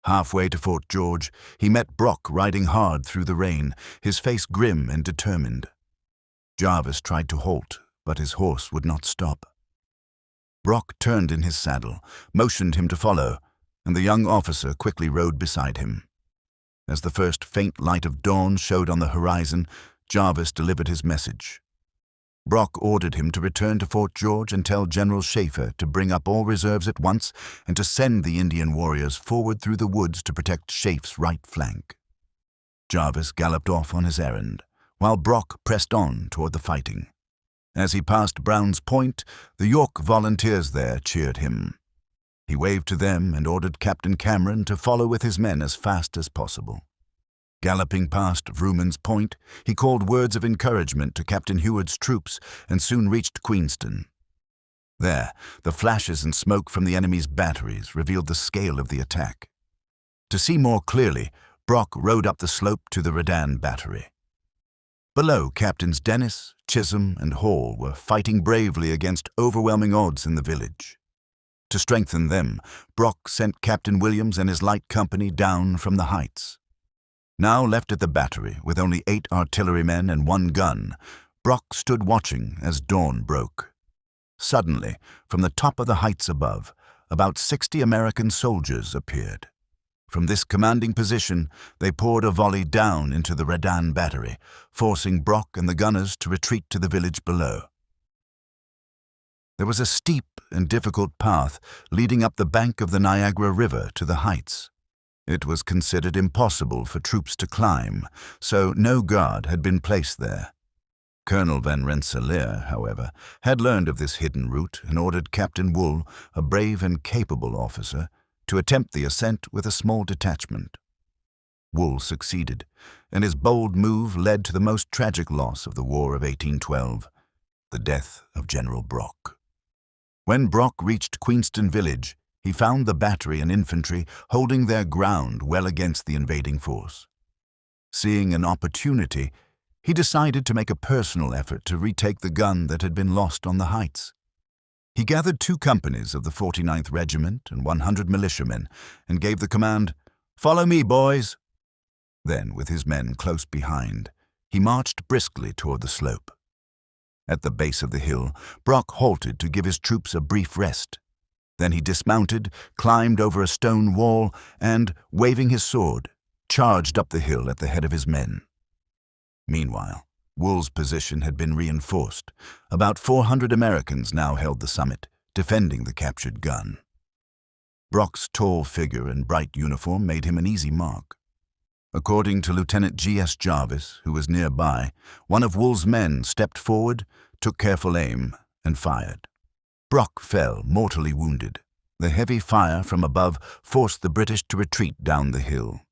Halfway to Fort George, he met Brock riding hard through the rain, his face grim and determined. Jarvis tried to halt, but his horse would not stop. Brock turned in his saddle, motioned him to follow, and the young officer quickly rode beside him. As the first faint light of dawn showed on the horizon, Jarvis delivered his message. Brock ordered him to return to Fort George and tell General Schaefer to bring up all reserves at once and to send the Indian warriors forward through the woods to protect Schaef's right flank. Jarvis galloped off on his errand, while Brock pressed on toward the fighting. As he passed Brown's Point, the York volunteers there cheered him. He waved to them and ordered Captain Cameron to follow with his men as fast as possible. Galloping past Vrooman's Point, he called words of encouragement to Captain Heward's troops and soon reached Queenston. There, the flashes and smoke from the enemy's batteries revealed the scale of the attack. To see more clearly, Brock rode up the slope to the Redan battery. Below, Captains Dennis, Chisholm, and Hall were fighting bravely against overwhelming odds in the village. To strengthen them, Brock sent Captain Williams and his light company down from the heights. Now left at the battery, with only 8 artillerymen and 1 gun, Brock stood watching as dawn broke. Suddenly, from the top of the heights above, about 60 American soldiers appeared. From this commanding position, they poured a volley down into the Redan battery, forcing Brock and the gunners to retreat to the village below. There was a steep and difficult path leading up the bank of the Niagara River to the heights. It was considered impossible for troops to climb, so no guard had been placed there. Colonel Van Rensselaer, however, had learned of this hidden route and ordered Captain Wool, a brave and capable officer, to attempt the ascent with a small detachment. Wool succeeded, and his bold move led to the most tragic loss of the War of 1812, the death of General Brock. When Brock reached Queenston village, he found the battery and infantry holding their ground well against the invading force. Seeing an opportunity, he decided to make a personal effort to retake the gun that had been lost on the heights. He gathered 2 companies of the 49th Regiment and 100 militiamen and gave the command, "Follow me, boys." Then, with his men close behind, he marched briskly toward the slope. At the base of the hill, Brock halted to give his troops a brief rest. Then he dismounted, climbed over a stone wall, and, waving his sword, charged up the hill at the head of his men. Meanwhile, Wool's position had been reinforced. About 400 Americans now held the summit, defending the captured gun. Brock's tall figure and bright uniform made him an easy mark. According to Lieutenant G.S. Jarvis, who was nearby, one of Wool's men stepped forward, took careful aim, and fired. Brock fell, mortally wounded. The heavy fire from above forced the British to retreat down the hill.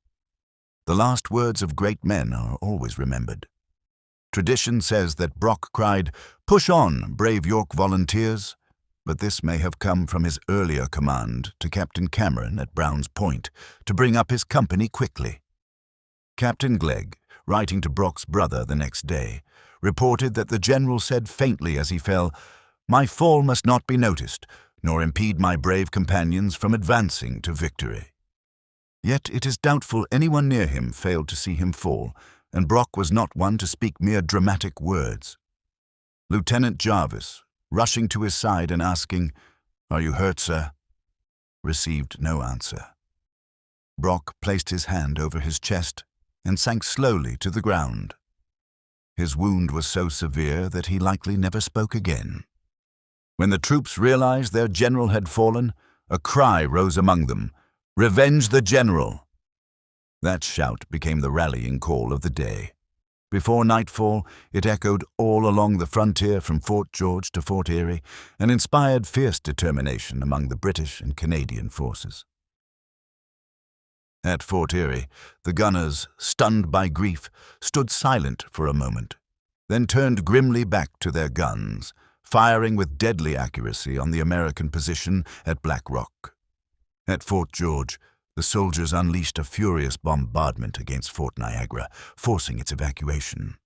The last words of great men are always remembered. Tradition says that Brock cried, "Push on, brave York volunteers," but this may have come from his earlier command to Captain Cameron at Brown's Point to bring up his company quickly. Captain Glegg, writing to Brock's brother the next day, reported that the general said faintly as he fell, "My fall must not be noticed, nor impede my brave companions from advancing to victory." Yet it is doubtful anyone near him failed to see him fall, and Brock was not one to speak mere dramatic words. Lieutenant Jarvis, rushing to his side and asking, "Are you hurt, sir?" received no answer. Brock placed his hand over his chest and sank slowly to the ground. His wound was so severe that he likely never spoke again. When the troops realized their general had fallen, a cry rose among them, "Revenge the general!" That shout became the rallying call of the day. Before nightfall, it echoed all along the frontier from Fort George to Fort Erie and inspired fierce determination among the British and Canadian forces. At Fort Erie, the gunners, stunned by grief, stood silent for a moment, then turned grimly back to their guns, firing with deadly accuracy on the American position at Black Rock. At Fort George, the soldiers unleashed a furious bombardment against Fort Niagara, forcing its evacuation.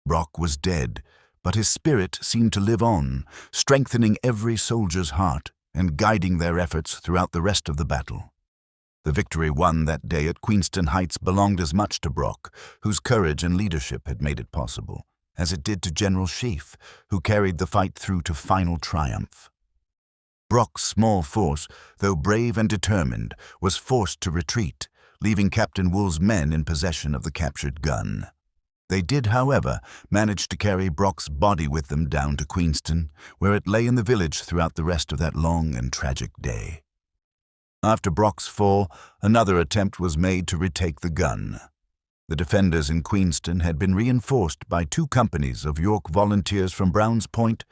Brock was dead, but his spirit seemed to live on, strengthening every soldier's heart and guiding their efforts throughout the rest of the battle. The victory won that day at Queenston Heights belonged as much to Brock, whose courage and leadership had made it possible, as it did to General Sheaffe, who carried the fight through to final triumph. Brock's small force, though brave and determined, was forced to retreat, leaving Captain Wool's men in possession of the captured gun. They did, however, manage to carry Brock's body with them down to Queenston, where it lay in the village throughout the rest of that long and tragic day. After Brock's fall, another attempt was made to retake the gun. The defenders in Queenston had been reinforced by 2 companies of York volunteers from Brown's Point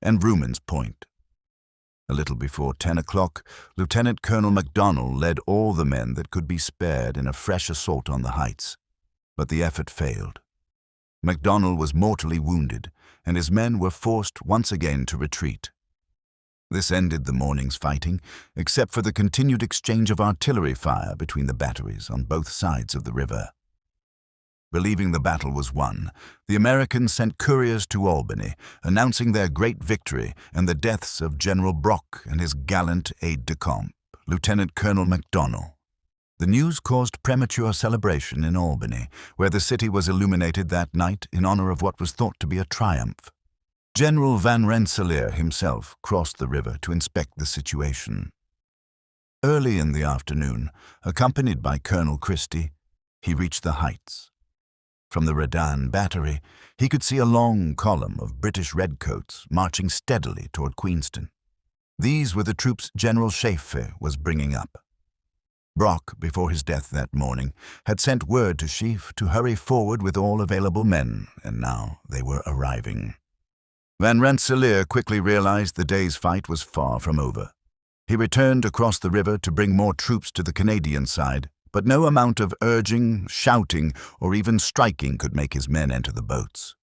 and Vrooman's Point. A little before 10 o'clock, Lieutenant Colonel MacDonell led all the men that could be spared in a fresh assault on the heights, but the effort failed. MacDonell was mortally wounded, and his men were forced once again to retreat. This ended the morning's fighting, except for the continued exchange of artillery fire between the batteries on both sides of the river. Believing the battle was won, the Americans sent couriers to Albany, announcing their great victory and the deaths of General Brock and his gallant aide-de-camp, Lieutenant Colonel MacDonell. The news caused premature celebration in Albany, where the city was illuminated that night in honor of what was thought to be a triumph. General Van Rensselaer himself crossed the river to inspect the situation. Early in the afternoon, accompanied by Colonel Christie, he reached the heights. From the Redan battery, he could see a long column of British redcoats marching steadily toward Queenston. These were the troops General Sheaffe was bringing up. Brock, before his death that morning, had sent word to Sheaffe to hurry forward with all available men, and now they were arriving. Van Rensselaer quickly realized the day's fight was far from over. He returned across the river to bring more troops to the Canadian side, but no amount of urging, shouting, or even striking could make his men enter the boats.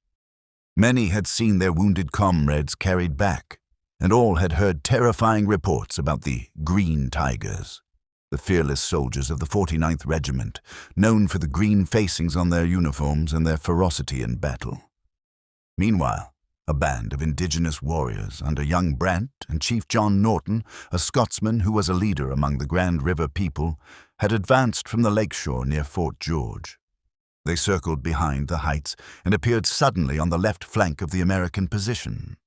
Many had seen their wounded comrades carried back, and all had heard terrifying reports about the Green Tigers, the fearless soldiers of the 49th Regiment, known for the green facings on their uniforms and their ferocity in battle. Meanwhile, a band of indigenous warriors under young Brant and Chief John Norton, a Scotsman who was a leader among the Grand River people, had advanced from the lakeshore near Fort George. They circled behind the heights and appeared suddenly on the left flank of the American position.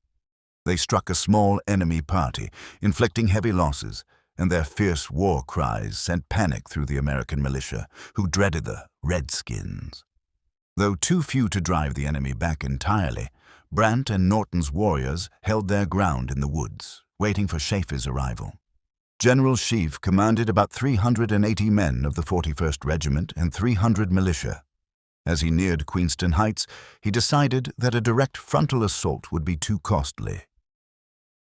They struck a small enemy party, inflicting heavy losses, and their fierce war cries sent panic through the American militia, who dreaded the Redskins. Though too few to drive the enemy back entirely, Brant and Norton's warriors held their ground in the woods, waiting for Schaeffer's arrival. General Sheaffe commanded about 380 men of the 41st Regiment and 300 militia. As he neared Queenston Heights, he decided that a direct frontal assault would be too costly.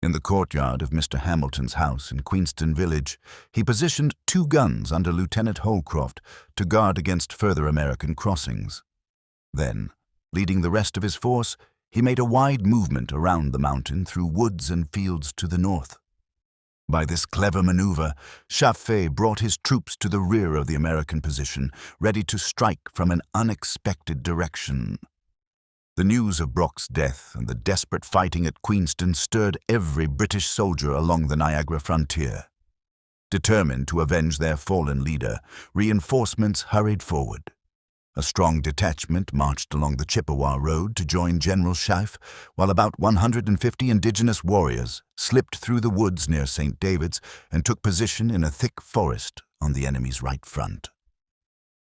In the courtyard of Mr. Hamilton's house in Queenston Village, he positioned 2 guns under Lieutenant Holcroft to guard against further American crossings. Then, leading the rest of his force, he made a wide movement around the mountain through woods and fields to the north. By this clever maneuver, Chaffee brought his troops to the rear of the American position, ready to strike from an unexpected direction. The news of Brock's death and the desperate fighting at Queenston stirred every British soldier along the Niagara frontier. Determined to avenge their fallen leader, reinforcements hurried forward. A strong detachment marched along the Chippewa Road to join General Sheaffe, while about 150 indigenous warriors slipped through the woods near St. David's and took position in a thick forest on the enemy's right front.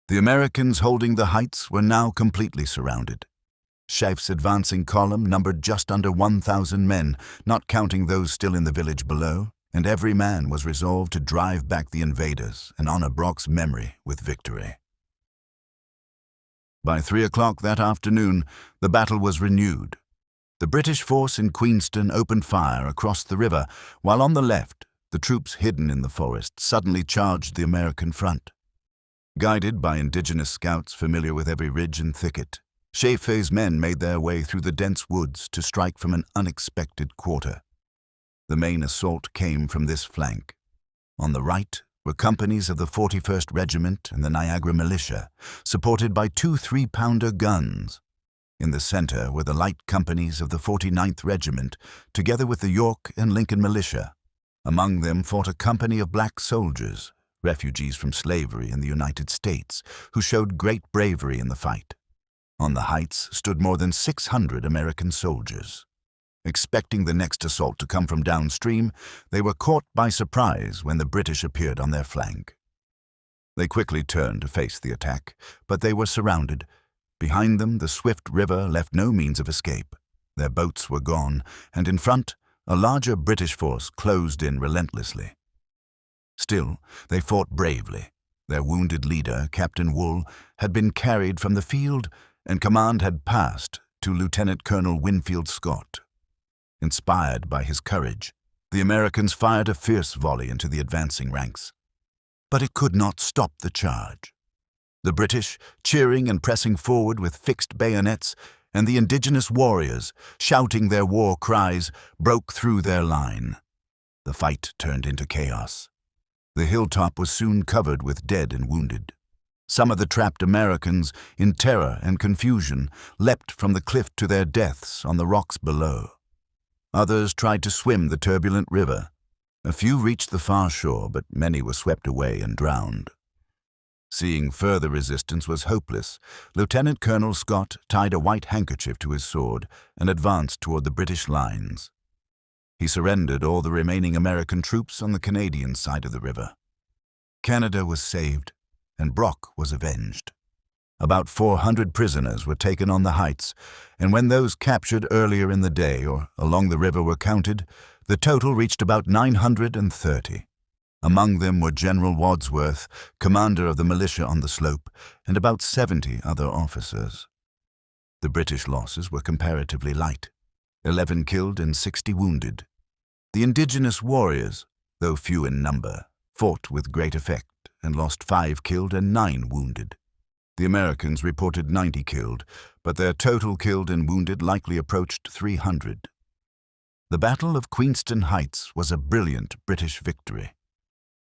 The Americans holding the heights were now completely surrounded. Sheaffe's advancing column numbered just under 1,000 men, not counting those still in the village below, and every man was resolved to drive back the invaders and honor Brock's memory with victory. By 3 o'clock that afternoon, the battle was renewed. The British force in Queenston opened fire across the river, while on the left, the troops hidden in the forest suddenly charged the American front. Guided by indigenous scouts familiar with every ridge and thicket, Chaffee's men made their way through the dense woods to strike from an unexpected quarter. The main assault came from this flank. On the right were companies of the 41st Regiment and the Niagara Militia, supported by 2 3-pounder guns. In the center were the light companies of the 49th Regiment, together with the York and Lincoln Militia. Among them fought a company of black soldiers, refugees from slavery in the United States, who showed great bravery in the fight. On the heights stood more than 600 American soldiers. Expecting the next assault to come from downstream, they were caught by surprise when the British appeared on their flank. They quickly turned to face the attack, but they were surrounded. Behind them, the swift river left no means of escape. Their boats were gone, and in front, a larger British force closed in relentlessly. Still, they fought bravely. Their wounded leader, Captain Wool, had been carried from the field, and command had passed to Lieutenant Colonel Winfield Scott. Inspired by his courage, the Americans fired a fierce volley into the advancing ranks. But it could not stop the charge. The British, cheering and pressing forward with fixed bayonets, and the indigenous warriors, shouting their war cries, broke through their line. The fight turned into chaos. The hilltop was soon covered with dead and wounded. Some of the trapped Americans, in terror and confusion, leapt from the cliff to their deaths on the rocks below. Others tried to swim the turbulent river. A few reached the far shore, but many were swept away and drowned. Seeing further resistance was hopeless, Lieutenant Colonel Scott tied a white handkerchief to his sword and advanced toward the British lines. He surrendered all the remaining American troops on the Canadian side of the river. Canada was saved, and Brock was avenged. About 400 prisoners were taken on the heights, and when those captured earlier in the day or along the river were counted, the total reached about 930. Among them were General Wadsworth, commander of the militia on the slope, and about 70 other officers. The British losses were comparatively light, 11 killed and 60 wounded. The indigenous warriors, though few in number, fought with great effect and lost 5 killed and 9 wounded. The Americans reported 90 killed, but their total killed and wounded likely approached 300. The Battle of Queenston Heights was a brilliant British victory.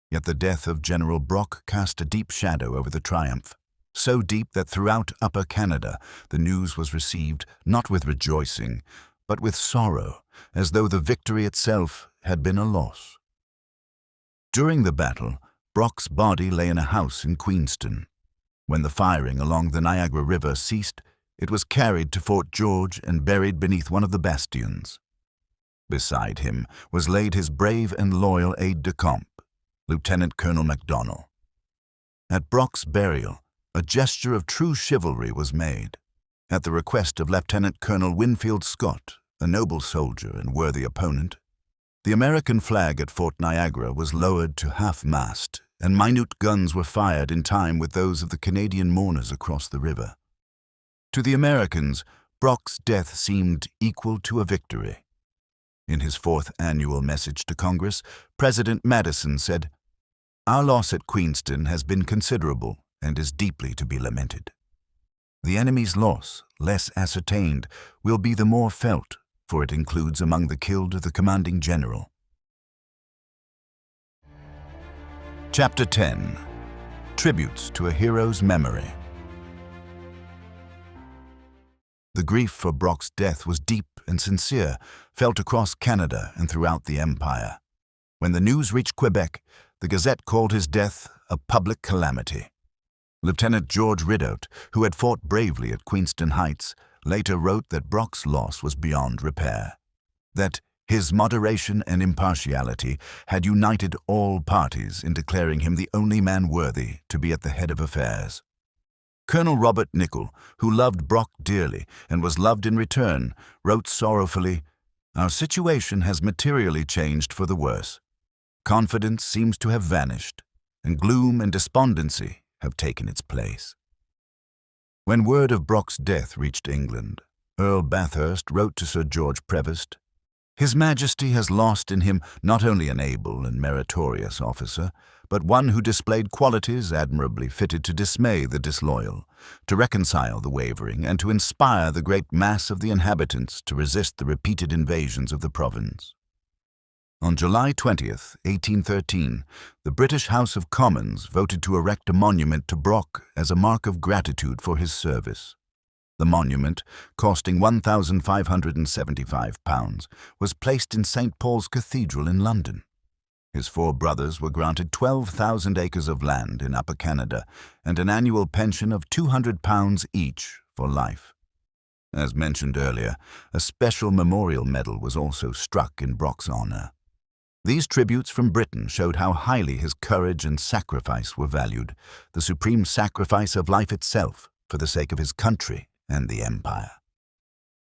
Yet the death of General Brock cast a deep shadow over the triumph, so deep that throughout Upper Canada the news was received not with rejoicing, but with sorrow, as though the victory itself had been a loss. During the battle, Brock's body lay in a house in Queenston. When the firing along the Niagara River ceased, it was carried to Fort George and buried beneath one of the bastions. Beside him was laid his brave and loyal aide-de-camp, Lieutenant Colonel MacDonald. At Brock's burial, a gesture of true chivalry was made. At the request of Lieutenant Colonel Winfield Scott, a noble soldier and worthy opponent, the American flag at Fort Niagara was lowered to half-mast, and minute guns were fired in time with those of the Canadian mourners across the river. To the Americans, Brock's death seemed equal to a victory. In his 4th annual message to Congress, President Madison said, "Our loss at Queenston has been considerable and is deeply to be lamented. The enemy's loss, less ascertained, will be the more felt, for it includes among the killed the commanding general." Chapter 10. Tributes to a Hero's Memory. The grief for Brock's death was deep and sincere, felt across Canada and throughout the Empire. When the news reached Quebec, the Gazette called his death a public calamity. Lieutenant George Ridout, who had fought bravely at Queenston Heights, later wrote that Brock's loss was beyond repair, that his moderation and impartiality had united all parties in declaring him the only man worthy to be at the head of affairs. Colonel Robert Nichol, who loved Brock dearly and was loved in return, wrote sorrowfully, "Our situation has materially changed for the worse. Confidence seems to have vanished, and gloom and despondency have taken its place." When word of Brock's death reached England, Earl Bathurst wrote to Sir George Prevost, "His Majesty has lost in him not only an able and meritorious officer, but one who displayed qualities admirably fitted to dismay the disloyal, to reconcile the wavering, and to inspire the great mass of the inhabitants to resist the repeated invasions of the province." On July 20th, 1813, the British House of Commons voted to erect a monument to Brock as a mark of gratitude for his service. The monument, costing £1,575, was placed in St. Paul's Cathedral in London. His 4 brothers were granted 12,000 acres of land in Upper Canada and an annual pension of £200 each for life. As mentioned earlier, a special memorial medal was also struck in Brock's honor. These tributes from Britain showed how highly his courage and sacrifice were valued, the supreme sacrifice of life itself for the sake of his country and the Empire.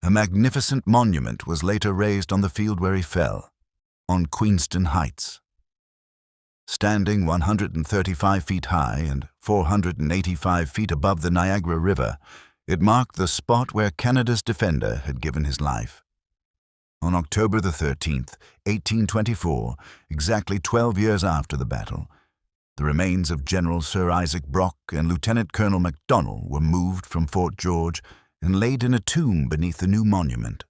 A magnificent monument was later raised on the field where he fell, on Queenston Heights. Standing 135 feet high and 485 feet above the Niagara River, it marked the spot where Canada's defender had given his life. On October the 13th, 1824, exactly 12 years after the battle, the remains of General Sir Isaac Brock and Lieutenant Colonel MacDonald were moved from Fort George and laid in a tomb beneath the new monument.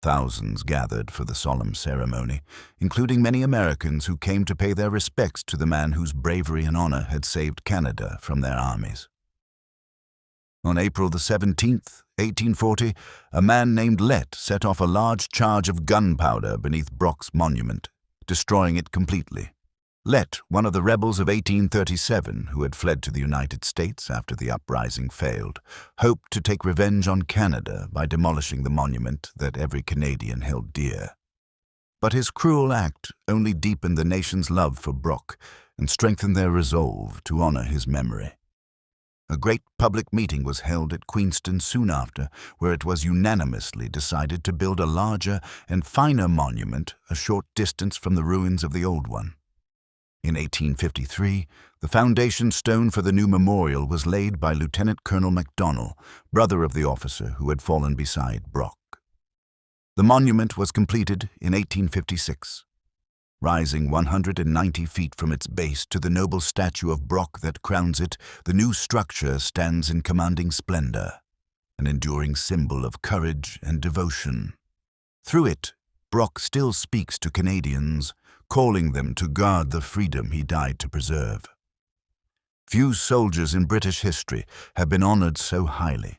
Thousands gathered for the solemn ceremony, including many Americans who came to pay their respects to the man whose bravery and honor had saved Canada from their armies. On April the 17th, 1840, a man named Lett set off a large charge of gunpowder beneath Brock's monument, destroying it completely. Lett, one of the rebels of 1837 who had fled to the United States after the uprising failed, hoped to take revenge on Canada by demolishing the monument that every Canadian held dear. But his cruel act only deepened the nation's love for Brock and strengthened their resolve to honor his memory. A great public meeting was held at Queenston soon after, where it was unanimously decided to build a larger and finer monument a short distance from the ruins of the old one. In 1853, the foundation stone for the new memorial was laid by Lieutenant Colonel MacDonald, brother of the officer who had fallen beside Brock. The monument was completed in 1856. Rising 190 feet from its base to the noble statue of Brock that crowns it, the new structure stands in commanding splendor, an enduring symbol of courage and devotion. Through it, Brock still speaks to Canadians, calling them to guard the freedom he died to preserve. Few soldiers in British history have been honored so highly.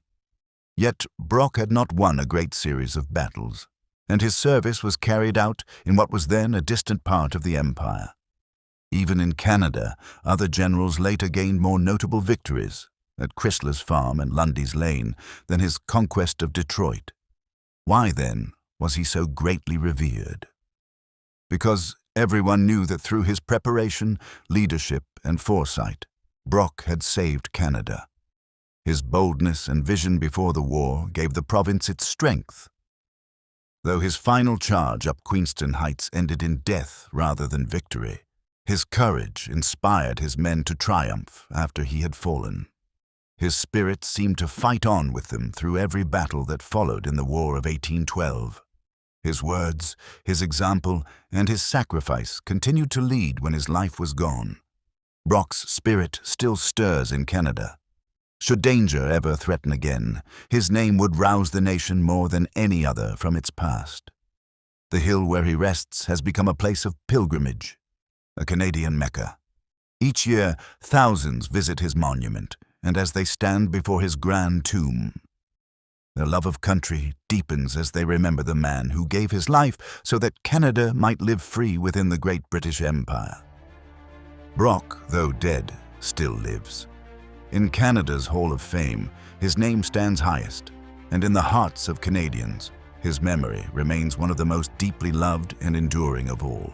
Yet Brock had not won a great series of battles, and his service was carried out in what was then a distant part of the Empire. Even in Canada, other generals later gained more notable victories, at Chrysler's Farm and Lundy's Lane, than his conquest of Detroit. Why, then, was he so greatly revered? Because everyone knew that through his preparation, leadership, and foresight, Brock had saved Canada. His boldness and vision before the war gave the province its strength. Though his final charge up Queenston Heights ended in death rather than victory, his courage inspired his men to triumph after he had fallen. His spirit seemed to fight on with them through every battle that followed in the War of 1812. His words, his example, and his sacrifice continued to lead when his life was gone. Brock's spirit still stirs in Canada. Should danger ever threaten again, his name would rouse the nation more than any other from its past. The hill where he rests has become a place of pilgrimage, a Canadian Mecca. Each year, thousands visit his monument, and as they stand before his grand tomb, their love of country deepens as they remember the man who gave his life so that Canada might live free within the great British Empire. Brock, though dead, still lives. In Canada's Hall of Fame, his name stands highest, and in the hearts of Canadians, his memory remains one of the most deeply loved and enduring of all.